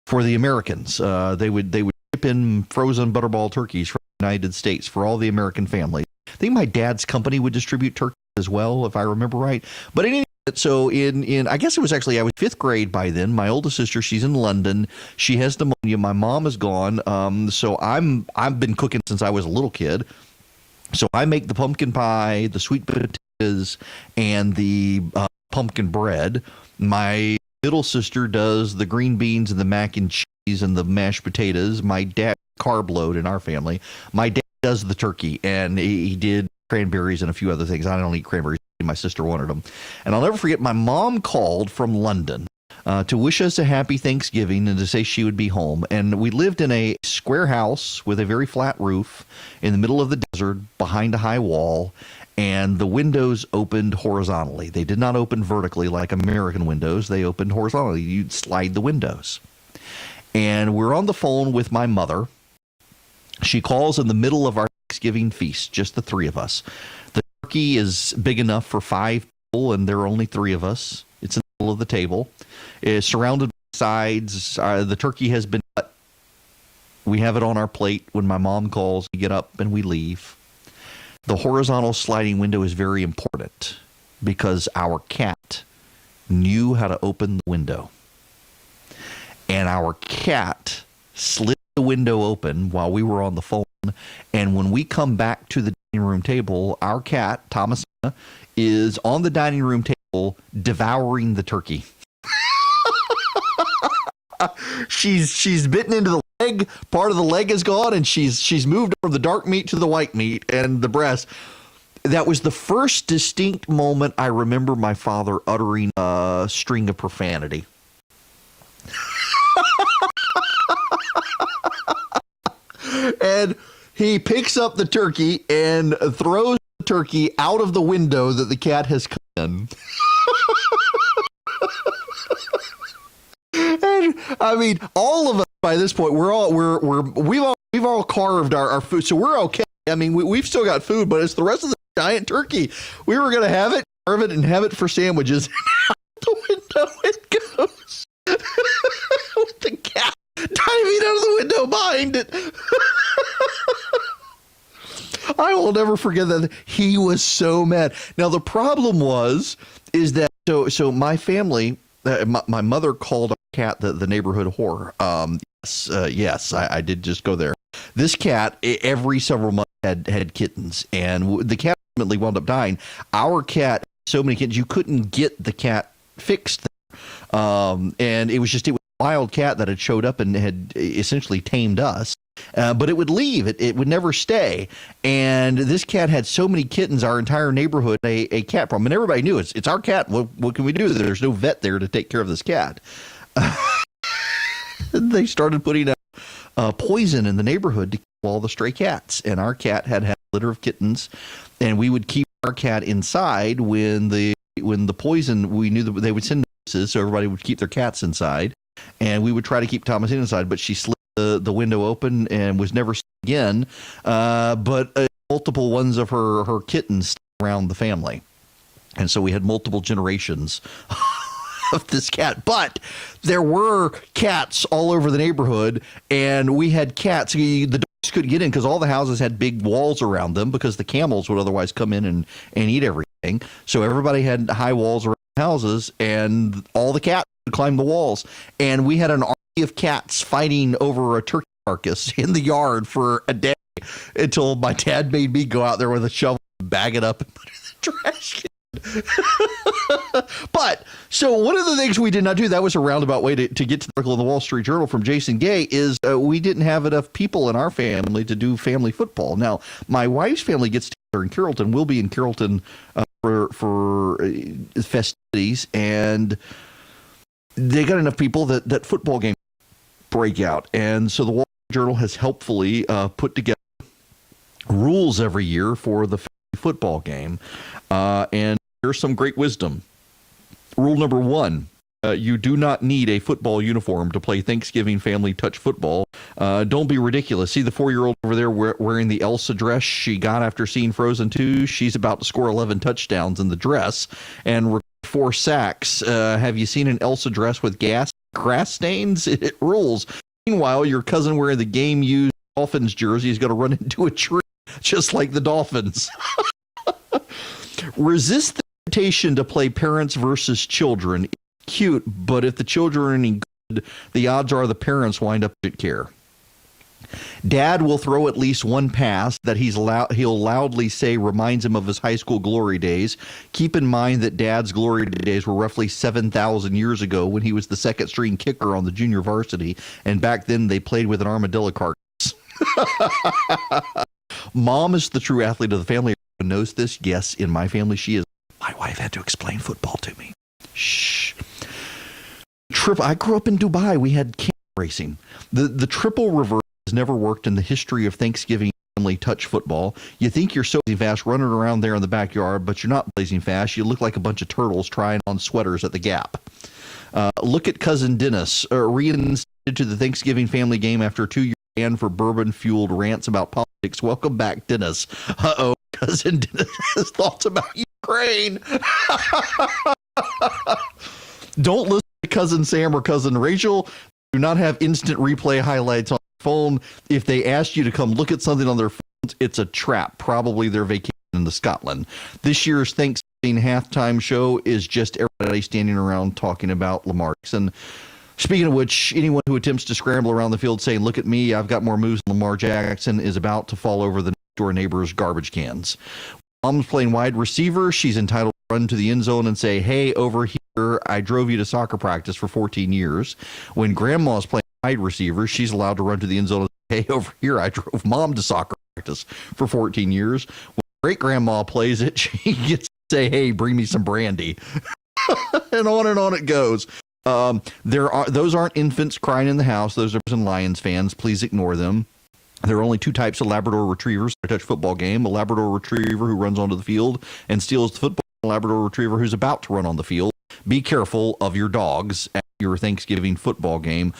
for the Americans. They would ship in frozen butterball turkeys from the United States for all the American families. I think my dad's company would distribute turkeys as well, if I remember right. But in any so I guess it was actually, I was 5th grade by then. My oldest sister, she's in London. She has pneumonia. My mom is gone. So I've been cooking since I was a little kid. So I make the pumpkin pie, the sweet potatoes, and the pumpkin bread. My middle sister does the green beans and the mac and cheese and the mashed potatoes. My dad, carb load in our family. My dad does the turkey, and he did cranberries and a few other things. I don't eat cranberries. My sister wanted them. And I'll never forget, my mom called from London to wish us a happy Thanksgiving and to say she would be home. And we lived in a square house with a very flat roof in the middle of the desert behind a high wall. And the windows opened horizontally. They did not open vertically like American windows. They opened horizontally. You'd slide the windows. And we're on the phone with my mother. She calls in the middle of our Thanksgiving feast, just the 3 of us. The turkey is big enough for 5 people, and there are only 3 of us. It's in the middle of the table. It's surrounded by sides. The turkey has been cut. We have it on our plate. When my mom calls, we get up and we leave. The horizontal sliding window is very important because our cat knew how to open the window. And our cat slid the window open while we were on the phone. And when we come back to the dining room table, our cat, Thomasina, is on the dining room table devouring the turkey. She's bitten into the leg. Part of the leg is gone, and she's moved from the dark meat to the white meat and the breast. That was the first distinct moment I remember my father uttering a string of profanity. And he picks up the turkey and throws the turkey out of the window that the cat has come in. And I mean, all of us by this point, we've all carved our food, so we're okay. I mean, we've still got food, but it's the rest of the giant turkey. We were going to have it, carve it, and have it for sandwiches. Out the window it goes. With the cat diving out of the window behind it. I will never forget that. He was so mad. Now, the problem is that, so my family, my mother called our cat the neighborhood whore. Yes, I did just go there. This cat, every several months, had kittens, and the cat ultimately wound up dying. Our cat, so many kittens, you couldn't get the cat fixed there. And it was a wild cat that had showed up and had essentially tamed us. But it would leave. It would never stay. And this cat had so many kittens, our entire neighborhood, a cat problem. And everybody knew it's our cat. What can we do? There's no vet there to take care of this cat. They started putting poison in the neighborhood to kill all the stray cats. And our cat had a litter of kittens. And we would keep our cat inside when the poison, we knew that they would send notices, so everybody would keep their cats inside. And we would try to keep Thomasina inside, but she slid the window open and was never seen again. But multiple ones of her kittens around the family. And so we had multiple generations of this cat. But there were cats all over the neighborhood, and we had cats. The dogs couldn't get in because all the houses had big walls around them because the camels would otherwise come in and eat everything. So everybody had high walls around the houses, and all the cats would climb the walls. And we had an army of cats fighting over a turkey carcass in the yard for a day until my dad made me go out there with a shovel and bag it up and put it in the trash can. But so one of the things we did not do, that was a roundabout way to get to the article in the Wall Street Journal from Jason Gay, is we didn't have enough people in our family to do family football. Now, my wife's family gets together in Carrollton. We'll be in Carrollton for festivities, and they got enough people that football game break out. And so the Wall Street Journal has helpfully put together rules every year for the football game. And here's some great wisdom. Rule number 1, you do not need a football uniform to play Thanksgiving family touch football. Don't be ridiculous. See the 4-year-old over there wearing the Elsa dress she got after seeing Frozen 2? She's about to score 11 touchdowns in the dress and 4 sacks. Have you seen an Elsa dress with grass stains? It rules. Meanwhile, your cousin wearing the game-used Dolphins jersey is going to run into a tree just like the Dolphins. Resist the temptation to play parents versus children. It's cute, but if the children are any good, the odds are the parents wind up with care. Dad will throw at least one pass that he'll loudly say reminds him of his high school glory days. Keep in mind that Dad's glory days were roughly 7,000 years ago when he was the second string kicker on the junior varsity, and back then they played with an armadillo carcass. Mom is the true athlete of the family. Everyone knows this. Yes, in my family she is. My wife had to explain football to me. Shh. I grew up in Dubai. We had camel racing. The triple reverse has never worked in the history of Thanksgiving family touch football. You think you're so fast running around there in the backyard, but you're not blazing fast. You look like a bunch of turtles trying on sweaters at the Gap. Look at cousin Dennis, reinstated to the Thanksgiving family game after a 2-year ban for bourbon-fueled rants about politics. Welcome back, Dennis. Uh-oh, cousin Dennis has thoughts about Ukraine. Don't listen to cousin Sam or cousin Rachel. Do not have instant replay highlights on their phone. If they ask you to come look at something on their phones, it's a trap. Probably their vacation in Scotland. This year's Thanksgiving halftime show is just everybody standing around talking about Lamar Jackson. Speaking of which, anyone who attempts to scramble around the field saying, "Look at me, I've got more moves than Lamar Jackson," is about to fall over the next-door neighbor's garbage cans. Mom's playing wide receiver. She's entitled to run to the end zone and say, "Hey, over here, I drove you to soccer practice for 14 years." When grandma's playing wide receiver, she's allowed to run to the end zone and say, "Hey, over here, I drove mom to soccer practice for 14 years." When great-grandma plays it, she gets to say, "Hey, bring me some brandy." And on it goes. Those aren't infants crying in the house. Those are Lions fans. Please ignore them. There are only two types of Labrador retrievers in a touch football game: a Labrador retriever who runs onto the field and steals the football, and a Labrador retriever who's about to run on the field. Be careful of your dogs at your Thanksgiving football game.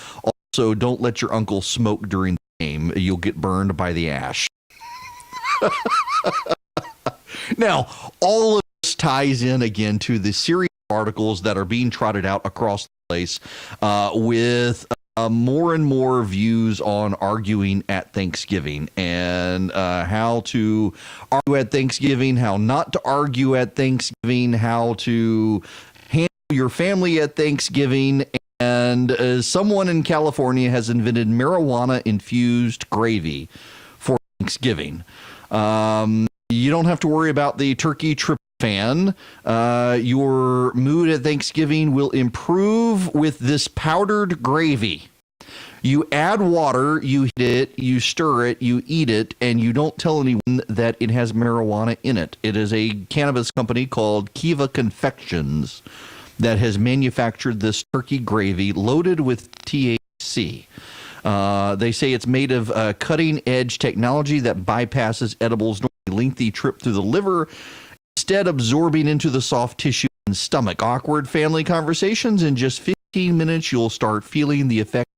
Also, don't let your uncle smoke during the game. You'll get burned by the ash. Now, all of this ties in again to the series of articles that are being trotted out across the place with more and more views on arguing at Thanksgiving and how to argue at Thanksgiving, how not to argue at Thanksgiving, how to handle your family at Thanksgiving. And someone in California has invented marijuana-infused gravy for Thanksgiving. You don't have to worry about the turkey tryptophan. Your mood at Thanksgiving will improve with this powdered gravy. You add water, you heat it, you stir it, you eat it, and you don't tell anyone that it has marijuana in it. It is a cannabis company called Kiva Confections that has manufactured this turkey gravy loaded with THC. They say it's made of cutting-edge technology that bypasses edibles' lengthy trip through the liver, instead absorbing into the soft tissue and stomach. Awkward family conversations. In just 15 minutes, you'll start feeling the effects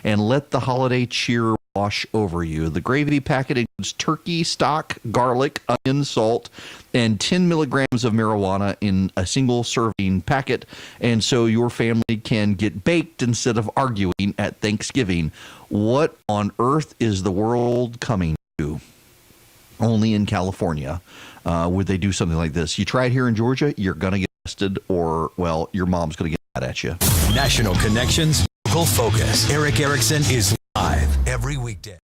and let the holiday cheer wash over you. The gravy packet includes turkey, stock, garlic, onion, salt, and 10 milligrams of marijuana in a single serving packet, and so your family can get baked instead of arguing at Thanksgiving. What on earth is the world coming to? Only in California would they do something like this. You try it here in Georgia, you're going to get arrested, or, well, your mom's going to get mad at you. National Connections, Local Focus. Erick Erickson is live every weekday.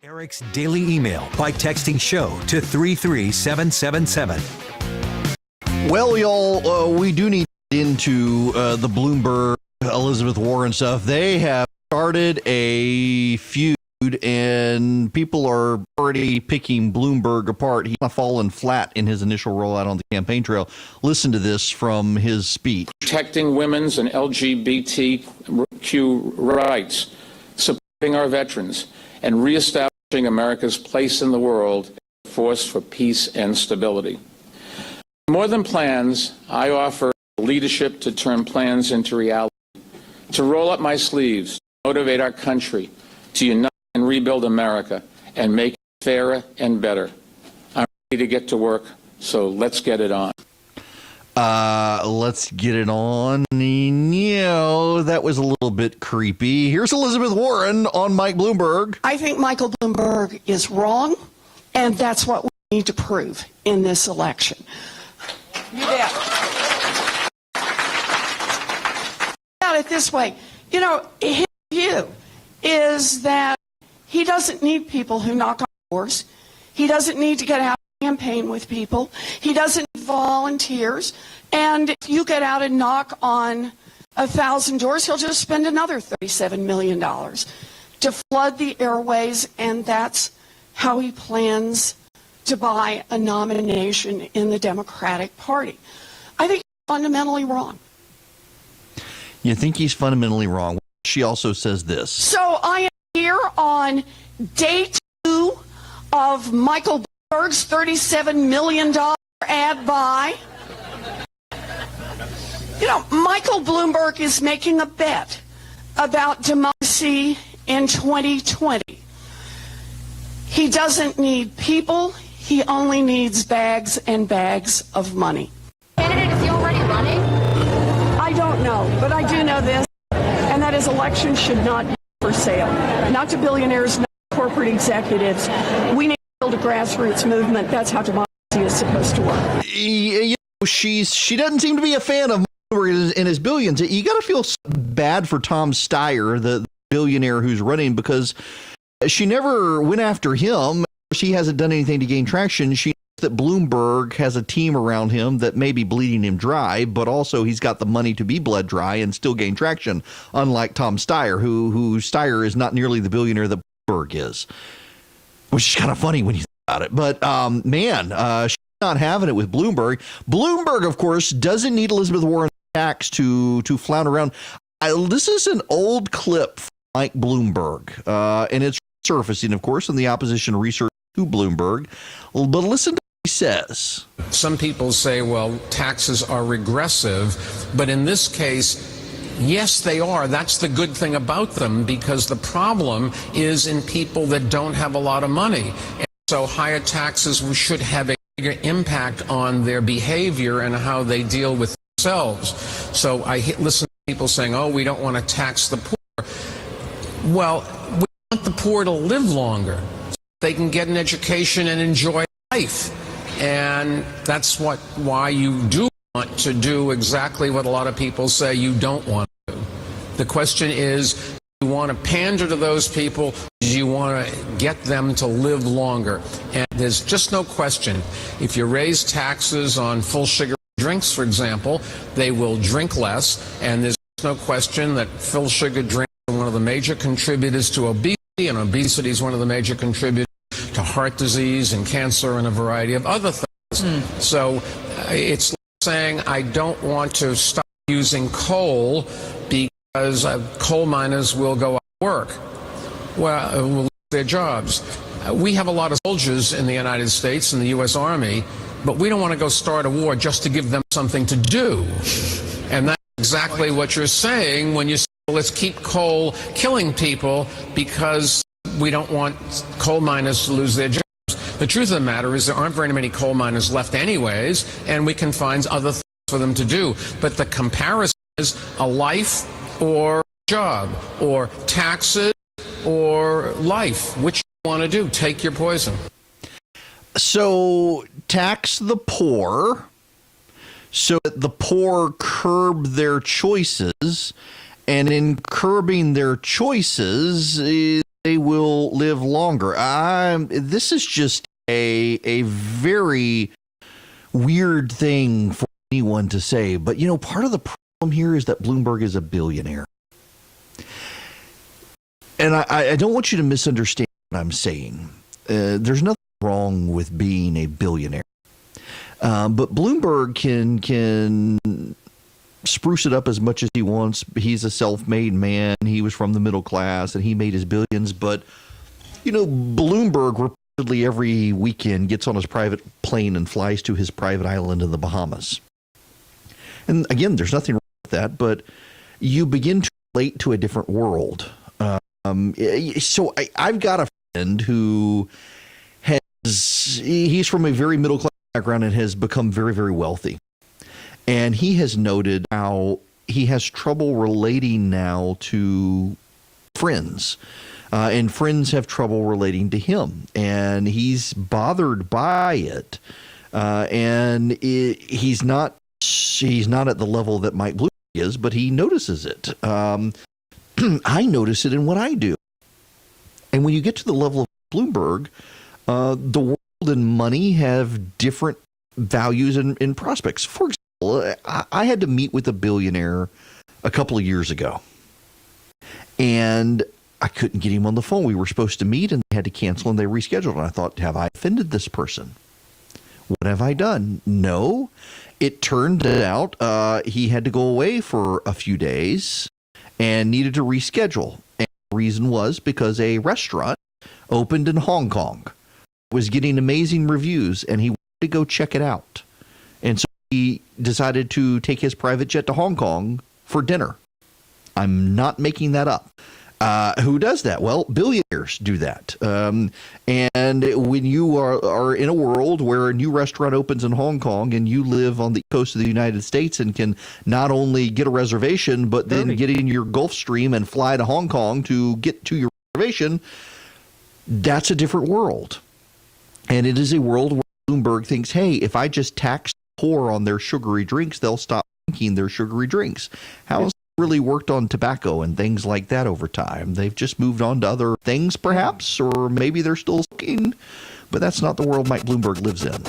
Eric's daily email by texting show to 33777. Well, y'all, we do need to get into the Bloomberg, Elizabeth Warren stuff. They have started a feud, and people are already picking Bloomberg apart. He's fallen flat in his initial rollout on the campaign trail. Listen to this from his speech. Protecting women's and LGBTQ rights, supporting our veterans, and reestablishing America's place in the world, a force for peace and stability. More than plans, I offer leadership to turn plans into reality, to roll up my sleeves, to motivate our country, to unite and rebuild America, and make it fairer and better. I'm ready to get to work, so let's get it on. Let's get it on. You know, that was a little bit creepy. Here's Elizabeth Warren on Mike Bloomberg. I think Michael Bloomberg is wrong, and that's what we need to prove in this election. You bet. About it this way, you know, his view is that he doesn't need people who knock on doors. He doesn't need to get out and campaign with people. He doesn't need volunteers. And if you get out and knock on 1,000 doors, he'll just spend another $37 million to flood the airways, and that's how he plans to buy a nomination in the Democratic Party. I think he's fundamentally wrong. You think he's fundamentally wrong? She also says this. So I am here on day 2 of Michael Bloomberg's $37 million ad buy. You know, Michael Bloomberg is making a bet about democracy in 2020. He doesn't need people. He only needs bags and bags of money. Candidate, is he already running? I don't know, but I do know this, and that is elections should not be for sale. Not to billionaires, not to corporate executives. We need to build a grassroots movement. That's how democracy is supposed to work. You know, she doesn't seem to be a fan of Bloomberg and his billions. You got to feel bad for Tom Steyer, the billionaire who's running, because she never went after him. She hasn't done anything to gain traction. She knows that Bloomberg has a team around him that may be bleeding him dry, but also he's got the money to be bled dry and still gain traction, unlike Tom Steyer, who Steyer is not nearly the billionaire that Bloomberg is, which is kind of funny when you think about it. But, she's not having it with Bloomberg. Bloomberg, of course, doesn't need Elizabeth Warren's attacks to flounder around. This is an old clip from Mike Bloomberg, and it's surfacing, of course, in the opposition research to Bloomberg. But listen to what he says. Some people say, well, taxes are regressive, but in this case, yes, they are. That's the good thing about them, because the problem is in people that don't have a lot of money. And so higher taxes should have a bigger impact on their behavior and how they deal with themselves. So I listen to people saying, oh, we don't want to tax the poor. Well, we want the poor to live longer so they can get an education and enjoy life. And that's why you do want to do exactly what a lot of people say you don't want to do. The question is, do you want to pander to those people? Do you want to get them to live longer? And there's just no question. If you raise taxes on full sugar drinks, for example, they will drink less. And there's no question that full sugar drinks are one of the major contributors to obesity, and obesity is one of the major contributors to heart disease and cancer and a variety of other things. So it's like saying I don't want to stop using coal because coal miners will go out of work. Well, will lose their jobs. We have a lot of soldiers in the United States, in the U.S. Army, but we don't want to go start a war just to give them something to do. And that's exactly what you're saying when you say, well, let's keep coal killing people because we don't want coal miners to lose their jobs. The truth of the matter is there aren't very many coal miners left anyways, and we can find other things for them to do. But the comparison is a life or job, or taxes or life. Which you want to do? Take your poison. So tax the poor so that the poor curb their choices, and in curbing their choices, they will live longer. This is just a very weird thing for anyone to say. But, part of the problem here is that Bloomberg is a billionaire. And I don't want you to misunderstand what I'm saying. There's nothing wrong with being a billionaire. But Bloomberg can spruce it up as much as he wants. He's a self-made man. He was from the middle class, and he made his billions. But, Bloomberg repeatedly every weekend gets on his private plane and flies to his private island in the Bahamas. And again, there's nothing wrong with that, but you begin to relate to a different world. So I've got a friend who he's from a very middle class background and has become very, very wealthy. And he has noted how he has trouble relating now to friends. And friends have trouble relating to him. And he's bothered by it. He's not at the level that Mike Bloomberg is, but he notices it. I notice it in what I do. And when you get to the level of Bloomberg, the world and money have different values and prospects. For example, I had to meet with a billionaire a couple of years ago. And I couldn't get him on the phone. We were supposed to meet and they had to cancel and they rescheduled. And I thought, have I offended this person? What have I done? No. It turned out he had to go away for a few days and needed to reschedule. And the reason was because a restaurant opened in Hong Kong, was getting amazing reviews, and he wanted to go check it out. And so he decided to take his private jet to Hong Kong for dinner. I'm not making that up. Who does that? Well, billionaires do that. And when you are in a world where a new restaurant opens in Hong Kong and you live on the coast of the United States and can not only get a reservation, but then get in your Gulfstream and fly to Hong Kong to get to your reservation, that's a different world. And it is a world where Bloomberg thinks, hey, if I just tax the poor on their sugary drinks, they'll stop drinking their sugary drinks. How has it really worked on tobacco and things like that over time? They've just moved on to other things, perhaps, or maybe they're still smoking, but that's not the world Mike Bloomberg lives in.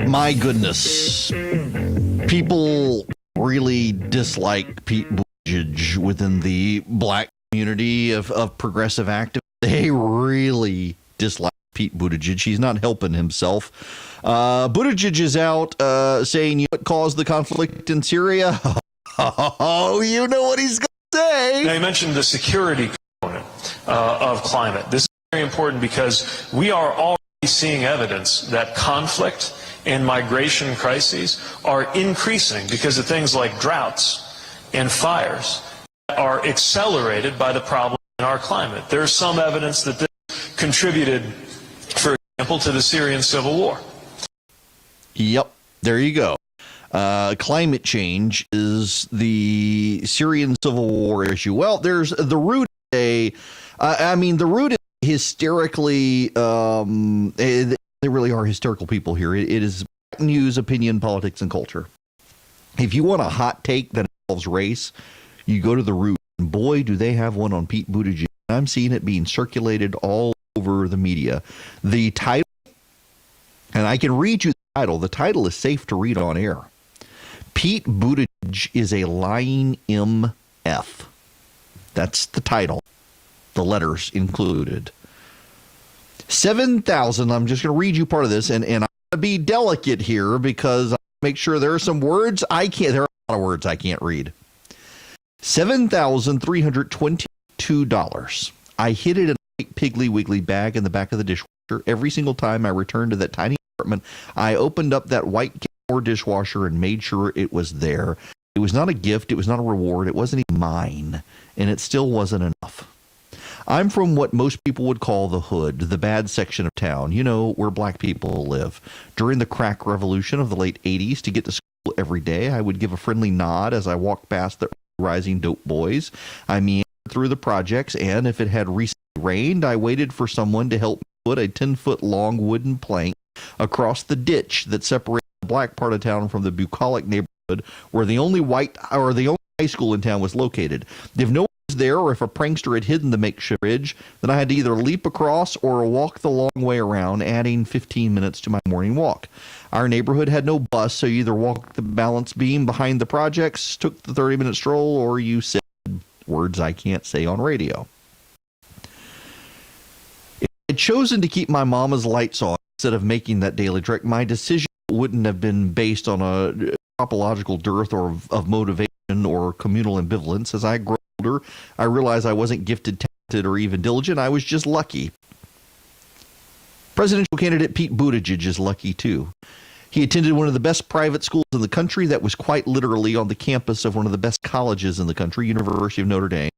My goodness. People really dislike Pete Buttigieg within the black community of progressive activists. They really dislike Pete Buttigieg. He's not helping himself. Buttigieg is out saying, you know what caused the conflict in Syria? Oh, you know what he's going to say. Now, you mentioned the security component of climate. This is very important because we are already seeing evidence that conflict and migration crises are increasing because of things like droughts and fires that are accelerated by the problem in our climate. There's some evidence that this contributed, for example, to the Syrian civil war. Yep, there you go. Climate change is the Syrian civil war issue. Well, there's the root. The root is hysterically. They really are hysterical people here. It is news, opinion, politics, and culture. If you want a hot take that involves race, you go to the root. And boy, do they have one on Pete Buttigieg. I'm seeing it being circulated all over the media. The title, and I can read you the title. The title is safe to read on air. Pete Buttigieg is a lying MF. That's the title. The letters included. 7,000. I'm just going to read you part of this, and I'm going to be delicate here because I make sure there are some words I can't. There are a lot of words I can't read. $7,322. I hid it in a white Piggly Wiggly bag in the back of the dishwasher. Every single time I returned to that tiny apartment, I opened up that white dishwasher and made sure it was there. It was not a gift. It was not a reward. It wasn't even mine, and it still wasn't enough. I'm from what most people would call the hood, the bad section of town, you know, where black people live. During the crack revolution of the late 80s, to get to school every day, I would give a friendly nod as I walked past the rising dope boys. I meandered through the projects, and if it had recently rained, I waited for someone to help me put a 10-foot long wooden plank across the ditch that separated the black part of town from the bucolic neighborhood where the only high school in town was located. If no one was there, or if a prankster had hidden the makeshift bridge, then I had to either leap across or walk the long way around, adding 15 minutes to my morning walk. Our neighborhood had no bus, so you either walked the balance beam behind the projects, took the 30-minute stroll, or you said words I can't say on radio. If I had chosen to keep my mama's lights on instead of making that daily trek, my decision wouldn't have been based on a topological dearth or of motivation or communal ambivalence. As I grew older, I realized I wasn't gifted, talented, or even diligent. I was just lucky. Presidential candidate Pete Buttigieg is lucky too. He attended one of the best private schools in the country that was quite literally on the campus of one of the best colleges in the country, University of Notre Dame,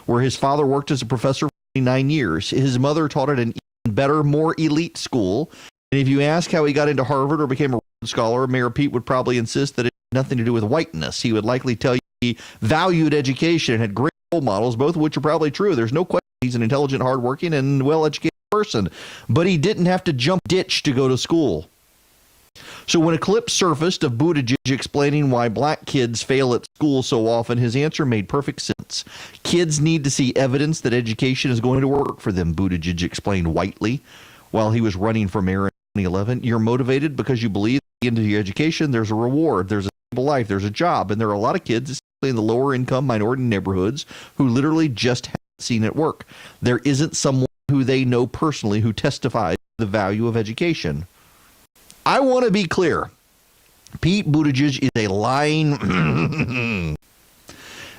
where his father worked as a professor for 29 years. His mother taught at an even better, more elite school. And if you ask how he got into Harvard or became a Rhodes Scholar, Mayor Pete would probably insist that it had nothing to do with whiteness. He would likely tell you he valued education and had great role models, both of which are probably true. There's no question he's an intelligent, hardworking, and well-educated person. But he didn't have to jump ditch to go to school. So when a clip surfaced of Buttigieg explaining why black kids fail at school so often, his answer made perfect sense. Kids need to see evidence that education is going to work for them, Buttigieg explained whitely while he was running for mayor in 2011. You're motivated because you believe at the end of your education there's a reward, there's a stable life, there's a job, and there are a lot of kids, especially in the lower income minority neighborhoods, who literally just haven't seen it work. There isn't someone who they know personally who testifies to the value of education. I want to be clear. Pete Buttigieg is a lying.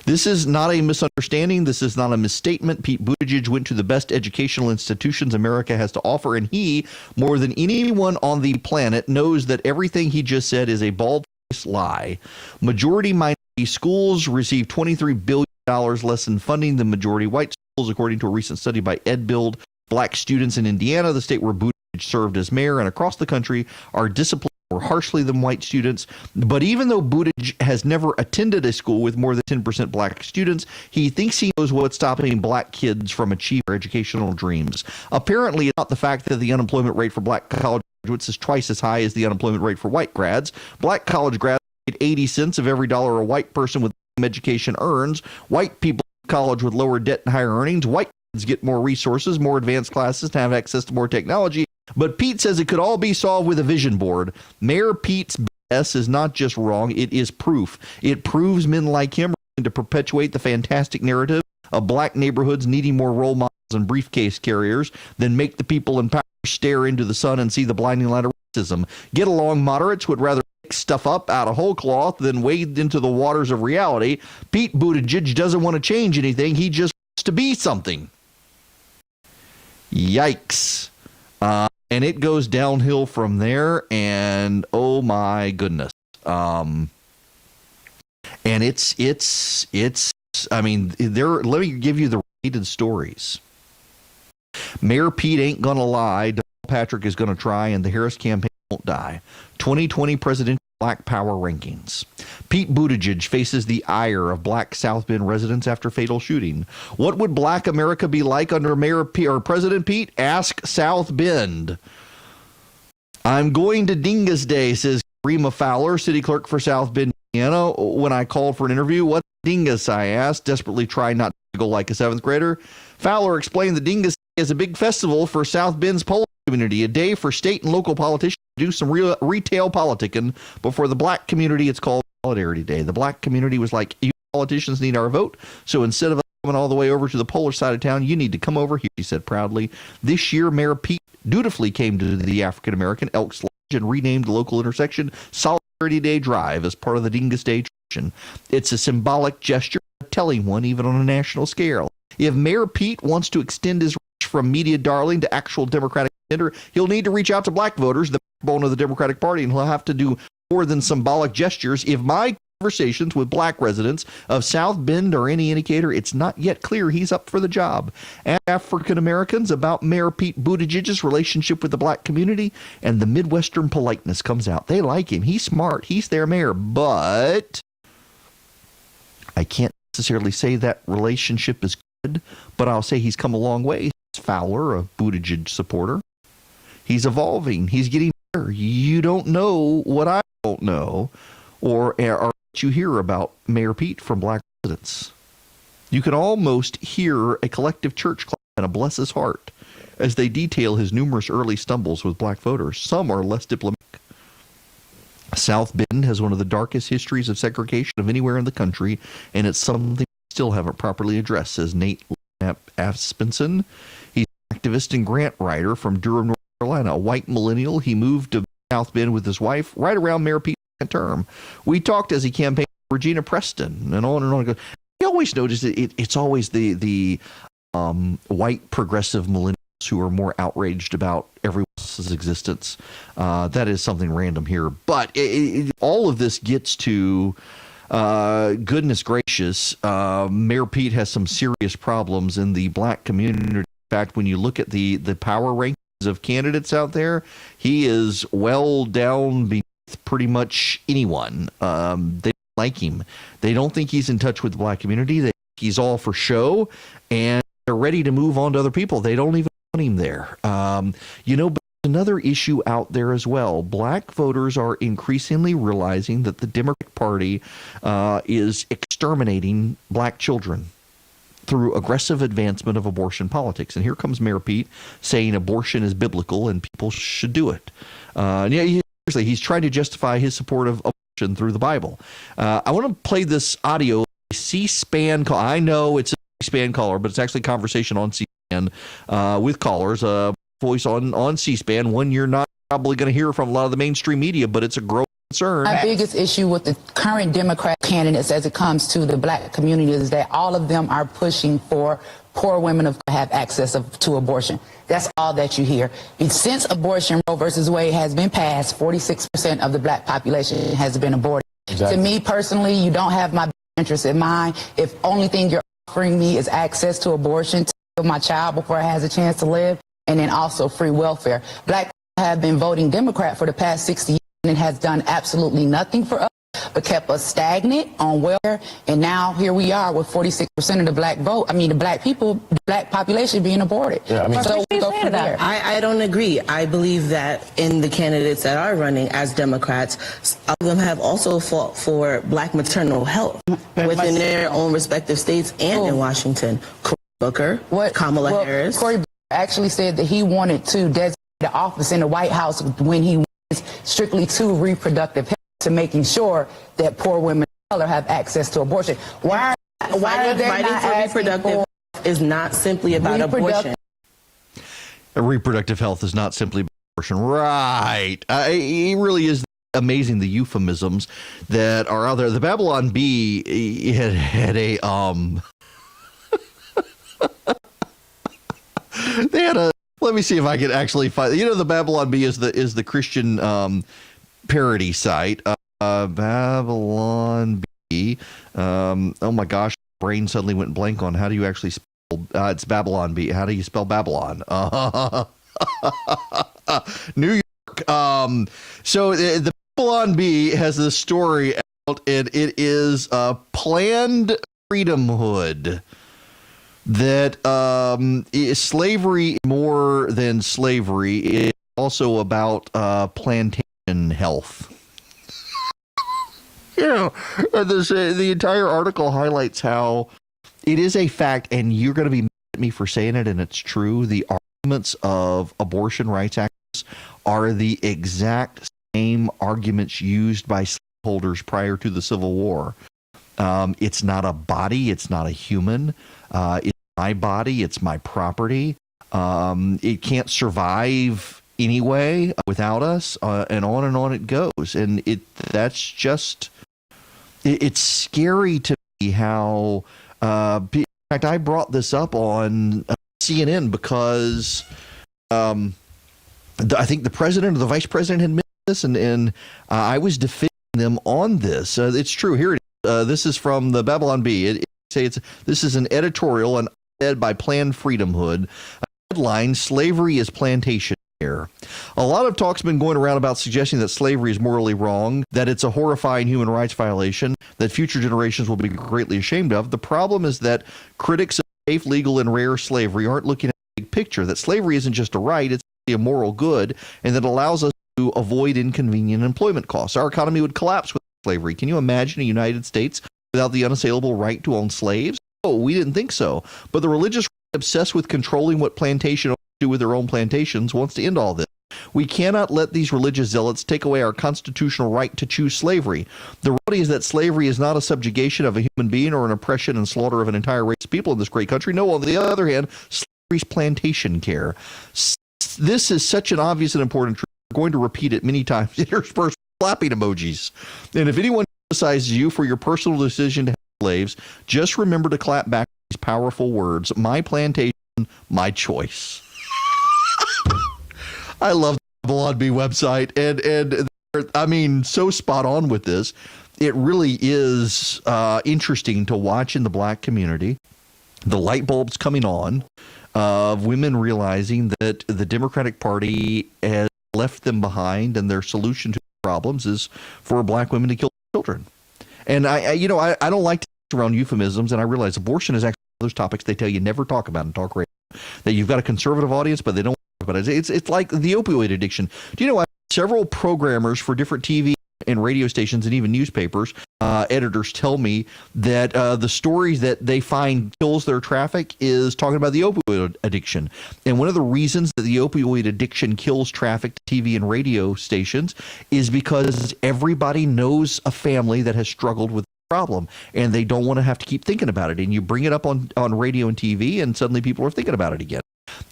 This is not a misunderstanding. This is not a misstatement. Pete Buttigieg went to the best educational institutions America has to offer, and he, more than anyone on the planet, knows that everything he just said is a bald-faced lie. Majority minority schools receive $23 billion less in funding than majority white schools, according to a recent study by EdBuild. Black students in Indiana, the state where Buttigieg served as mayor, and across the country are disciplined more harshly than white students. But even though Buttigieg has never attended a school with more than 10% black students, he thinks he knows what's stopping black kids from achieving their educational dreams. Apparently, it's not the fact that the unemployment rate for black college graduates is twice as high as the unemployment rate for white grads. Black college grads get 80 cents of every dollar a white person with education earns. White people in college with lower debt and higher earnings. White kids get more resources, more advanced classes, to have access to more technology. But Pete says it could all be solved with a vision board. Mayor Pete's BS is not just wrong, it is proof. It proves men like him are going to perpetuate the fantastic narrative of black neighborhoods needing more role models and briefcase carriers than make the people in power stare into the sun and see the blinding light of racism. Get along, moderates would rather make stuff up out of whole cloth than wade into the waters of reality. Pete Buttigieg doesn't want to change anything. He just wants to be something. Yikes. And it goes downhill from there, and oh my goodness. And it's I mean, let me give you the related stories. Mayor Pete ain't gonna lie. Donald Patrick is gonna try, and the Harris campaign won't die. 2020 presidential Black Power rankings. Pete Buttigieg faces the ire of black South Bend residents after fatal shooting. What would black America be like under Mayor Pete or President Pete? Ask South Bend. I'm going to Dingus Day, says Rima Fowler, city clerk for South Bend, Indiana. When I called for an interview, what's Dingus, I asked, desperately trying not to go like a seventh grader. Fowler explained the Dingus Day is a big festival for South Bend's Polish community, a day for state and local politicians to do some real retail politicking. But for the black community, it's called Solidarity Day. The black community was like, you politicians need our vote, so instead of coming all the way over to the Polish side of town, you need to come over here, he said proudly. This year, Mayor Pete dutifully came to the African-American Elks Lodge and renamed the local intersection Solidarity Day Drive as part of the Dingus Day tradition. It's a symbolic gesture, a telling one even on a national scale. If Mayor Pete wants to extend his reach from media darling to actual Democratic contender, he'll need to reach out to black voters, the backbone of the Democratic Party, and he'll have to do more than symbolic gestures. If my conversations with black residents of South Bend are any indicator, it's not yet clear he's up for the job. Ask African Americans about Mayor Pete Buttigieg's relationship with the black community, and the Midwestern politeness comes out. They like him. He's smart. He's their mayor. But I can't necessarily say that relationship is good, but I'll say he's come a long way. Fowler, a Buttigieg supporter. He's evolving. He's getting better. You don't know what I don't know, or what you hear about Mayor Pete from black residents. You can almost hear a collective church clap and a bless his heart as they detail his numerous early stumbles with black voters. Some are less diplomatic. South Bend has one of the darkest histories of segregation of anywhere in the country, and it's something we still haven't properly addressed, says Nate Aspenson. He's an activist and grant writer from Durham, North Carolina, a white millennial. He moved to South Bend with his wife right around Mayor Pete's term. We talked as he campaigned for Regina Preston and on and on. You always notice it's always the white progressive millennials who are more outraged about everyone else's existence. That is something random here. But all of this gets to, goodness gracious, Mayor Pete has some serious problems in the black community. In fact, when you look at the power rankings of candidates out there, he is well down beneath pretty much anyone. They don't like him. They don't think he's in touch with the black community. They think he's all for show, and they're ready to move on to other people. They don't even want him there. But there's another issue out there as well. Black voters are increasingly realizing that the Democratic Party is exterminating black children through aggressive advancement of abortion politics. And here comes Mayor Pete saying abortion is biblical and people should do it. Seriously, he's trying to justify his support of abortion through the Bible. I want to play this audio. C-SPAN call. I know it's a C-SPAN caller, but it's actually a conversation on C-SPAN with callers. Voice on C-SPAN, one you're not probably going to hear from a lot of the mainstream media, but it's a growing concern. My biggest issue with the current Democrat candidates as it comes to the black community is that all of them are pushing for poor women to have access to abortion. That's all that you hear. Since abortion, Roe versus Wade has been passed, 46% of the black population has been aborted. Exactly. To me personally, you don't have my interest in mind. If only thing you're offering me is access to abortion to kill my child before it has a chance to live, and then also free welfare. Black people have been voting Democrat for the past 60 years, and it has done absolutely nothing for us, but kept us stagnant on welfare. And now here we are with 46% of the black vote. I mean, the black people, the black population being aborted. Yeah, so we go from there. I don't agree. I believe that in the candidates that are running as Democrats, all of them have also fought for black maternal health within their own respective states and in Washington. Cory Booker, Kamala Harris. Cory actually said that he wanted to designate the office in the White House when he went strictly to reproductive health, to making sure that poor women of color have access to abortion. Why are they fighting not for asking reproductive for health is not simply about abortion. Reproductive health is not simply abortion. Right. It really is amazing, the euphemisms that are out there. The Babylon Bee had a they had a, let me see if I can actually find, the Babylon Bee is the Christian parody site. Babylon Bee. Oh my gosh, brain suddenly went blank on how do you actually spell it's Babylon Bee. How do you spell Babylon? New York. So the Babylon Bee has this story out, and it is Planned Freedomhood. That slavery more than slavery is also about plantation health. The entire article highlights how it is a fact, and you're going to be mad at me for saying it, and it's true. The arguments of abortion rights activists are the exact same arguments used by slaveholders prior to the Civil War. It's not a body. It's not a human. It's my body. It's my property. It can't survive anyway without us, and on it goes. And that's just, it's scary to me how, in fact, I brought this up on CNN because I think the president or the vice president had mentioned this, and I was defending them on this. It's true. Here it is. This is from the Babylon Bee. This is an editorial, an op-ed by Planned Freedomhood. Headline: Slavery is Plantation Care. A lot of talk's been going around about suggesting that slavery is morally wrong, that it's a horrifying human rights violation, that future generations will be greatly ashamed of. The problem is that critics of safe, legal, and rare slavery aren't looking at the big picture, that slavery isn't just a right, it's a moral good, and that allows us to avoid inconvenient employment costs. Our economy would collapse with slavery. Can you imagine a United States without the unassailable right to own slaves? Oh, we didn't think so. But the religious right, obsessed with controlling what plantation owners do with their own plantations, wants to end all this. We cannot let these religious zealots take away our constitutional right to choose slavery. The reality is that slavery is not a subjugation of a human being or an oppression and slaughter of an entire race of people in this great country. No, on the other hand, slavery is plantation care. This is such an obvious and important truth. We're going to repeat it many times interspersed with clapping emojis. And if anyone criticizes you for your personal decision to have slaves, just remember to clap back these powerful words: my plantation, my choice. I love the Babylon Bee website, and I mean, so spot on with this. It really is interesting to watch in the black community, the light bulbs coming on of women realizing that the Democratic Party has left them behind, and their solution to problems is for black women to kill children. And I don't like to around euphemisms, and I realize abortion is actually one of those topics they tell you never talk about in talk radio. That you've got a conservative audience, but they don't talk about it. It's like the opioid addiction. Do you know several programmers for different TV and radio stations and even newspapers, editors tell me that the stories that they find kills their traffic is talking about the opioid addiction. And one of the reasons that the opioid addiction kills traffic to TV and radio stations is because everybody knows a family that has struggled with the problem, and they don't want to have to keep thinking about it. And you bring it up on radio and TV, and suddenly people are thinking about it again.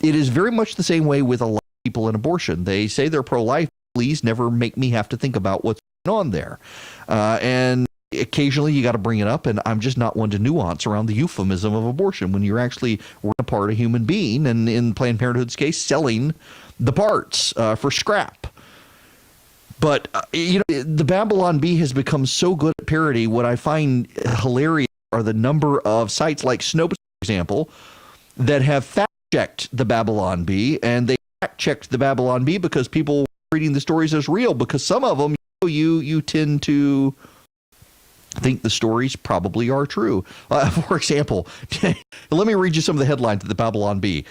It is very much the same way with a lot of people in abortion. They say they're pro-life. Please never make me have to think about what's going on there. And occasionally you got to bring it up, and I'm just not one to nuance around the euphemism of abortion when you're actually apart a human being, and in Planned Parenthood's case, selling the parts for scrap. But, the Babylon Bee has become so good at parody. What I find hilarious are the number of sites like Snopes, for example, that have fact-checked the Babylon Bee, and they fact-checked the Babylon Bee because people were reading the stories as real, because some of them, you tend to think the stories probably are true. For example, let me read you some of the headlines of the Babylon Bee.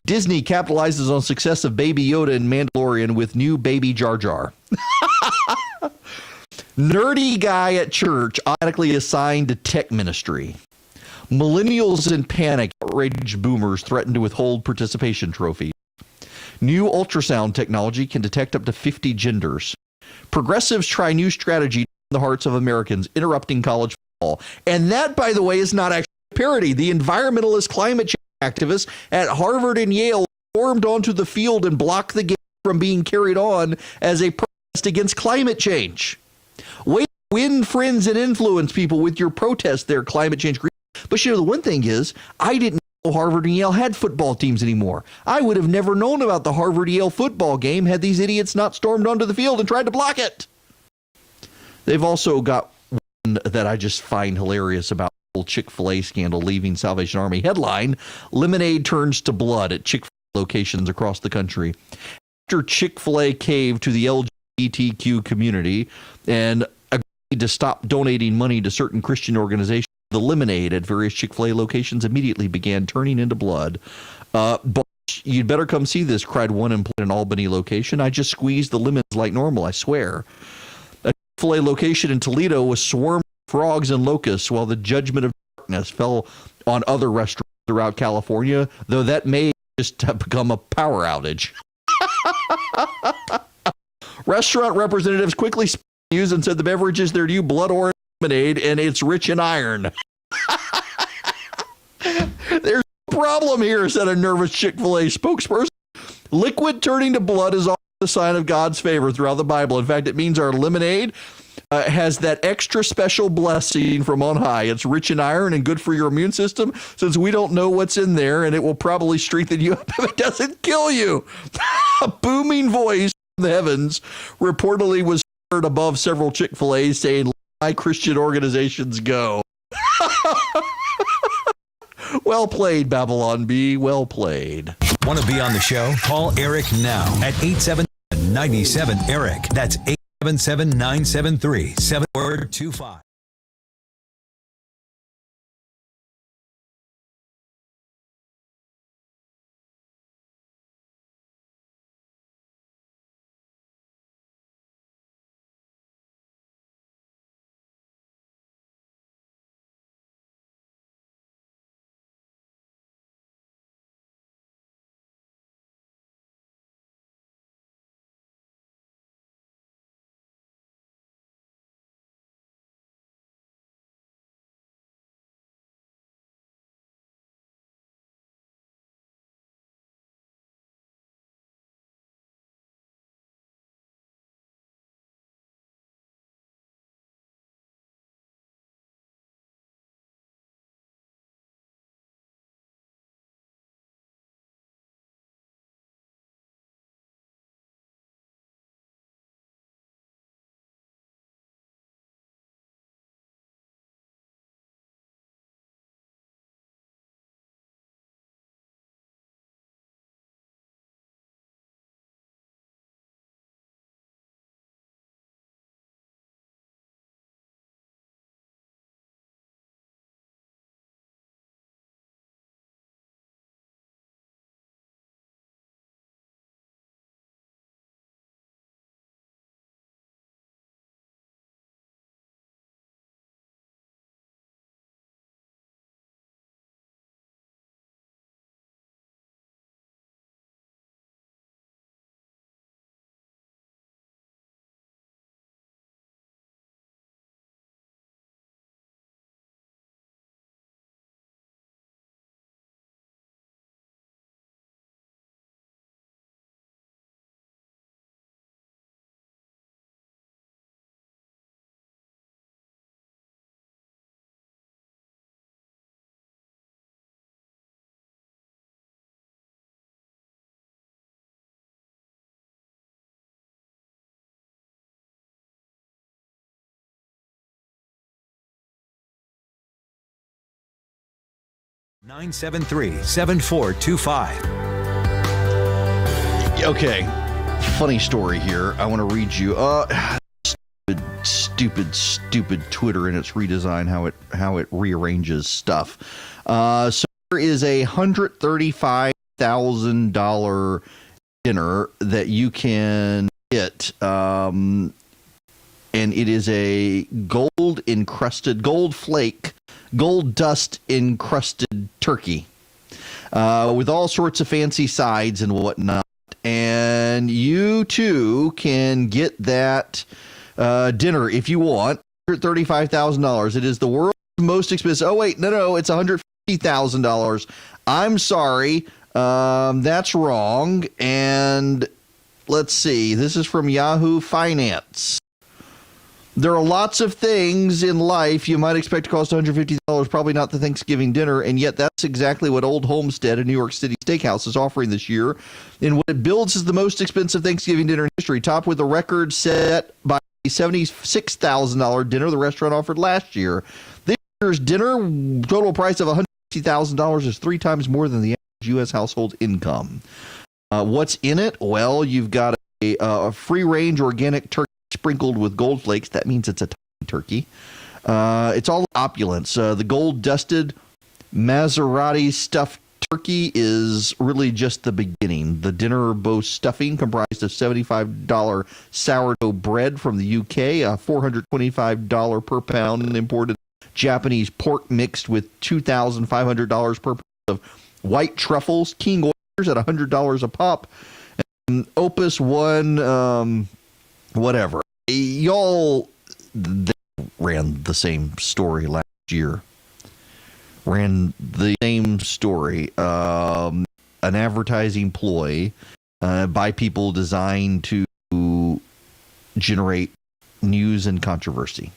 Disney capitalizes on success of Baby Yoda and Mandalorian with new Baby Jar Jar. Nerdy guy at church automatically assigned to tech ministry. Millennials in panic, outraged boomers threaten to withhold participation trophy. New ultrasound technology can detect up to 50 genders. Progressives try new strategy in the hearts of Americans, interrupting college football. And that, by the way, is not actually a parody. The environmentalist climate change activists at Harvard and Yale stormed onto the field and blocked the game from being carried on as a protest against climate change. Win friends and influence people with your protest there, climate change. But the one thing is, I didn't know Harvard and Yale had football teams anymore. I would have never known about the Harvard-Yale football game had these idiots not stormed onto the field and tried to block it. They've also got one that I just find hilarious about the Chick-fil-A scandal leaving Salvation Army. Headline, lemonade turns to blood at Chick-fil-A locations across the country. After Chick-fil-A caved to the LGBTQ community and agreed to stop donating money to certain Christian organizations, the lemonade at various Chick-fil-A locations immediately began turning into blood. But you'd better come see this, cried one employee in an Albany location. I just squeezed the lemons like normal, I swear. A Chick-fil-A location in Toledo was swarmed with frogs and locusts while the judgment of darkness fell on other restaurants throughout California, though that may just have become a power outage. Restaurant representatives quickly split the news and said the beverage is their new blood orange lemonade and it's rich in iron. There's a problem here, said a nervous Chick-fil-A spokesperson. Liquid turning to blood is often a sign of God's favor throughout the Bible. In fact, it means our lemonade has that extra special blessing from on high. It's rich in iron and good for your immune system, since we don't know what's in there, and it will probably strengthen you up if it doesn't kill you. A booming voice from the heavens reportedly was heard above several Chick-fil-A's saying, "My Christian organizations go." Well played, Babylon Bee. Well played. Want to be on the show? Call Eric now at 877-97-ERIC. That's 877-973-7425. (973) Okay, funny story here. I want to read you. Stupid Twitter and its redesign, how it rearranges stuff. So there is a $135,000 dinner that you can get, and it is a gold dust encrusted turkey with all sorts of fancy sides and whatnot. and you too can get that dinner if you want. $135,000. It is the world's most expensive. Oh, wait, no, it's $150,000. I'm sorry. That's wrong. And let's see. This is from Yahoo Finance. There are lots of things in life you might expect to cost $150, probably not the Thanksgiving dinner, and yet that's exactly what Old Homestead, a New York City steakhouse, is offering this year. And what it builds is the most expensive Thanksgiving dinner in history, topped with a record set by a $76,000 dinner the restaurant offered last year. This year's dinner, total price of $150,000, is 3 times more than the average U.S. household income. What's in it? Well, you've got a free-range organic turkey sprinkled with gold flakes. That means it's a tiny turkey. It's all opulence. The gold-dusted Maserati stuffed turkey is really just the beginning. The dinner boasts stuffing comprised of $75 sourdough bread from the UK, $425 per pound imported Japanese pork mixed with $2,500 per pound of white truffles, king oysters at $100 a pop, and Opus One, whatever. Y'all, they ran the same story last year. Ran the same story. An advertising ploy by people designed to generate news and controversy,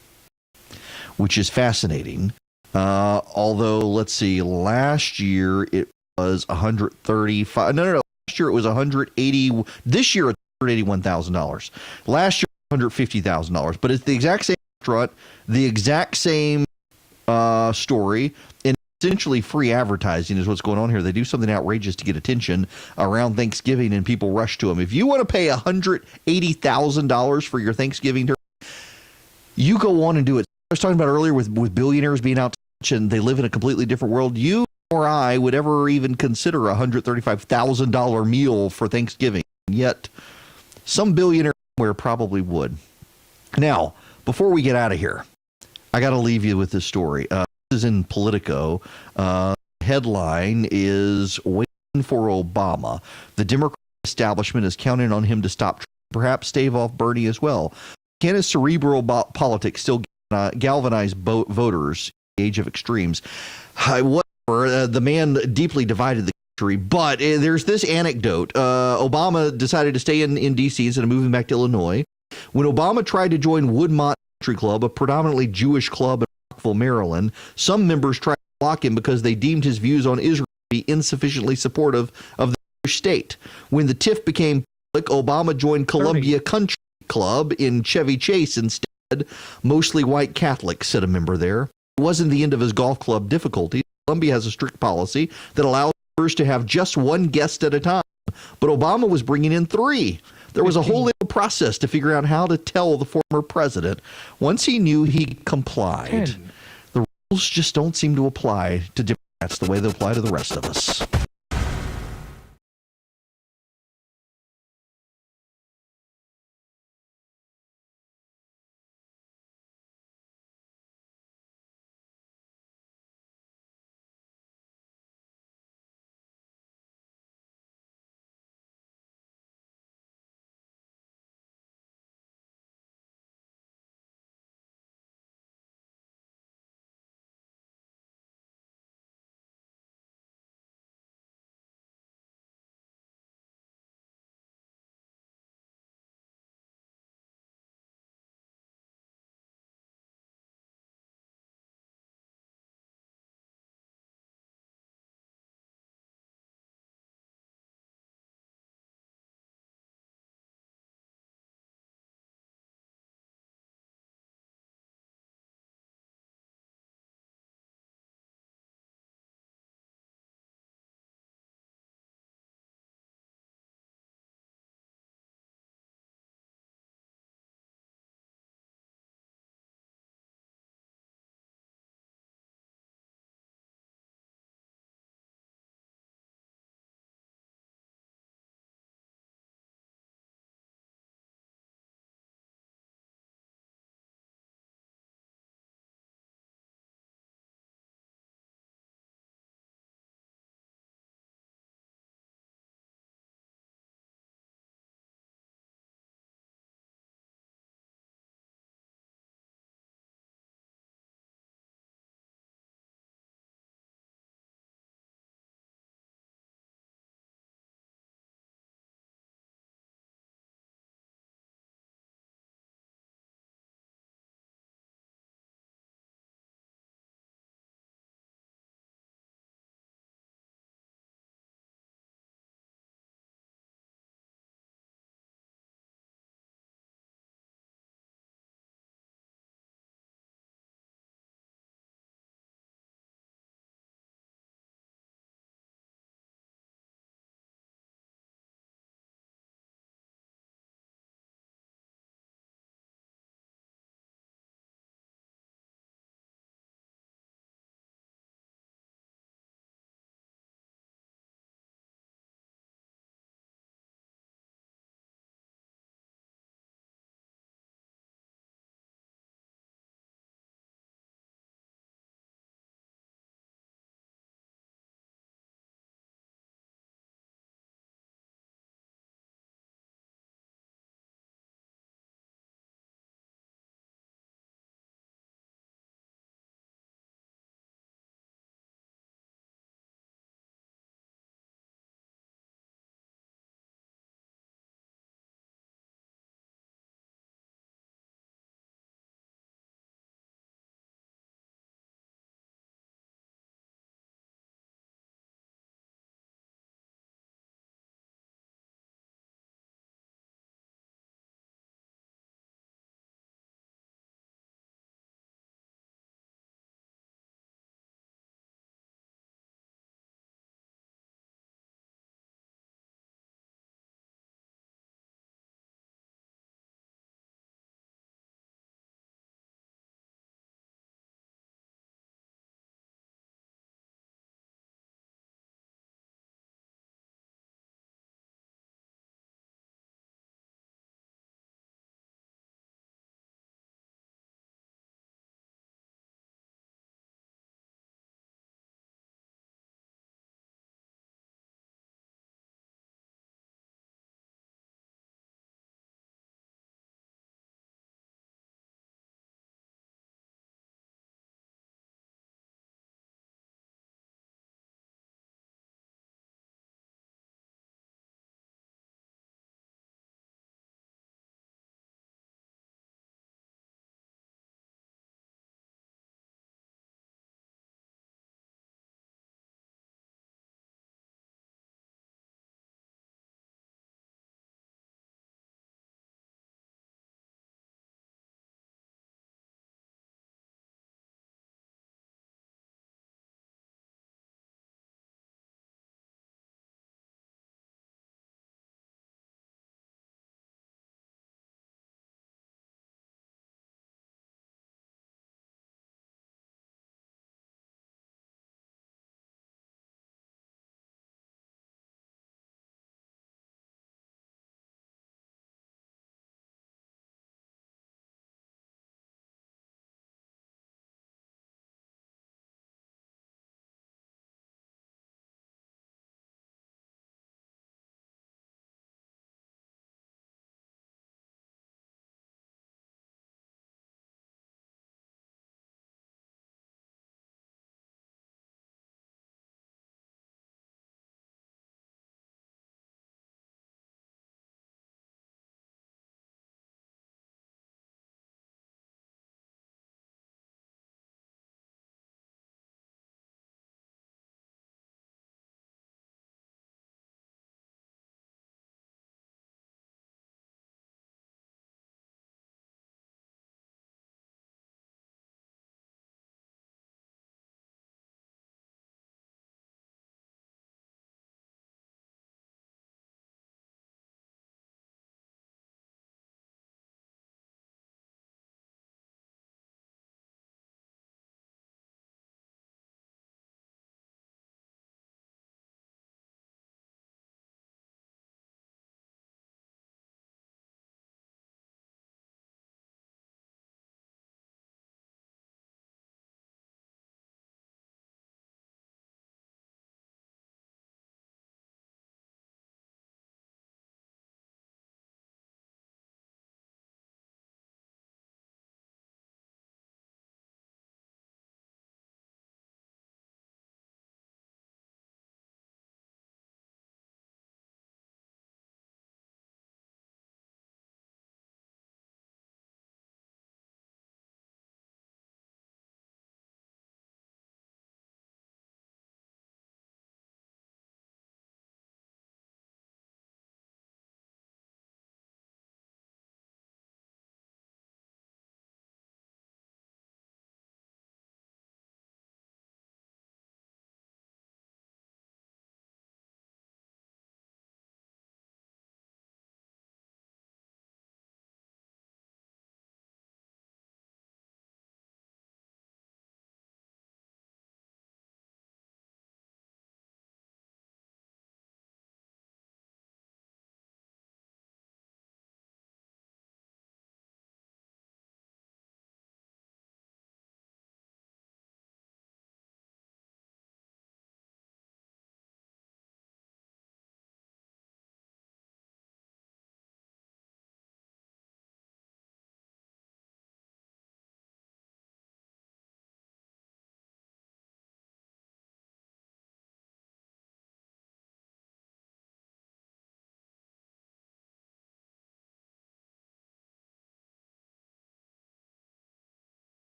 which is fascinating. Although, let's see, last year it was 135. No. Last year it was 180. This year it's $181,000. Last year $150,000. But it's the exact same restaurant, the exact same story, and essentially free advertising is what's going on here. They do something outrageous to get attention around Thanksgiving, and people rush to them. If you want to pay $180,000 for your Thanksgiving dinner, you go on and do it. I was talking about earlier with billionaires being out to lunch and they live in a completely different world. You or I would ever even consider a $135,000 meal for Thanksgiving. Yet some billionaire somewhere probably would. Now, before we get out of here, I got to leave you with this story. This is in Politico. Headline is "Waiting for Obama. The Democratic establishment is counting on him to stop Trump, perhaps stave off Bernie as well. Can his cerebral politics still galvanize voters in the age of extremes?" Whatever. The man deeply divided the country, but there's this anecdote. Obama decided to stay in D.C. instead of moving back to Illinois. When Obama tried to join Woodmont Country Club, a predominantly Jewish club in Rockville, Maryland, some members tried to block him because they deemed his views on Israel to be insufficiently supportive of the Jewish state. When the tiff became public, Obama joined Columbia Country Club in Chevy Chase instead. Mostly white Catholics, said a member there. It wasn't the end of his golf club difficulties. Columbia has a strict policy that allows members to have just one guest at a time. But Obama was bringing in 3. There was a whole little process to figure out how to tell the former president. Once he knew, he complied. The rules just don't seem to apply to Democrats the way they apply to the rest of us.